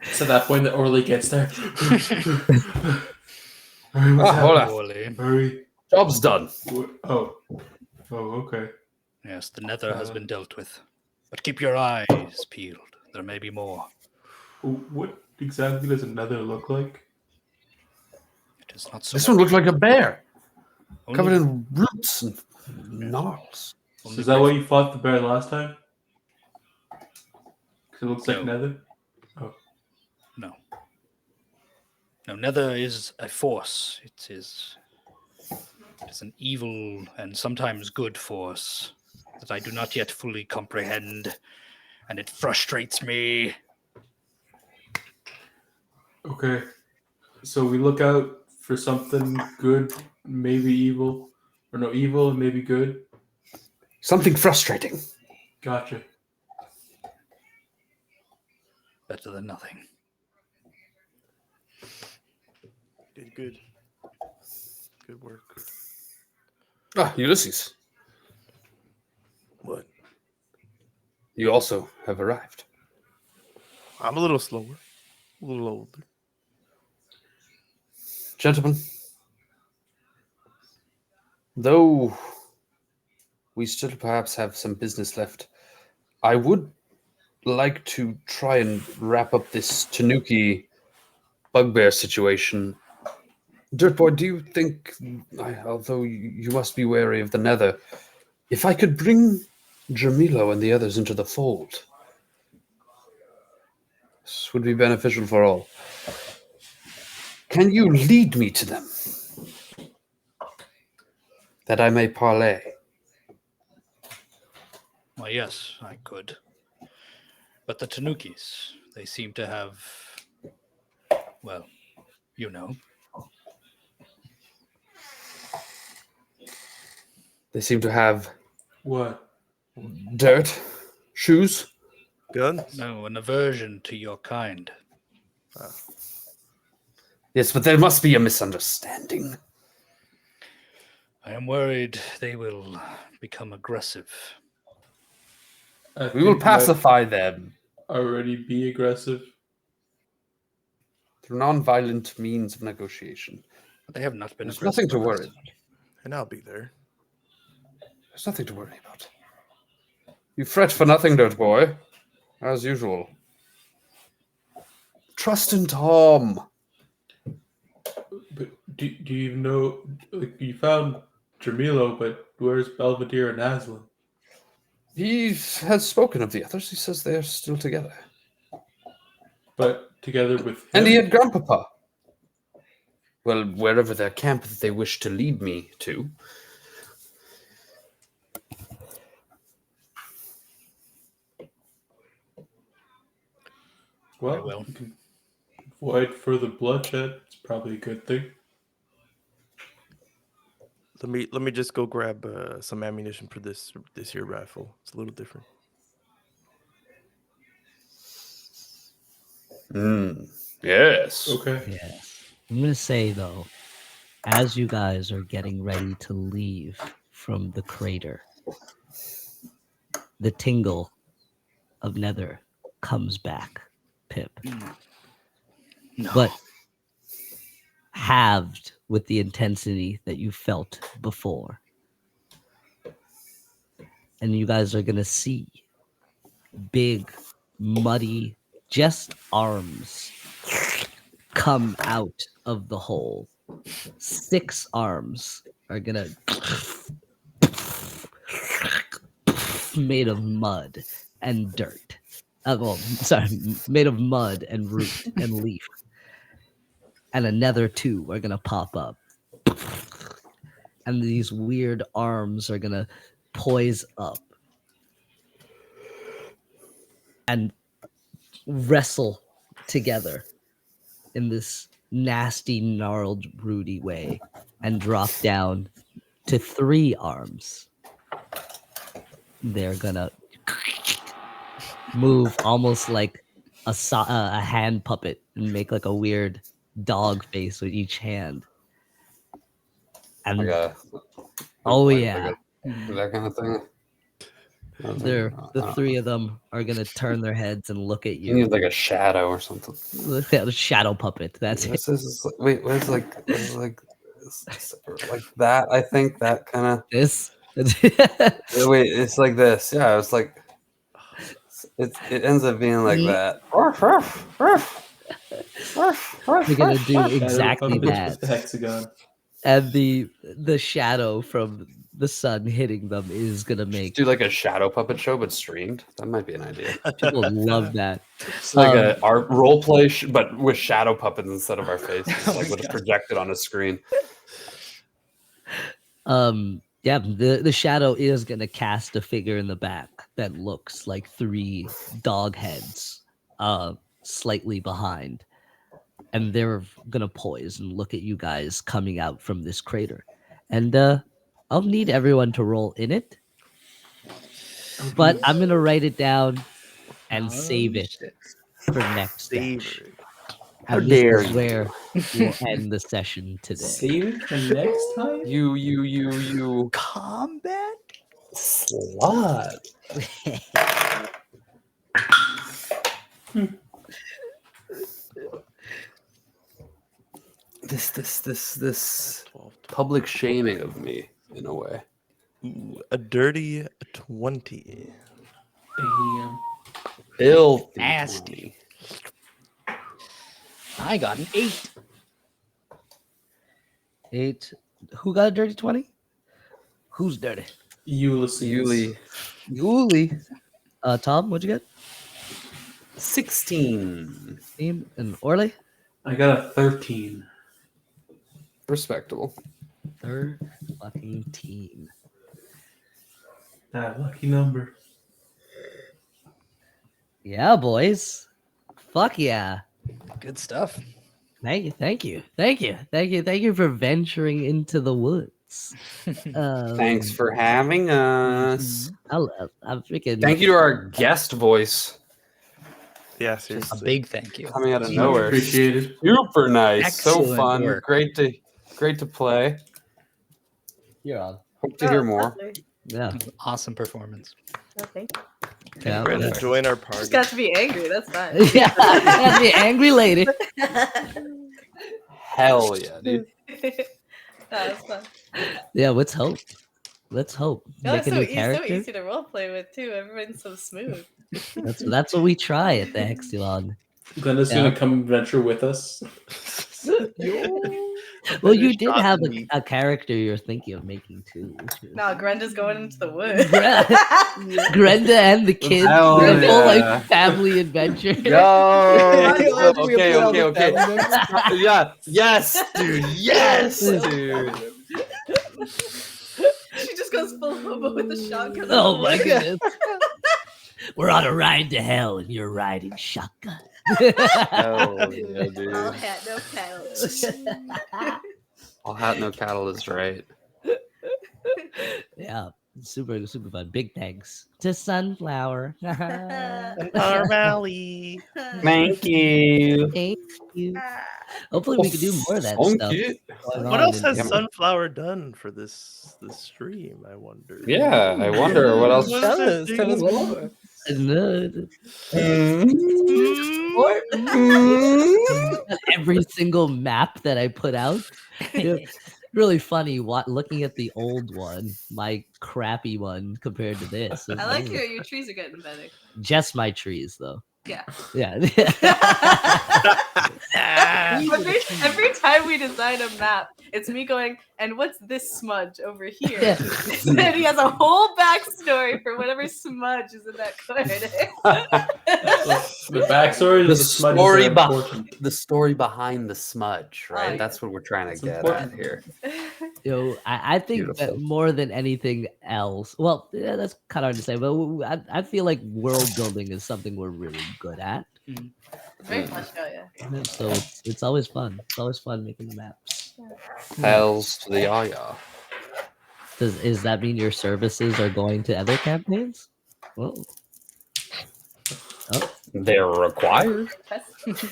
It's at that point that Orly gets there. Hold on. Hurry. Job's done. Oh, okay. Yes, the nether has been dealt with. But keep your eyes peeled. There may be more. What exactly does a nether look like? It is not so. This one looked like a bear, Only- covered in roots and gnarls. So is that why you fought the bear last time? It looks like No. Nether. No. No, Nether is a force. It is an evil and sometimes good force that I do not yet fully comprehend, and it frustrates me. Okay. So we look out for something good, maybe evil. Or no, evil and maybe good. Something frustrating. Gotcha. Better than nothing. Did good. Good work. Ah, Ulysses, What? you also have arrived. I'm a little slower. A little older. Gentlemen, though we still perhaps have some business left, I would like to try and wrap up this Tanuki bugbear situation. Dirtboy, do you think, although you must be wary of the Nether, if I could bring Jamilo and the others into the fold, this would be beneficial for all. Can you lead me to them, that I may parlay? Well, yes, I could. But the Tanukis, they seem to have, well, you know. They seem to have What? dirt, shoes. Guns? No, an aversion to your kind. Yes, but there must be a misunderstanding. I am worried they will become aggressive. We will pacify them Already be aggressive. through non-violent means of negotiation. But they have not been There's aggressive. nothing to worry about. And I'll be there. There's nothing to worry about. You fret for nothing, Dirt Boy. As usual. Trust in Tom. But do you even know, like, you found Jamilo, but where's Belvedere and Aslan? He has spoken of the others. He says they are still together. But together with him? And he had Grandpapa. Well, wherever their camp that they wish to lead me to. Well, Well. you can avoid further bloodshed. It's probably a good thing. Let me just go grab some ammunition for this here rifle. It's a little different. Yes. Okay. Yes. I'm going to say, though, as you guys are getting ready to leave from the crater, the tingle of Nether comes back, Pip. No. But halved with the intensity that you felt before. And you guys are going to see big, muddy, just arms come out of the hole. 6 arms are going to made of mud and dirt. Made of mud and root and leaf. And another 2 are going to pop up. And these weird arms are going to poise up and wrestle together in this nasty, gnarled, rooty way and drop down to 3 arms. They're going to move almost like a hand puppet and make like a weird dog face with each hand. And Like yeah, that kind of thing. the 3 of them are gonna turn their heads and look at You you. need like a shadow or something. Look at the shadow puppet. That's it. Wait, where's like that? I think that kind of. This. Wait, it's like this. Yeah, it's like. It ends up being like that. We're gonna do Shadow exactly puppet that. with the hexagon. And the shadow from the sun hitting them is gonna make Do like a shadow puppet show, but streamed. That might be an idea. people love that. It's like a our role play, but with shadow puppets instead of our faces, Oh like my with it God. projected on a screen. Yeah, the shadow is gonna cast a figure in the back that looks like 3 dog heads, slightly behind, and they're gonna poise and look at you guys coming out from this crater. And I'll need everyone to roll in it, but I'm gonna write it down and save it for next Savor session. it. How And this dare is you. where we'll end the session today. Save it for next time. You Combat? slut. This 12, public shaming of me in a way. Ooh, a dirty 20. Damn. Filthy Nasty. 20. I got an 8. 8. Who got a dirty 20? Who's dirty? Ulysses. Yuli. Tom, what'd you get? 16. Team and Orly? I got a 13. Respectable. Third fucking team. That lucky number. Yeah, boys. Fuck yeah. Good stuff. Thank you for venturing into the woods. Thanks for having us. I'm freaking. Thank you to our guest voice Yeah, A seriously. big thank you. coming out of Much nowhere. appreciated. Super nice. So Excellent fun. work. Great to play. You're on. Hope to hear more. Yeah. Awesome performance. Oh, thank you. Yeah. Ready to join our Just party. got to be angry. That's fine. Yeah. That's the angry lady. Hell yeah, dude. That's fun. Yeah. Let's hope. Let's hope. No, Make it's a so, new it's so character. easy to roleplay with too. Everyone's so smooth. That's what we try at the Hexagon. Glenda's Yeah. gonna come venture with us. Well, you did Shot have me. a character you're thinking of making too. No, Grenda's going into the woods. Grenda and the kids. Hell They're full yeah. like family adventure. Yo. We Okay. play Yeah. Yes, dude. Yes, dude. She just goes full hobo with a shotgun. Oh my goodness. We're on a ride to hell and you're riding shotgun. Hell yeah, All dude. hat, no cattle. All hat, no cattle is right. Yeah, super fun. Big thanks to Sunflower. Our Valley. Thank you. Thank you. Hopefully, we can do more of that Thank stuff. you. going What on else in- has Yeah. Sunflower done for this stream? I wonder. Yeah, I wonder what else. What Tell is us, it tell us doing? more. Every single map that I put out. Really funny looking at the old one, my crappy one compared to this. I like your trees are getting better. Just my trees, though. Yeah. Yeah. every time we design a map, it's me going, and what's this smudge over here? Yeah. And he has a whole backstory for whatever smudge is in that corner. The backstory The is the smudges story are important. the story behind the smudge, right? yeah. That's what we're trying to It's get important. at here. I think that Beautiful. more than anything else, well, yeah, that's kind of hard to say, but I feel like world building is something we're really good at. Very fun show, yeah. So it's always fun. It's always fun making the maps. Hells to the yaya. Does that mean your services are going to other campaigns? Well, They're required.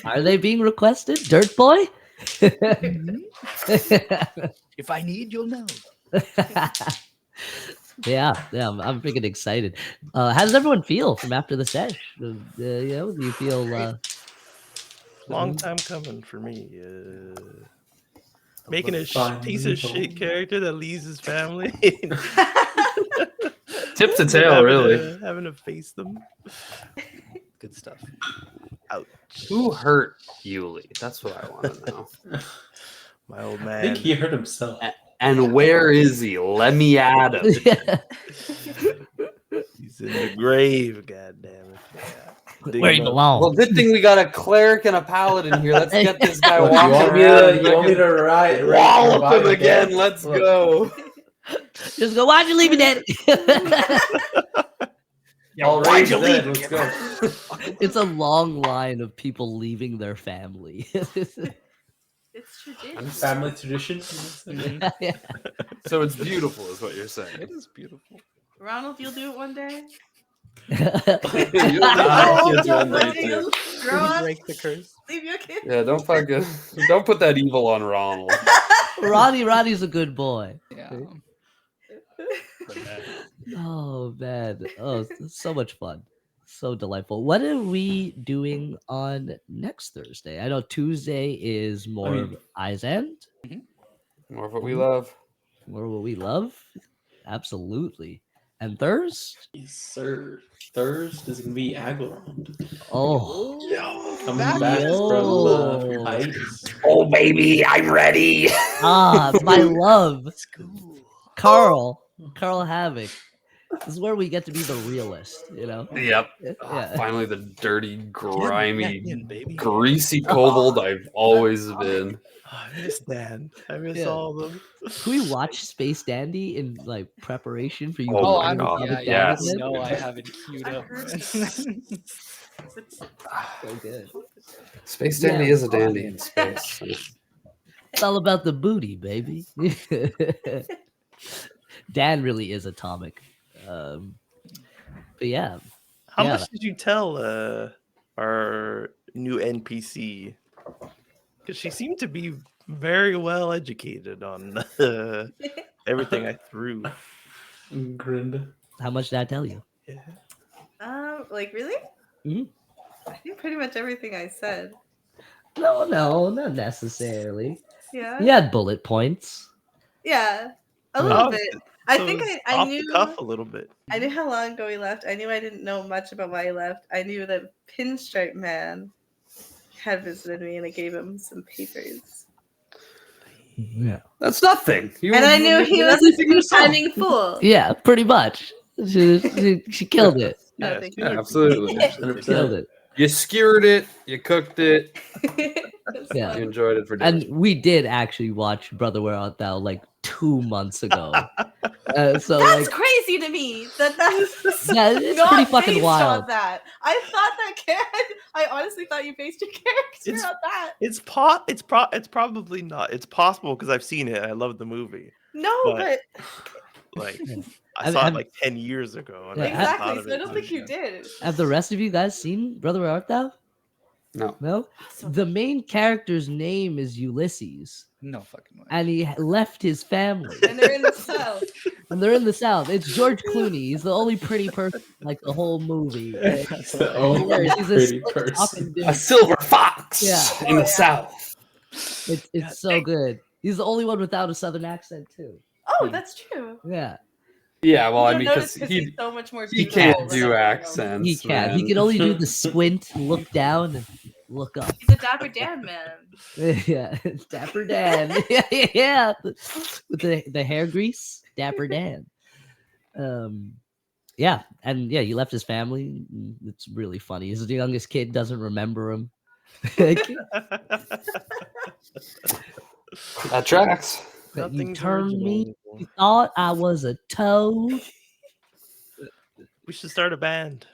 are they being requested? Dirt Boy? If I need, you'll know. yeah, I'm freaking excited. How does everyone feel from after the sesh? Do you feel Long time coming for me. Making a Fine. piece of shit character that leaves his family. Tip to tail, really. Having to face them. Good stuff. Ouch. Who hurt Yuli? That's what I want to know. My old I man. think he hurt himself. And where is he? Let me at him. He's in the grave. God damn it! Yeah. Dig Where him he up. Well, belongs. good thing we got a cleric and a paladin here. Let's get this guy Look, walking you want me around. to, you want me to ride Wallop revive him again. Let's Look. go. Just go, why'd you leave me dead? I'll why'd raise you dead. leave? Let's go. It's a long line of people leaving their family. It's tradition. Family tradition. Yeah. So it's beautiful, is what you're saying. It is beautiful. Ronald, you'll do it one day. You'll Grow up, Break the curse. leave your kid. Yeah, don't put that evil on Ronald. Ronnie's a good boy. Yeah. Oh man. Oh, so much fun. So delightful. What are we doing on next Thursday? I know Tuesday is more of Eyes End. More of what we love. More of what we love. Absolutely. And Thursday? Yes, sir. Thursday is gonna be Aglarond. Oh. Coming back Yo. from hiatus. Oh, baby, I'm ready. My love. Carl Havoc. This is where we get to be the realist, you know? Yep. Yeah. Finally, the dirty, grimy, baby. greasy kobold I've always been. Oh, I miss Dan. I miss Yeah. all of them. Can we watch Space Dandy in like preparation for you? Oh to my learn God, how to yeah, dance yes. again? No, I have it queued up. So good. Space Dandy is a dandy in space. It's all about the booty, baby. Dan really is atomic. But yeah. How Yeah. much did you tell our new NPC? Because she seemed to be very well educated on everything I threw. Grinned. How much did I tell you? Yeah. Like really? Mhm. I think pretty much everything I said. No, not necessarily. Yeah. You had bullet points. Yeah. A Yeah. little Oh, bit. I So think it's I off knew the cuff a little bit. I knew how long ago he left. I knew I didn't know much about why he left. I knew that Pinstripe Man had visited me and I gave him some papers. Yeah. That's nothing. And I knew he was a two-timing fool. Yeah, pretty much. She killed it. No, Yeah, thank Yeah, you. absolutely. Killed it. You skewered it. You cooked it. It's Yeah. You fun. enjoyed it for dinner. And we did actually watch Brother Where Art Thou like 2 months ago. So That's like, crazy to me. That's yeah, it's not pretty fucking based wild. on that. I thought that I honestly thought you based your character It's- on that. It's probably not. It's possible because I've seen it. I love the movie. No, But- but Like Yeah. I saw I've- it like 10 years ago. And Yeah, I just thought exactly. of So I it don't think you did. Have the rest of you guys seen Brother Where Art Thou? No. No? So The main character's name is Ulysses. No fucking way. And he left his family. and they're in the south. And they're in the South. It's George Clooney. He's the only pretty person like the whole movie. That's the Oh, only he's a pretty slick person. talking dude. A silver fox Yeah. in the Oh, yeah. south. It's so good. He's the only one without a southern accent too. Oh, that's true. Yeah, Yeah, well, I You'll mean, notice because he's he so much more he beautiful can't than do everyone else. accents. he can. He man. can only do the squint, look down, and look up. He's a Dapper Dan man. Yeah, Dapper Dan. Yeah. With the hair grease, Dapper Dan. Yeah, and yeah, he left his family. It's really funny. He's the youngest kid, doesn't remember him. That tracks. You Nothing's turned me. original. You thought I was a toad. We should start a band.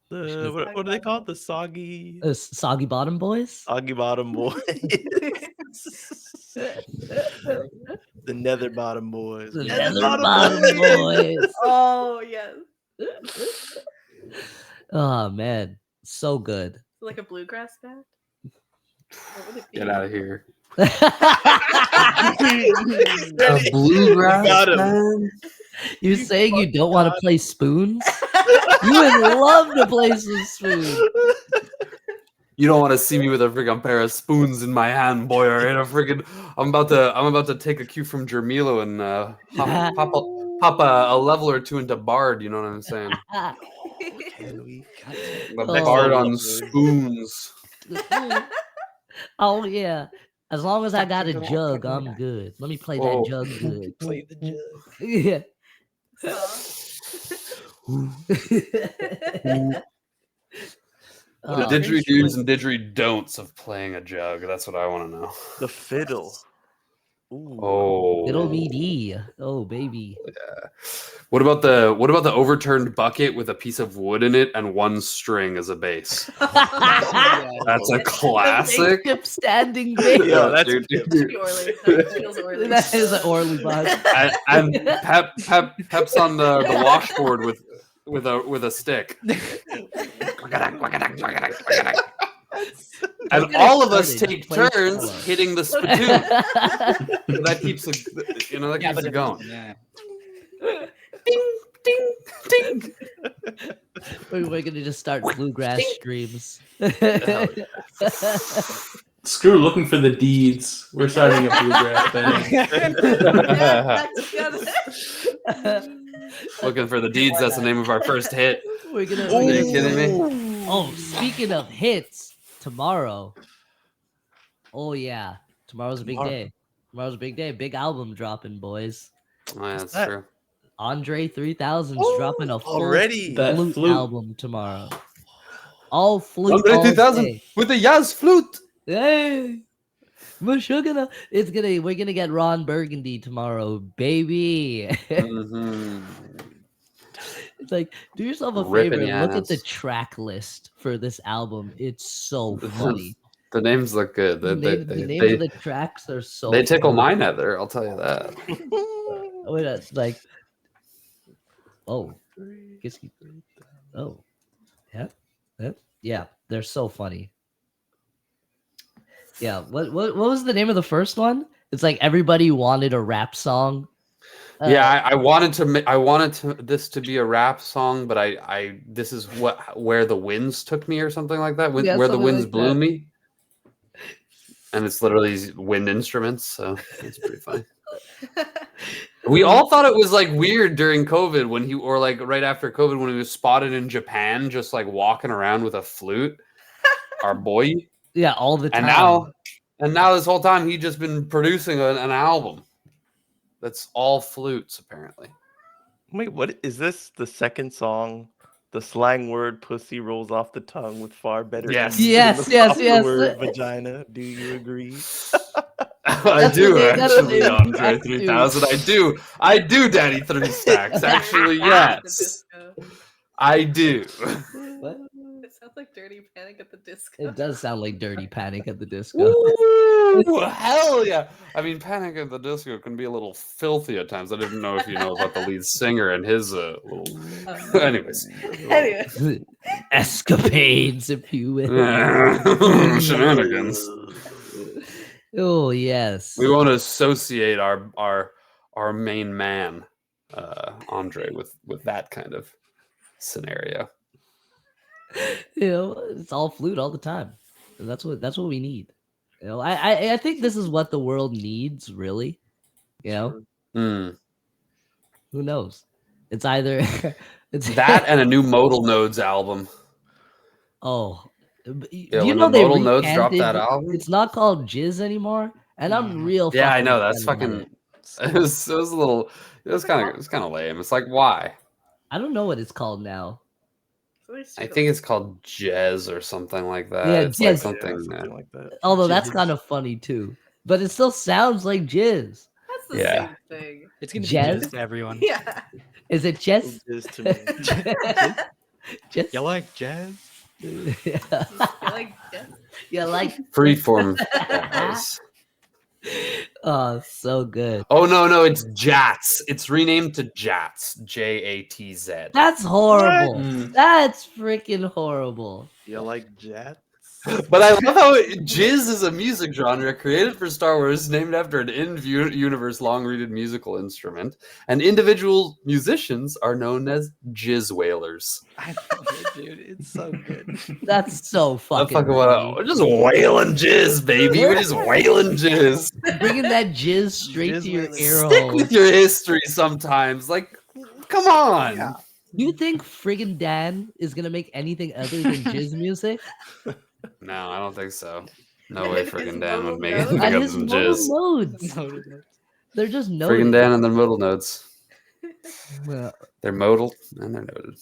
What do they call it? The Soggy Soggy Bottom Boys. Soggy Bottom Boys. The Nether Bottom Boys. The Nether Nether Bottom Bottom Boys. Oh yes. Oh man, so good. Like a bluegrass band? What would it be? Get out of here. Ready. bluegrass Got him. band? You're saying you don't want to play spoons? You would love to play some spoons. You don't want to see me with a friggin' pair of spoons in my hand, boy. Or in a friggin', I'm about to take a cue from Jermilo and pop a level or two into Bard. You know what I'm saying? Can we? The Oh. Bard on spoons. Oh yeah, As long as I got a jug, I'm good. Let me play Whoa. that jug good. Play the jug. Yeah. The Oh, didgeridoos and didgeridon'ts of playing a jug. That's what I want to know. The fiddle. Ooh. Oh, it'll be D. Oh, baby. What about the overturned bucket with a piece of wood in it and one string as a bass? That's a classic. Ship standing bass. Yeah, that's dude. Orly. That feels Orly. That is an Orly box. And Pep's on the washboard with a stick. And all of us take turns hitting the spittoon. That keeps it going. Yeah. Ding, ding, ding. We're gonna just start bluegrass streams. Screw looking for the deeds. We're starting a bluegrass band. Looking for the deeds. That's the name of our first hit. Are you kidding me? Oh, speaking of hits, tomorrow. Oh yeah, tomorrow's a big day. Tomorrow's a big day. Big album dropping, boys. Oh, yeah, that's that? true. Andre 3000's dropping a full Already? That flute flute. album tomorrow. All flute. Andre all 3000 day. with the Yaz flute. Hey, we're gonna get Ron Burgundy tomorrow, baby. Mhm. It's like, do yourself a Ripping favor, look at the ass. track list for this album. It's so funny. The names look good. The names of the tracks are so. They tickle funny. my nether. I'll tell you that. Oh, that's like, oh, oh, yeah, they're so funny. Yeah, what was the name of the first one? It's like everybody wanted a rap song. Yeah, I wanted this to be a rap song, but this is where the winds took me or something like that. Yeah, where the something winds like blew that. me, and it's literally these wind instruments. So it's pretty funny. We all thought it was like weird during COVID right after COVID when he was spotted in Japan, just like walking around with a flute. Our boy, Yeah, all the time. and now this whole time he's just been producing an album that's all flutes apparently. Wait, what is this? The second song? The slang word "pussy" rolls off the tongue with far better. Yes. ease Yes, than the yes, proper yes. Word vagina. Do you agree? I That's do the name- that's the actually, name of Andre track 3000. I do, Daddy 3 Stacks. Actually, yes, I do. What? It sounds like Dirty Panic at the Disco. It does sound like Dirty Panic at the Disco. Ooh, hell yeah! I mean, Panic at the Disco can be a little filthy at times. I didn't know if you know about the lead singer and his little. Anyways, Anyway, Escapades, if you will. shenanigans. Oh yes. We won't associate our main man, Andre, with that kind of scenario. You know, it's all flute all the time. And that's what we need. You know, I think this is what the world needs, really. You know, Mm. who knows? It's either it's That and a new Modal Nodes album. Oh, Yeah, do you when know the they Modal Nodes dropped recanted- that album. It's not called Jizz anymore, and I'm real. Yeah, I fucking know, that's offended by fucking- it. It was kind of lame. It's like, why? I don't know what it's called now. I think it's called Jez or something like that. Yeah, it's like Jez. something. something like that. Although that's Jizz. kind of funny too, but it still sounds like Jizz. that's the Yeah. same thing. It's gonna Jazz? be just to everyone. Yeah. Is it Jizz? It is to me. Jizz? You like jazz? Yeah. I like yes. Yeah, like Freeform. Jazz. oh, so good. Oh no, it's Jats. It's renamed to Jats. Jatz. That's horrible. Mm. That's freaking horrible. You like Jats? But I love how Jizz is a music genre created for Star Wars, named after an in-universe long-readed musical instrument, and individual musicians are known as Jizz Wailers. I know, dude. It's so good. That's so fucking. funny. We're just wailing jizz, baby. We're just wailing jizz. Bringing that jizz straight Jizz to your with- ear Stick hole. with your history sometimes. Like, come on. Yeah. You think friggin' Dan is gonna make anything other than jizz music? No, I don't think so. No way His friggin' Dan would modal make nodes? pick And up his some modal jizz. nodes. They're just Friggin' noted. Dan and their modal nodes. Well, They're modal and they're noted.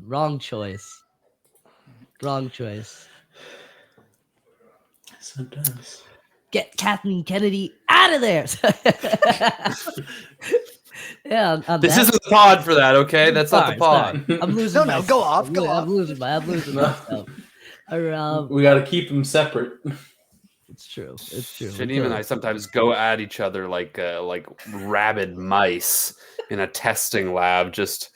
wrong choice. Wrong choice. Sometimes. Get Kathleen Kennedy out of there. Yeah, on This that- isn't the pod for that, okay? That's not the pod. sorry. I'm losing. No, my go stuff. off, I'm go lo- off. I'm losing myself. We got to keep them separate. It's true. It's true. Shaneem and I sometimes go at each other like rabid mice in a testing lab, just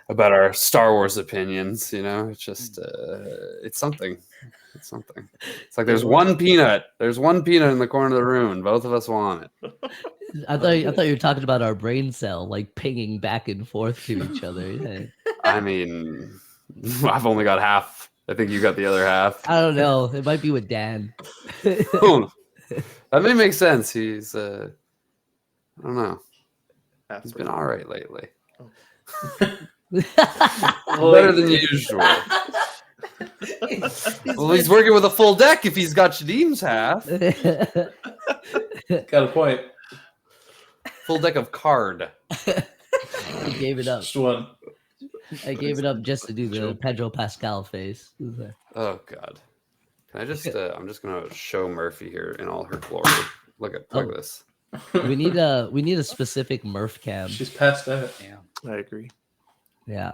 about our Star Wars opinions. You know, it's just it's something. It's something. It's like there's one peanut. There's one peanut in the corner of the room, and both of us want it. I thought you were talking about our brain cell like pinging back and forth to each other. Yeah. I mean, I've only got half. I think you got the other half. I don't know. It might be with Dan. Oh, that may make sense. He's I don't know. He's been all right lately. Better than usual. Well, he's working with a full deck if he's got Shaneem's half. Got a point. Full deck of card. I gave it up. Just one. I gave it up just to do the Pedro Pascal face. Oh God. Can I just I'm just gonna show Murphy here in all her glory. Look at this. We need a specific Murph cam. She's passed out. Yeah. I agree. Yeah.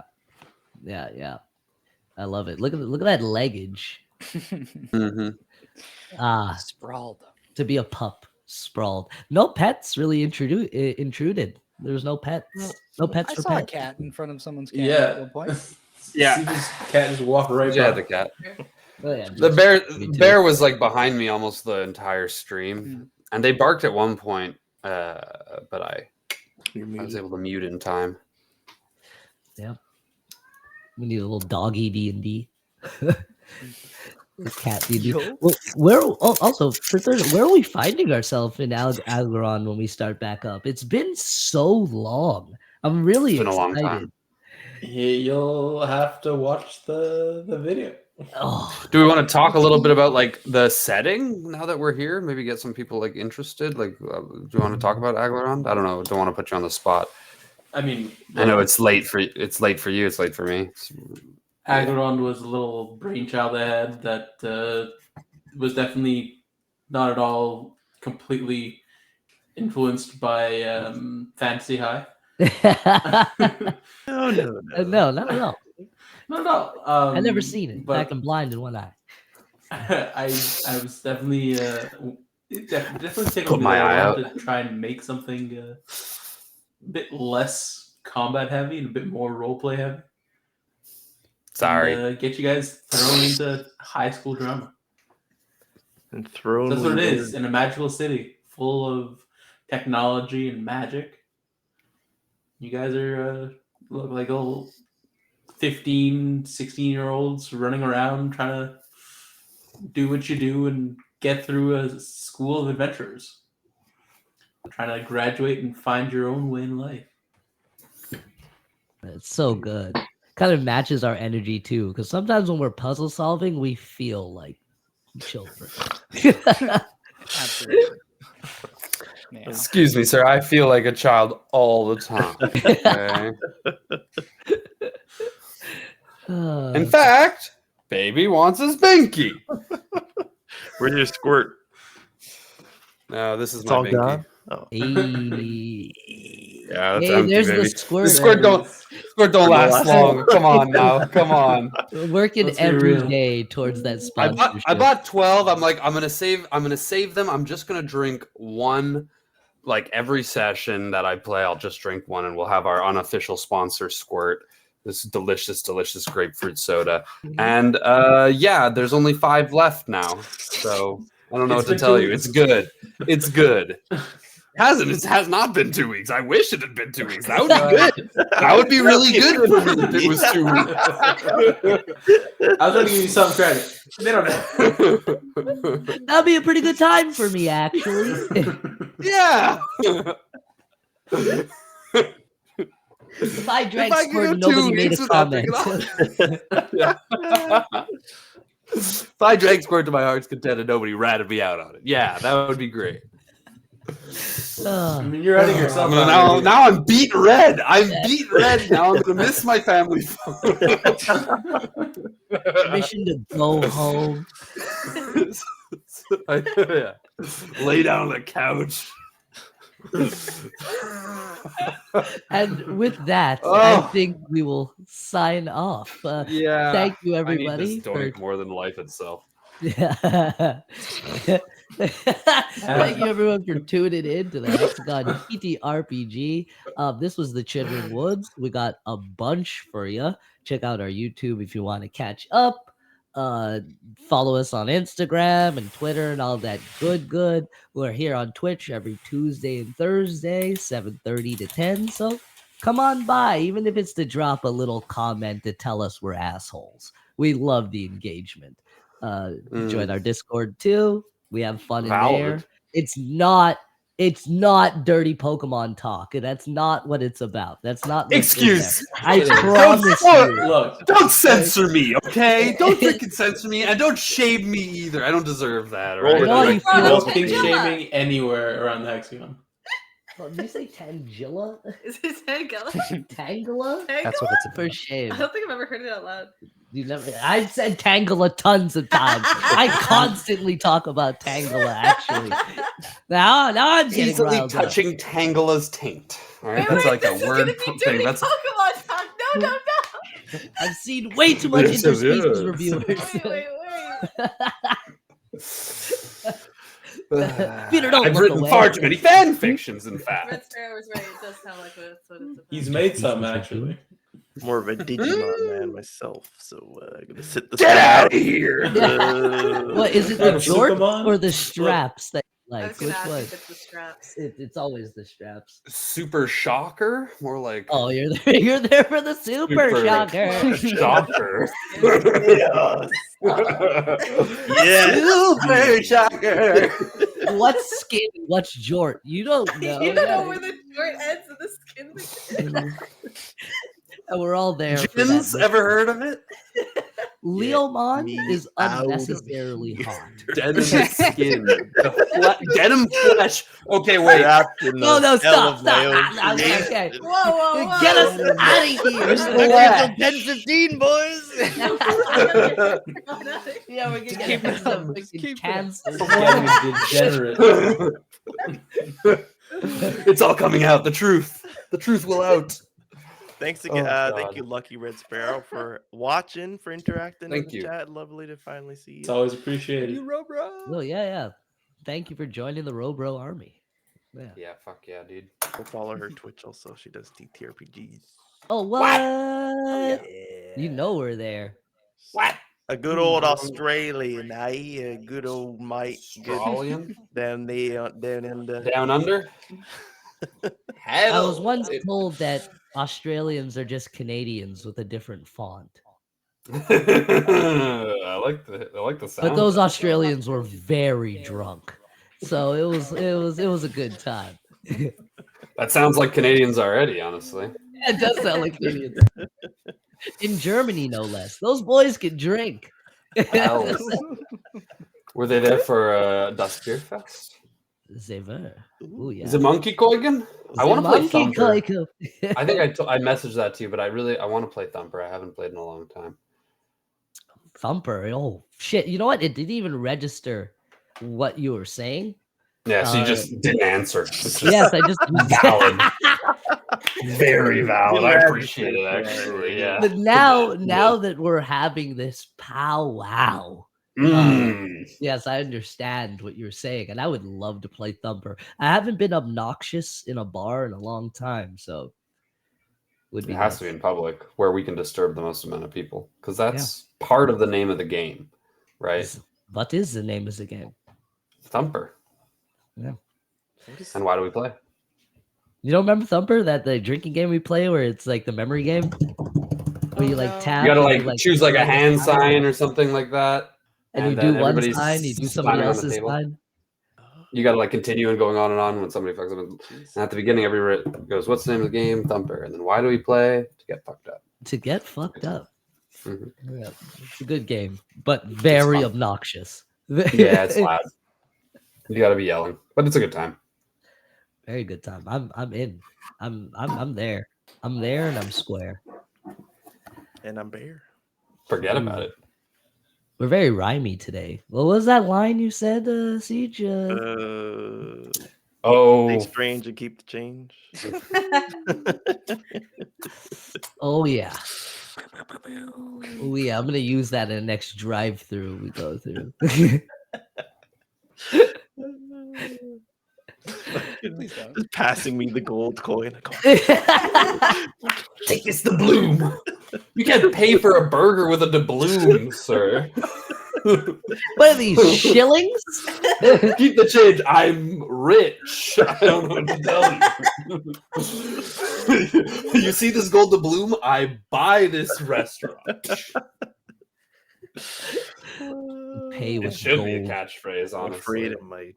I love it. Look at that leggage. Mm-hmm. Sprawled. To be a pup, sprawled. No pets really intruded. There's no pets. No pets I for saw pets. a cat in front of someone's cat Yeah. at one point. Yeah. See this cat just walk right Yeah, by. the cat. Oh, yeah, The me too. bear was like behind me almost the entire stream, and they barked at one point, but I was able to mute in time. Yeah. We need a little doggy D&D. Cat D&D. Well, also, for third, where are we finding ourselves in Algeron when we start back up? It's been so long. I'm really It's been a long excited. time. You'll have to watch the video. Oh, Do we want to talk a little bit about like the setting now that we're here? Maybe get some people like interested. Like, do you want to talk about Aglaron? I don't know. Don't want to put you on the spot. I mean, I know it's late for you. It's late for me. Aglaron was a little brainchild I had that was definitely not at all completely influenced by Fantasy High. No. no, not at all. Not at all. I've never seen it. In but fact, I'm blind in one eye. I was definitely definitely taking Put my eye out. to try and make something a bit less combat heavy and a bit more roleplay heavy. Sorry. And, get you guys thrown into high school drama. And thrown. That's what it is in a magical city full of technology and magic. You guys are look like old 15, 16-year-olds running around trying to do what you do and get through a school of adventurers. Trying to graduate and find your own way in life. It's so good. Kind of matches our energy too, because sometimes when we're puzzle solving, we feel like children. Absolutely. Yeah. Excuse me, sir. I feel like a child all the time. Okay? In fact, baby wants his binky. Where's your squirt? No, this is It's my all binky. gone. Oh. Yeah, that's Hey, empty, there's baby. the squirt. The squirt don't last long. Come on now. Come on. We're working Let's be every real. day towards that I sponsorship. bought 12. I'm like, I'm gonna save them. I'm just gonna drink one, like every session that I play. I'll just drink one, and we'll have our unofficial sponsor Squirt. This delicious grapefruit soda. And yeah, there's only 5 left now. So I don't know what to tell you. It's good. It's good. It has not been 2 weeks. I wish it had been 2 weeks. That would be good. That would be really good for me if it was 2 weeks. I was going to give you some credit. They don't know. That'd be a pretty good time for me, actually. Yeah. If I drank If I squirt, could go nobody 2 made weeks a without comment. drinking If I drank squirt to my heart's content and nobody ratted me out on it, yeah, that would be great. I mean, you're adding yourself. Now I'm beat red. I'm beat red. Now I'm gonna miss my family phone. Mission to go home. Yeah. Lay down on the couch. And with that, Oh. I think we will sign off. Yeah. Thank you, I everybody. need this story more than life itself. Yeah. Thank you, everyone, for tuning in to the Hexagon TTRPG. This was the Chittering Woods. We got a bunch for you. Check out our YouTube if you want to catch up. Follow us on Instagram and Twitter and all that good. We're here on Twitch every Tuesday and Thursday, 7:30 to 10. So come on by, even if it's to drop a little comment to tell us we're assholes. We love the engagement. Join our Discord too. We have fun in there. It's not dirty Pokemon talk. That's not what it's about. That's not excuse. I promise you. Look, Don't censor me, okay? Don't freaking censor me, and don't shame me either. I don't deserve that. Right? No, you feel no like king shaming anywhere around the Hexagon. Oh, did you say Tangela? Is it Tangela? Tangela? That's what it's For about. shame. I don't think I've ever heard it out loud. You never. I said Tangela tons of times. I constantly talk about Tangela. Actually, now I'm getting Easily riled up. touching Tangela's taint. All right, Wait, that's like this a is word gonna be thing. dirty That's Pokemon talk. No. I've seen way too much Yes, it interspecies is. reviewers. Wait. Peter, don't I've look written away. far too many fan fictions, in fact. Red Sparrow was right. It does sound like that's what it's about. He's made some actually. More of a Digimon man myself, so I'm gonna sit this Get one out out. of here! What is it? The That's jorts Superman? or the straps that you I like? was gonna Which ask one? if it's the straps. It's always the straps. Super shocker, more like Oh, you're there. You're there for the super shocker. shocker. Yeah. Super shocker. What's skin? What's jort? You don't know. You don't know where the short ends of the skin. And we're all there. for Jins, that. ever heard of it? Leomon me is out of unnecessarily hot. Denim skin. Denim flesh. Okay, wait. Wrapped in No, the stop. hell of my own Okay. creation. Whoa. Get us out of here. Flesh. 10-15, boys. Yeah, we're gonna get some Keep canceled. Getting a degenerate. It's all coming out. The truth. The truth will out. Thanks again. Oh, Thank God. you, Lucky Red Sparrow, for watching, for interacting Thank in the you. chat. Lovely to finally see It's you. always appreciated. Well, yeah. Thank you for joining the Robro army. Yeah. Yeah, fuck yeah, dude. Go follow her Twitch also. She does TTRPGs. Oh, what? You know we're there. What? A good old Australian, a good old mate. Australian? Down there, down in the. Down under? I was once told that Australians are just Canadians with a different font. I like the sound. But those Australians were very drunk. So it was a good time. That sounds like Canadians already, honestly. It does sound like Canadians. In Germany, no less. Those boys can drink. Hell. Were they there for Das Bierfest? They were. Ooh, yeah. Is it Monkey Koigen? I want to play Monkey Thumper. Koiko. I think I messaged that to you, but I want to play Thumper. I haven't played in a long time. Thumper. Oh shit! You know what? It didn't even register what you were saying. Yeah, so you just didn't answer. It's just Yes, I just valid. Very valid. I appreciate it, actually. Yeah. But now that we're having this powwow, yes, I understand what you're saying, and I would love to play Thumper. I haven't been obnoxious in a bar in a long time, so would be. It has nice. to be in public where we can disturb the most amount of people, because that's part of the name of the game, right? What is the name of the game? Thumper. Yeah. And why do we play? You don't remember Thumper, the drinking game we play where it's like the memory game? Where you like tap. You gotta and like choose like a hand sign or something like that. And you then do one everybody's sign, you do somebody slamming on the else's table. sign. You gotta like continue and going on and on when somebody fucks up. And at the beginning, everybody goes, "What's the name of the game?" Thumper. And then why do we play? To get fucked up. To get fucked up. Yeah, it's a good game, but very fun. obnoxious. Yeah, it's loud. You gotta be yelling, but it's a good time. Very good time. I'm in. I'm there. I'm there and I'm square. And I'm Bear. Forget about it. We're very rhymey today. What was that line you said, Siege? Oh, Stay strange and keep the change. Oh yeah. Oh yeah. I'm gonna use that in the next drive-through we go through. Please don't. Just passing me the gold coin. I go, take this doubloon. You can't pay for a burger with a doubloon, sir. What are these shillings? Keep the change. I'm rich. I don't know what to tell you. You see this gold doubloon? I buy this restaurant. Pay It with should gold. be a catchphrase, I'm honestly. afraid it might.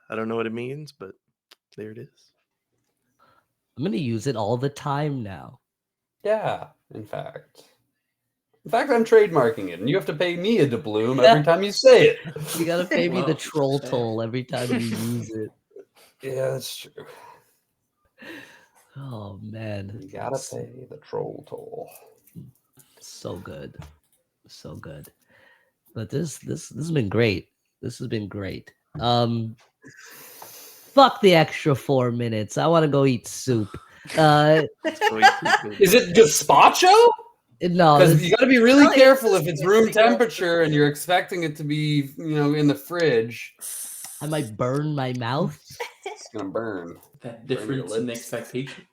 I don't know what it means, but there it is. I'm gonna use it all the time now. Yeah, in fact. I'm trademarking it, and you have to pay me a doubloon every time you say it. You gotta pay me the Wow. troll toll every time you use it. Yeah, that's true. Oh man, You gotta pay the troll toll. so good, so good. But this has been great. This has been great. Fuck the extra 4 minutes. I want to go eat soup. So we- Is it gazpacho? No, Because this- you got to be really Probably careful if it's room interesting, yeah. temperature and you're expecting it to be, in the fridge. I might burn my mouth. It's gonna burn. That Burn your difference in lips. expectation.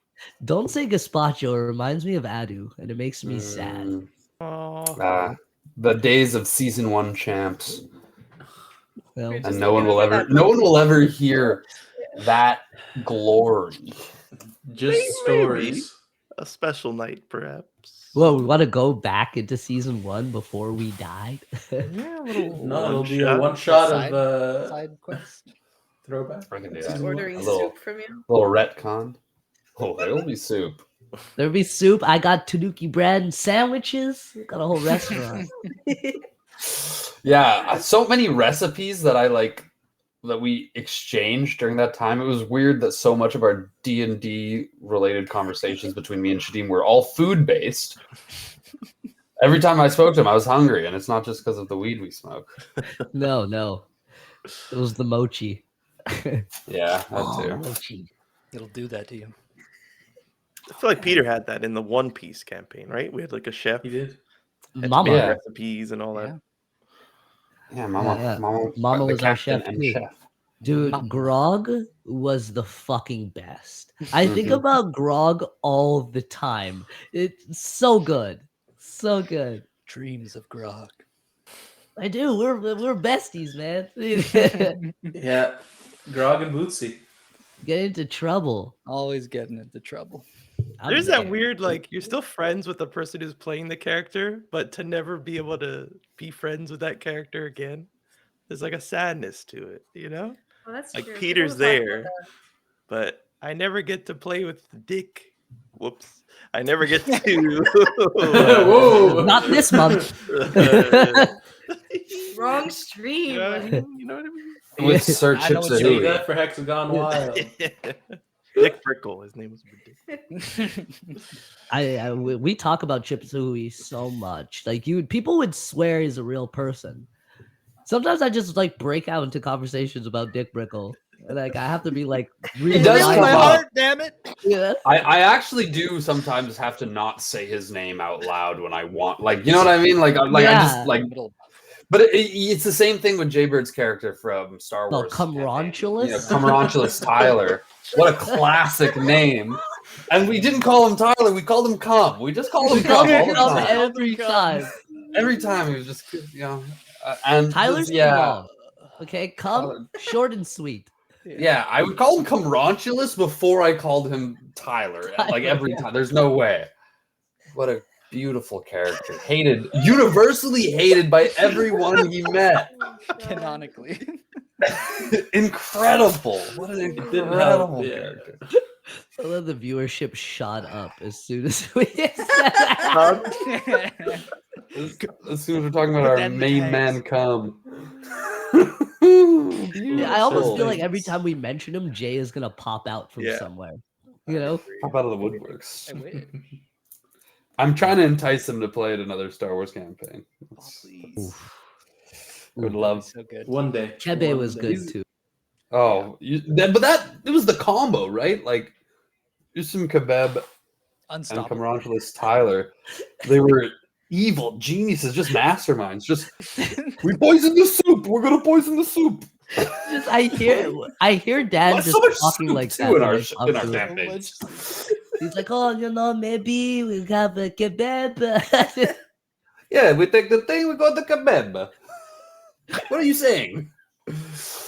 Don't say gazpacho. It reminds me of Adu, and it makes me sad. Mm. Aw. The days of season 1 champs, Well, Just and no one will looking for ever, that no one will ever hear that glory. Just Maybe. stories. A special night, perhaps. well, we want to go back into season 1 before we died. Yeah, a little No, it'll be a one-shot. one shot Side- of Side quest. throwback. I can do Just that. ordering A little, soup from you. little retcon. Oh, there'll be soup. There'll be soup. I got Tanuki bread and sandwiches. Got a whole restaurant. Yeah, so many recipes that that we exchanged during that time. It was weird that so much of our D&D related conversations between me and Shadim were all food based. Every time I spoke to him, I was hungry, and it's not just because of the weed we smoke. No. It was the mochi. Yeah, that too. Mochi. It'll do that to you. I feel like Peter had that in the One Piece campaign, right? We had like a chef. He did. had to Mama. make Yeah. recipes and all that. Yeah. Yeah, Mama, Yeah. Mama, Mama the was our captain chef, and too. chef. Dude, Mama. Grog was the fucking best. I think Mhm. about Grog all the time. It's so good. So good. Dreams of grog. I do. We're besties, man. Yeah. Grog and Bootsy. Get into trouble. Always getting into trouble. I'm There's that there. weird, like, you're still friends with the person who's playing the character, but to never be able to be friends with that character again, there's like a sadness to it, you know? Well, that's Like true. Peter's People talk about there, that. but I never get to play with Dick. Whoops. I never get to. Whoa. Not this month. Wrong stream. Yeah, you know what I mean? With Sir I know Chips what you Say mean. that for Hexagon Wild. Dick Brickle, his name was Dick. We talk about Chip Suey so much. Like people would swear he's a real person. Sometimes I just like break out into conversations about Dick Brickle. Like I have to be like really does live come my up. heart. damn it! Yeah. I actually do sometimes have to not say his name out loud when I want, like, you know what I mean? Like, I Yeah. just like, Middle. but it's the same thing with Jaybird's character from Star Oh, Wars. Cumronchulus? Cumronchulus Tyler. What a classic name. And we didn't call him Tyler, we called him Cum. We just called him Cum all the time. Every time. Every time he was just, and Tyler's yeah. too long. Okay, come short and sweet. Yeah, I would call him Cumronchulus before I called him Tyler. Like every time. There's no way. What a beautiful character. Universally hated by everyone he met. Canonically. Incredible. What an didn't help, incredible yeah. character. I love the viewership shot up as soon as we said that. As soon as we're talking about Put our that in the main man tags. come. Yeah, I almost feel like Beautiful. every time we mention him, Jay is gonna pop out from Yeah. somewhere. You know? Pop out of the woodworks. I wish. I'm trying to entice him to play at another Star Wars campaign. Oh, please. I would That'd be love. so good. One day. Kebe One was day. good too. Oh, but it was the combo, right? Like, Yusum Kebeb and Unstoppable. Kamrangelis Tyler, they were evil geniuses, just masterminds. Just we poisoned the soup. We're gonna poison the soup. Just, I hear Dan Well, just so much talking soup, like too, that. in when our I talk in our to him. campaigns. He's like, oh, maybe we have a kebab. Yeah, we take the thing. We got the kebab. What are you saying? All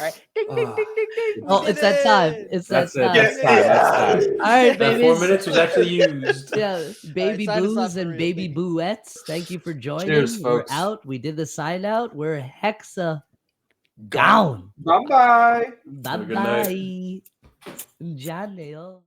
right. Ding, ding, Ah. ding, ding, ding. Oh, We it's did that time. it. It's that That's it. time. That's time. That's time. All right, That babies. 4 minutes was actually used. Yeah, baby sign us off boos for and real, baby baby. booettes. Thank you for joining. Cheers, We're folks. out. We did the sign out. We're Hexa gone. Bye bye. Bye Have a good night. bye. Janelle.